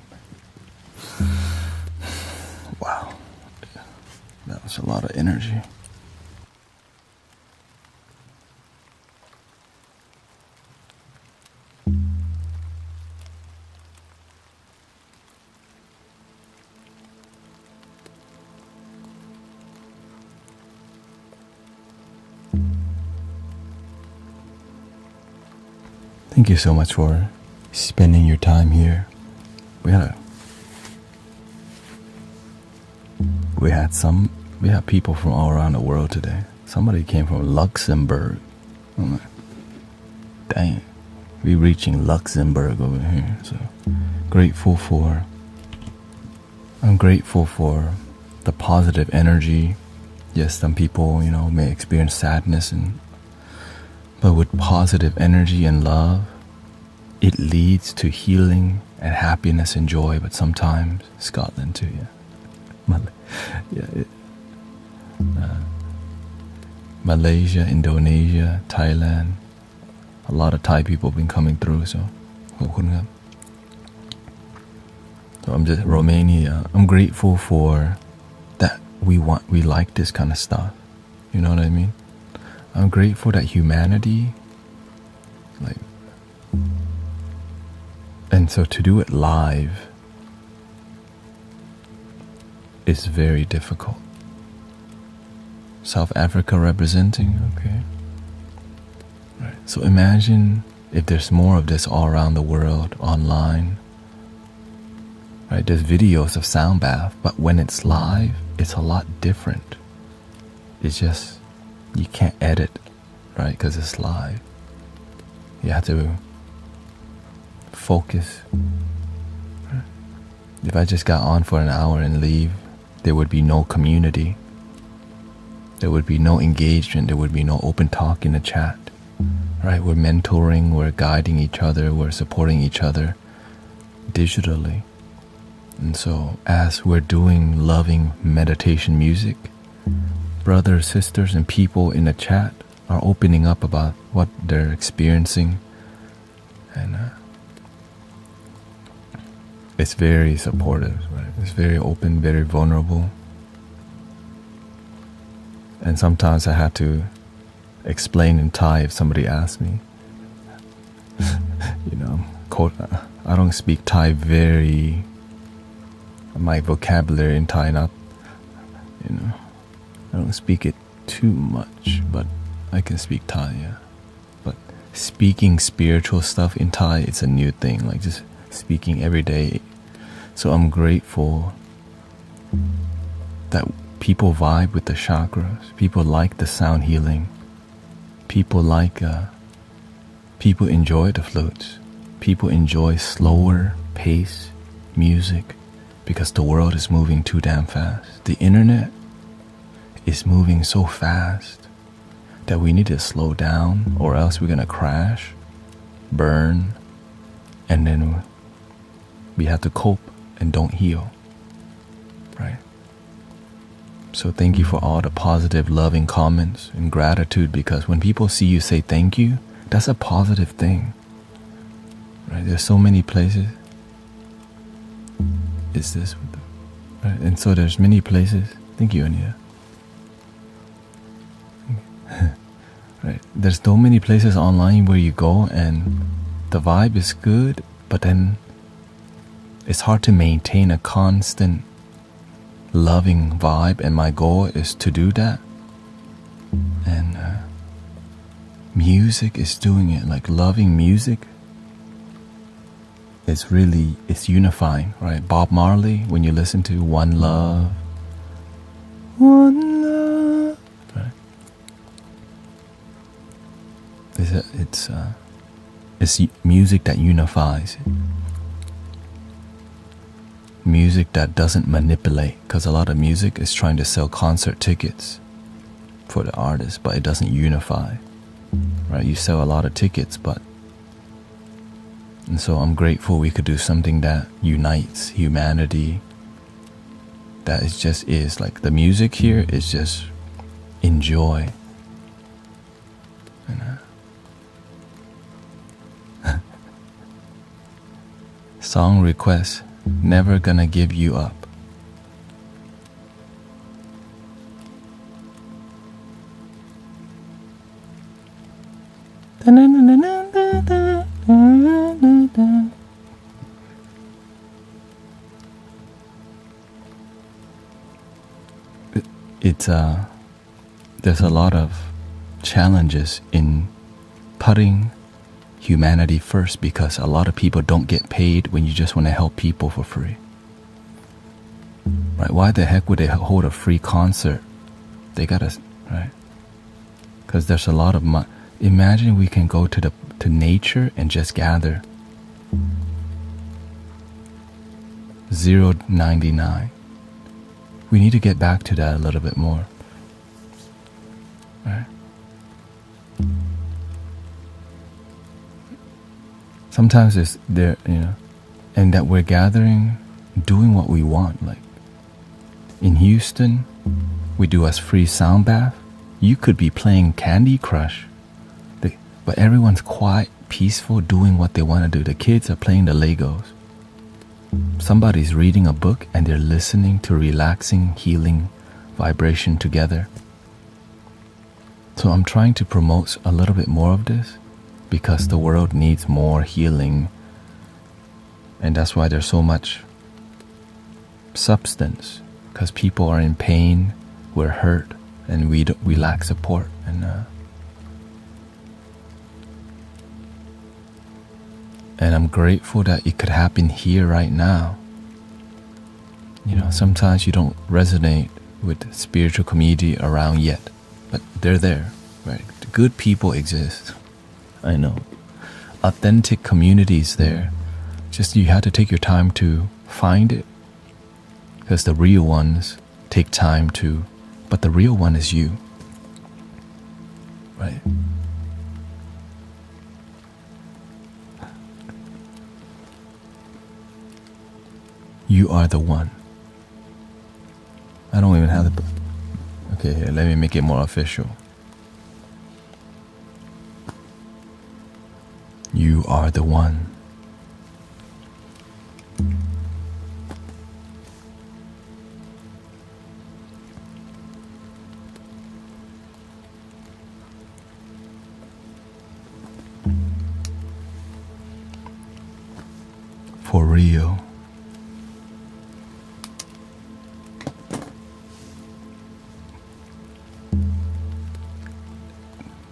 S1: Wow, that was a lot of energy. Thank you so much for spending your time here. We had people from all around the world today. Somebody came from Luxembourg. I'm like, dang, we reaching Luxembourg over here. So I'm grateful for the positive energy. Yes, some people, may experience sadness, but with positive energy and love, it leads to healing and happiness and joy. But sometimes Scotland too, Malaysia, Indonesia, Thailand, a lot of Thai people have been coming through. So I'm just Romania. I'm grateful for that. We like this kind of stuff. You know what I mean? I'm grateful that humanity, and so to do it live is very difficult. South Africa representing, okay. Right. So imagine if there's more of this all around the world, online. Right, there's videos of sound bath, but when it's live, it's a lot different. It's just, you can't edit, right, because it's live. You have to focus. Right? If I just got on for an hour and leave, there would be no community. There would be no engagement. There would be no open talk in the chat. Right, we're mentoring, we're guiding each other, we're supporting each other digitally. And so as we're doing loving meditation music, brothers, sisters, and people in the chat are opening up about what they're experiencing. And it's very supportive, right? It's very open, very vulnerable. And sometimes I had to explain in Thai if somebody asked me. I don't speak Thai very... My vocabulary in Thai, I don't speak it too much, but I can speak Thai, yeah. But speaking spiritual stuff in Thai, it's a new thing, like just speaking every day. So I'm grateful that people vibe with the chakras. People like the sound healing. People enjoy the flutes. People enjoy slower pace music. Because the world is moving too damn fast. The internet is moving so fast that we need to slow down, or else we're gonna crash, burn, and then we have to cope and don't heal, right? So thank you for all the positive, loving comments and gratitude, because when people see you say thank you, that's a positive thing, right? There's so many places. Is this, right? And so there's many places. Thank you, Anita. Right? There's so many places online where you go and the vibe is good, but then it's hard to maintain a constant loving vibe, and my goal is to do that. And music is doing it, like loving music. It's unifying, right? Bob Marley, when you listen to One Love, right? It's music that unifies. Music that doesn't manipulate, because a lot of music is trying to sell concert tickets for the artist, but it doesn't unify, right? You sell a lot of tickets, and so I'm grateful we could do something that unites humanity. That is like the music here is just enjoy. And Song request, Never Gonna Give You Up. It's there's a lot of challenges in putting humanity first, because a lot of people don't get paid when you just want to help people for free. Right? Why the heck would they hold a free concert? They gotta, right? Because there's a lot of money. Imagine we can go to nature and just gather. 0.99. We need to get back to that a little bit more. Right? Sometimes it's there, and that we're gathering, doing what we want. Like in Houston, we do a free sound bath. You could be playing Candy Crush, but everyone's quiet, peaceful, doing what they want to do. The kids are playing the Legos. Somebody's reading a book and they're listening to relaxing, healing vibration together. So I'm trying to promote a little bit more of this, because the world needs more healing, and that's why there's so much substance, because people are in pain, we're hurt, and we lack support. And I'm grateful that it could happen here right now. Sometimes you don't resonate with spiritual community around yet, but they're there, right? Good people exist. I know. Authentic communities there. Just you have to take your time to find it, because the real ones take time to, but the real one is you, right? You are the one. I don't even have the... Okay, here, let me make it more official. You are the one. For real.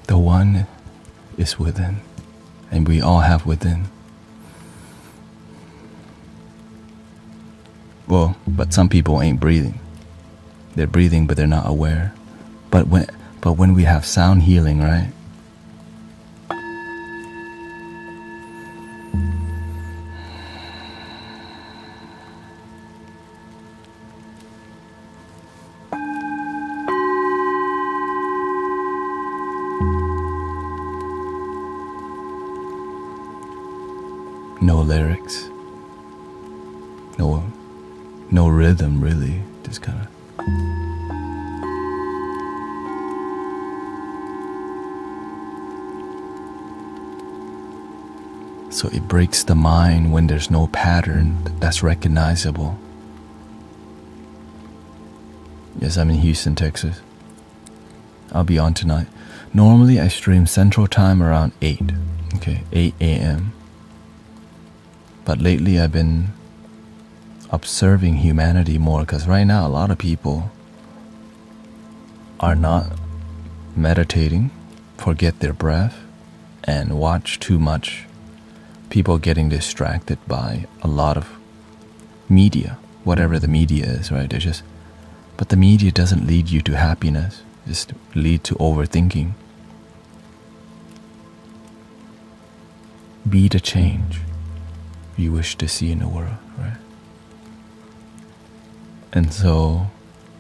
S1: The one is within, and we all have within. Well, but some people ain't breathing. They're breathing, but they're not aware. But when we have sound healing, right? No lyrics, no rhythm, really, just kind of. So it breaks the mind when there's no pattern that's recognizable. Yes, I'm in Houston, Texas. I'll be on tonight. Normally I stream Central Time around 8 a.m. But lately I've been observing humanity more, because right now a lot of people are not meditating, forget their breath, and watch too much. People getting distracted by a lot of media, whatever the media is, right? But the media doesn't lead you to happiness, just lead to overthinking. Be the change you wish to see in the world, right? And so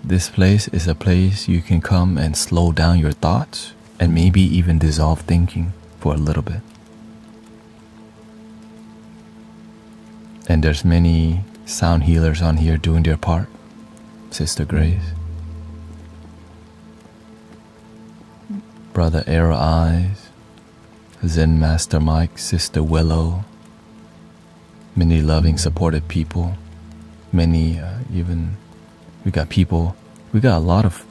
S1: this place is a place you can come and slow down your thoughts, and maybe even dissolve thinking for a little bit. And there's many sound healers on here doing their part. Sister Grace, Brother Arrow Eyes, Zen Master Mike, Sister Willow, many loving, supportive people. Many, even, we got a lot of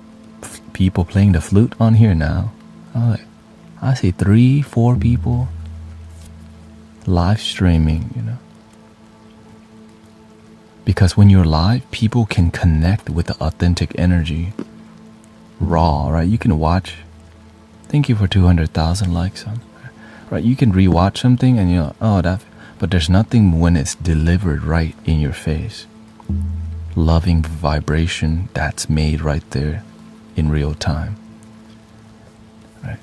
S1: people playing the flute on here now. I see 3-4 people live streaming, Because when you're live, people can connect with the authentic energy. Raw, right? You can watch. Thank you for 200,000 likes on. Right? You can rewatch something and but there's nothing when it's delivered right in your face. Loving vibration that's made right there in real time. Right?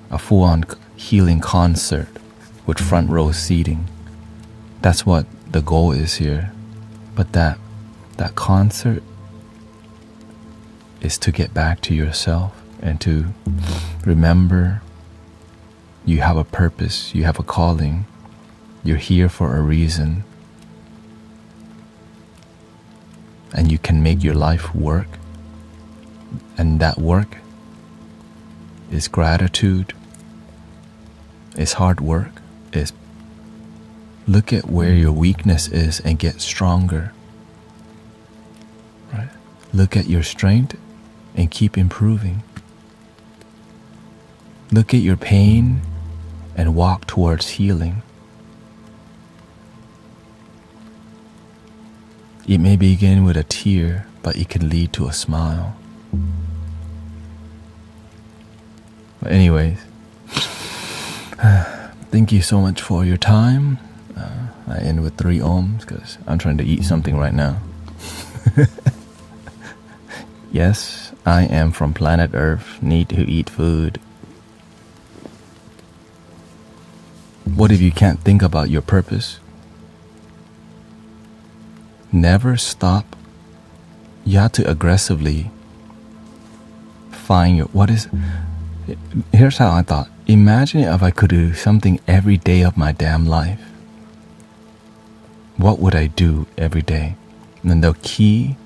S1: A full-on healing concert with front row seating. That's what the goal is here. But that concert is to get back to yourself and to remember you have a purpose, you have a calling, you're here for a reason, and you can make your life work. And that work is gratitude, is hard work, is look at where your weakness is and get stronger. Right? Look at your strength and keep improving. Look at your pain and walk towards healing. It may begin with a tear, but it can lead to a smile. But anyways, thank you so much for your time. I end with 3 ohms because I'm trying to eat something right now. Yes, I am from planet Earth, need to eat food. What if you can't think about your purpose? Never stop. You have to aggressively find here's how I thought. Imagine if I could do something every day of my damn life. What would I do every day? And then the key,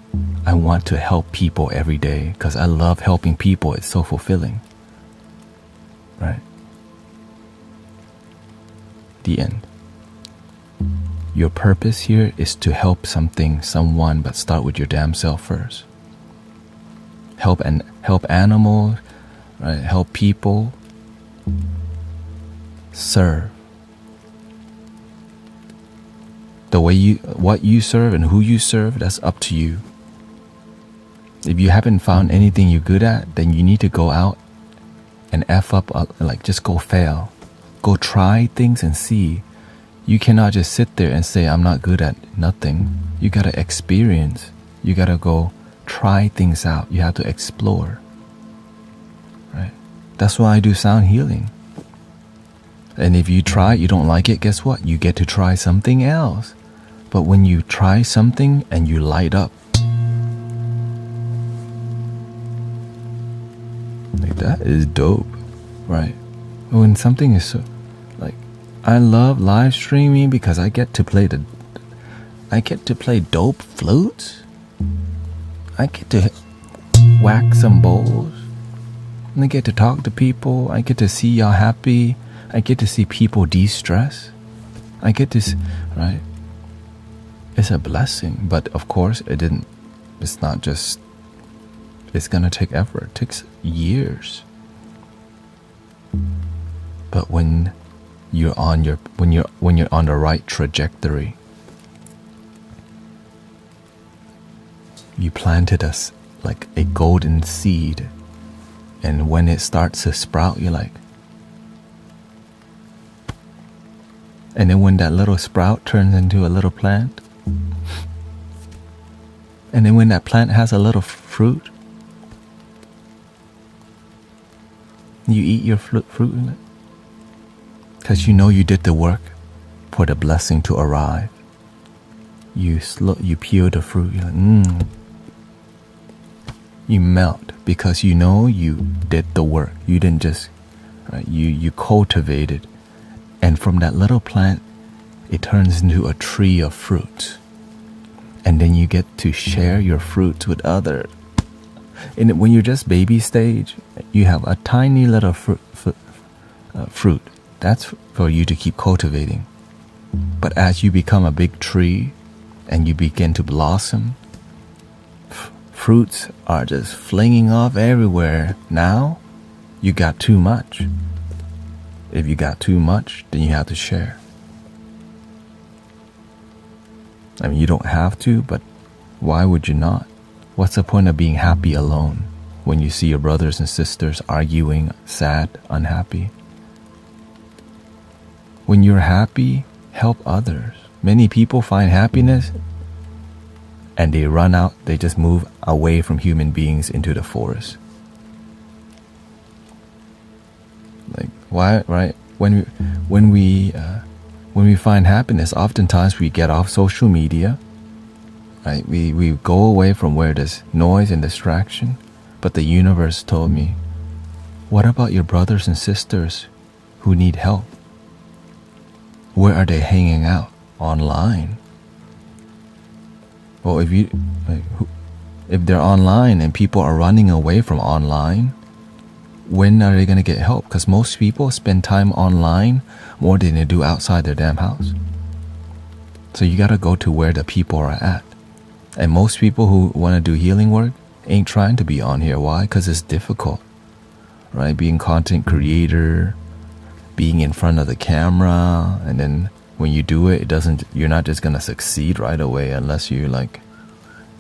S1: I want to help people every day because I love helping people. It's so fulfilling. Right? The end. Your purpose here is to help someone, but start with your damn self first. Help animals, right? Help people. Serve. What you serve and who you serve, that's up to you. If you haven't found anything you're good at, then you need to go out and F up, just go fail. Go try things and see. You cannot just sit there and say, I'm not good at nothing. You gotta experience. You gotta go try things out. You have to explore. Right? That's why I do sound healing. And if you try, you don't like it, guess what? You get to try something else. But when you try something and you light up, that is dope, right? When something is so, I love live streaming because I get to play dope flutes. I get to whack some bowls. And I get to talk to people. I get to see y'all happy. I get to see people de-stress. I get to, right? It's a blessing, but of course it's not just, it's gonna take effort. It takes years. But when you're on the right trajectory, you planted us like a golden seed, and when it starts to sprout, you're like, and then when that little sprout turns into a little plant, and then when that plant has a little fruit, you eat your fruit in it. Because you know you did the work for the blessing to arrive. You peel the fruit, you're like, You melt because you know you did the work. You didn't just, right? You cultivated. And from that little plant, it turns into a tree of fruit. And then you get to share your fruits with others. And when you're just baby stage, you have a tiny little fruit. That's for you to keep cultivating. But as you become a big tree and you begin to blossom, fruits are just flinging off everywhere. Now, you got too much. If you got too much, then you have to share. I mean, you don't have to, but why would you not? What's the point of being happy alone when you see your brothers and sisters arguing, sad, unhappy? When you're happy, help others. Many people find happiness and they run out, they just move away from human beings into the forest. Like, why, right? When we find happiness, oftentimes we get off social media, right? We go away from where there's noise and distraction. But the universe told me, what about your brothers and sisters who need help? Where are they hanging out? Online. Well, if they're online and people are running away from online, when are they going to get help? Because most people spend time online more than they do outside their damn house. So you got to go to where the people are at. And most people who want to do healing work ain't trying to be on here. Why? Because it's difficult, right? Being content creator, being in front of the camera, and then when you do it, you're not just going to succeed right away unless you like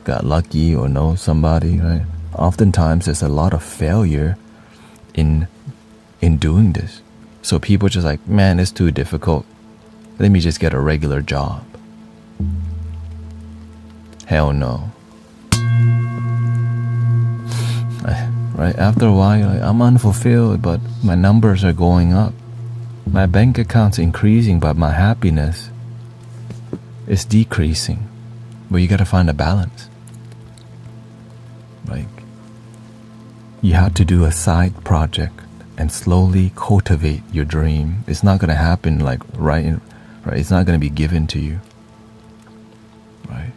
S1: got lucky or know somebody, right? Oftentimes there's a lot of failure in doing this. So people just like, man, it's too difficult. Let me just get a regular job. Hell no. Right? After a while, like, I'm unfulfilled, but my numbers are going up. My bank account's increasing, but my happiness is decreasing. But you gotta find a balance. Like, you have to do a side project and slowly cultivate your dream. It's not gonna happen like right. It's not gonna be given to you. Right?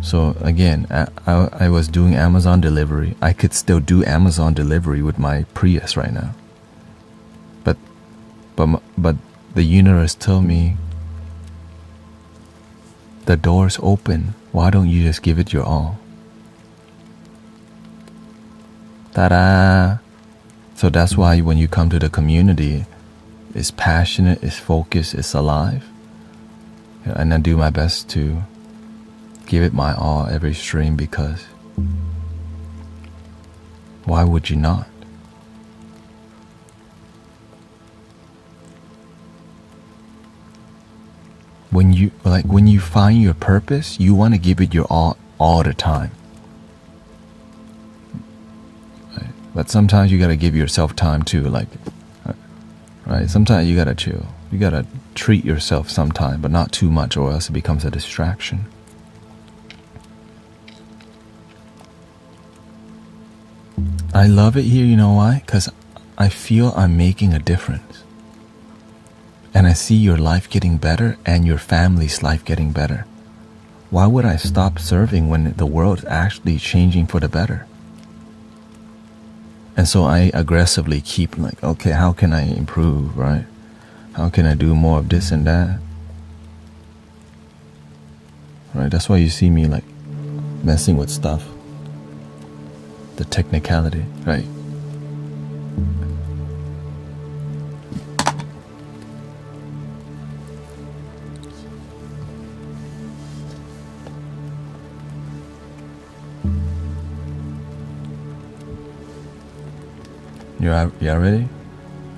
S1: So again, I was doing Amazon delivery. I could still do Amazon delivery with my Prius right now. But the universe told me, the door's open. Why don't you just give it your all? Ta-da! So that's why when you come to the community, it's passionate, it's focused, it's alive. And I do my best to give it my all every stream, because why would you not? When you find your purpose, you want to give it your all the time. Right? But sometimes you gotta give yourself time too, like, right? Sometimes you gotta chill. You gotta treat yourself sometime, but not too much, or else it becomes a distraction. I love it here, you know why? Because I feel I'm making a difference. And I see your life getting better and your family's life getting better. Why would I stop serving when the world is actually changing for the better? And so I aggressively keep like, okay, how can I improve, right? How can I do more of this and that? Right? That's why you see me like messing with stuff. The technicality, right? You ready?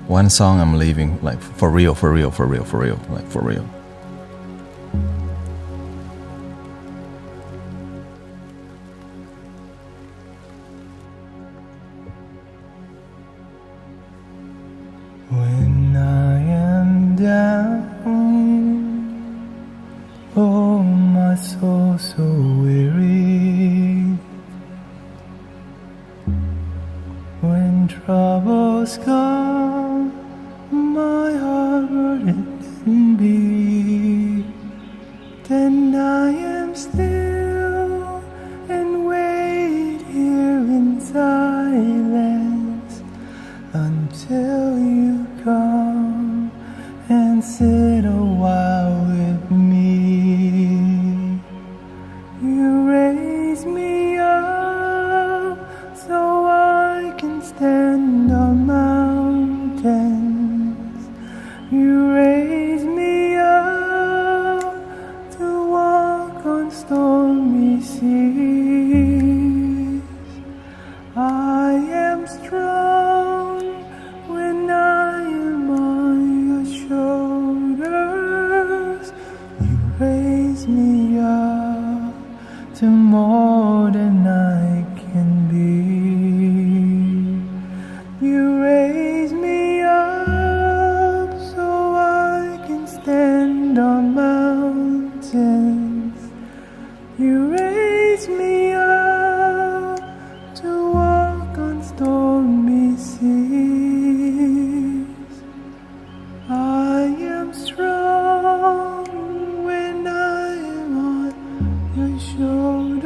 S1: One song I'm leaving, like for real, like for real. When I am down, oh my soul so weary. When troubles come, my heart burdened be. Then I am still and wait here in silence until you come and sit a while with raise me up to walk on stormy seas. I am strong when I am on your shoulders.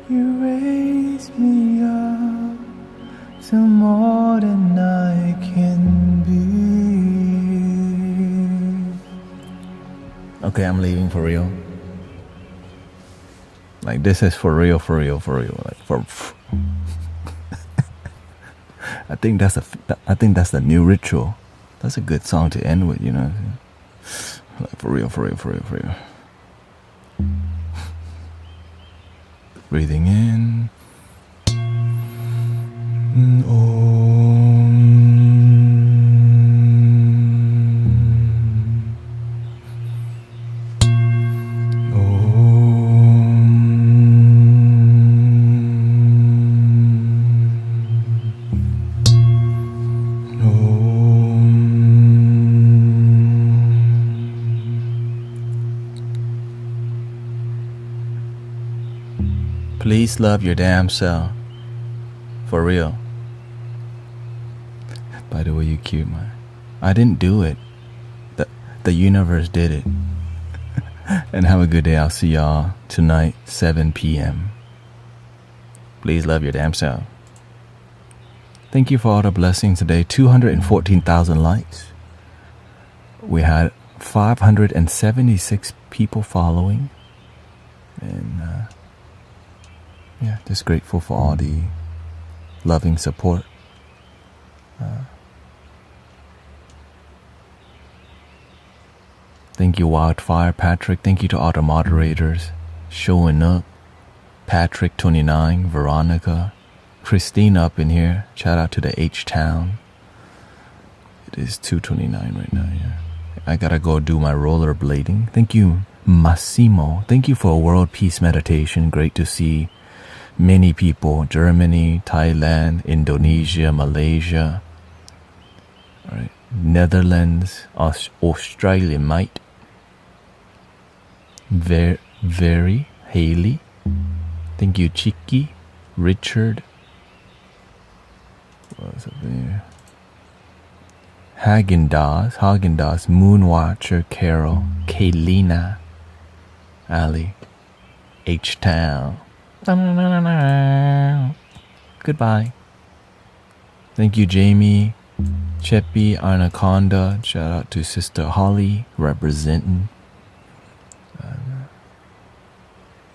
S1: You raise me up to more than I can be. Okay, I'm leaving for real. Like, this is for real. Like, for I think that's the new ritual. That's a good song to end with, you know. Like, for real. Breathing in. Please love your damn self. For real. By the way, you cute, man. I didn't do it. The universe did it. And have a good day. I'll see y'all tonight, 7 p.m. Please love your damn self. Thank you for all the blessings today. 214,000 likes. We had 576 people following. And yeah, just grateful for all the loving support. Thank you, Wildfire, Patrick. Thank you to all the moderators showing up. Patrick 29, Veronica, Christine up in here. Shout out to the H-Town. It is 2:29 right now, yeah. I gotta go do my rollerblading. Thank you, Massimo. Thank you for a world peace meditation. Great to see many people. Germany, Thailand, Indonesia, Malaysia. All right. Netherlands, Australia, mate. Very, Haley. Thank you, Chiki, Richard. What's up there? Hagendas, Moonwatcher, Carol, Kaylina, Ali, H-Town. Goodbye. Thank you, Jamie, Cheppy, Anaconda. Shout out to Sister Holly, representing.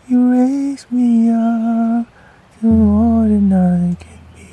S1: You raise me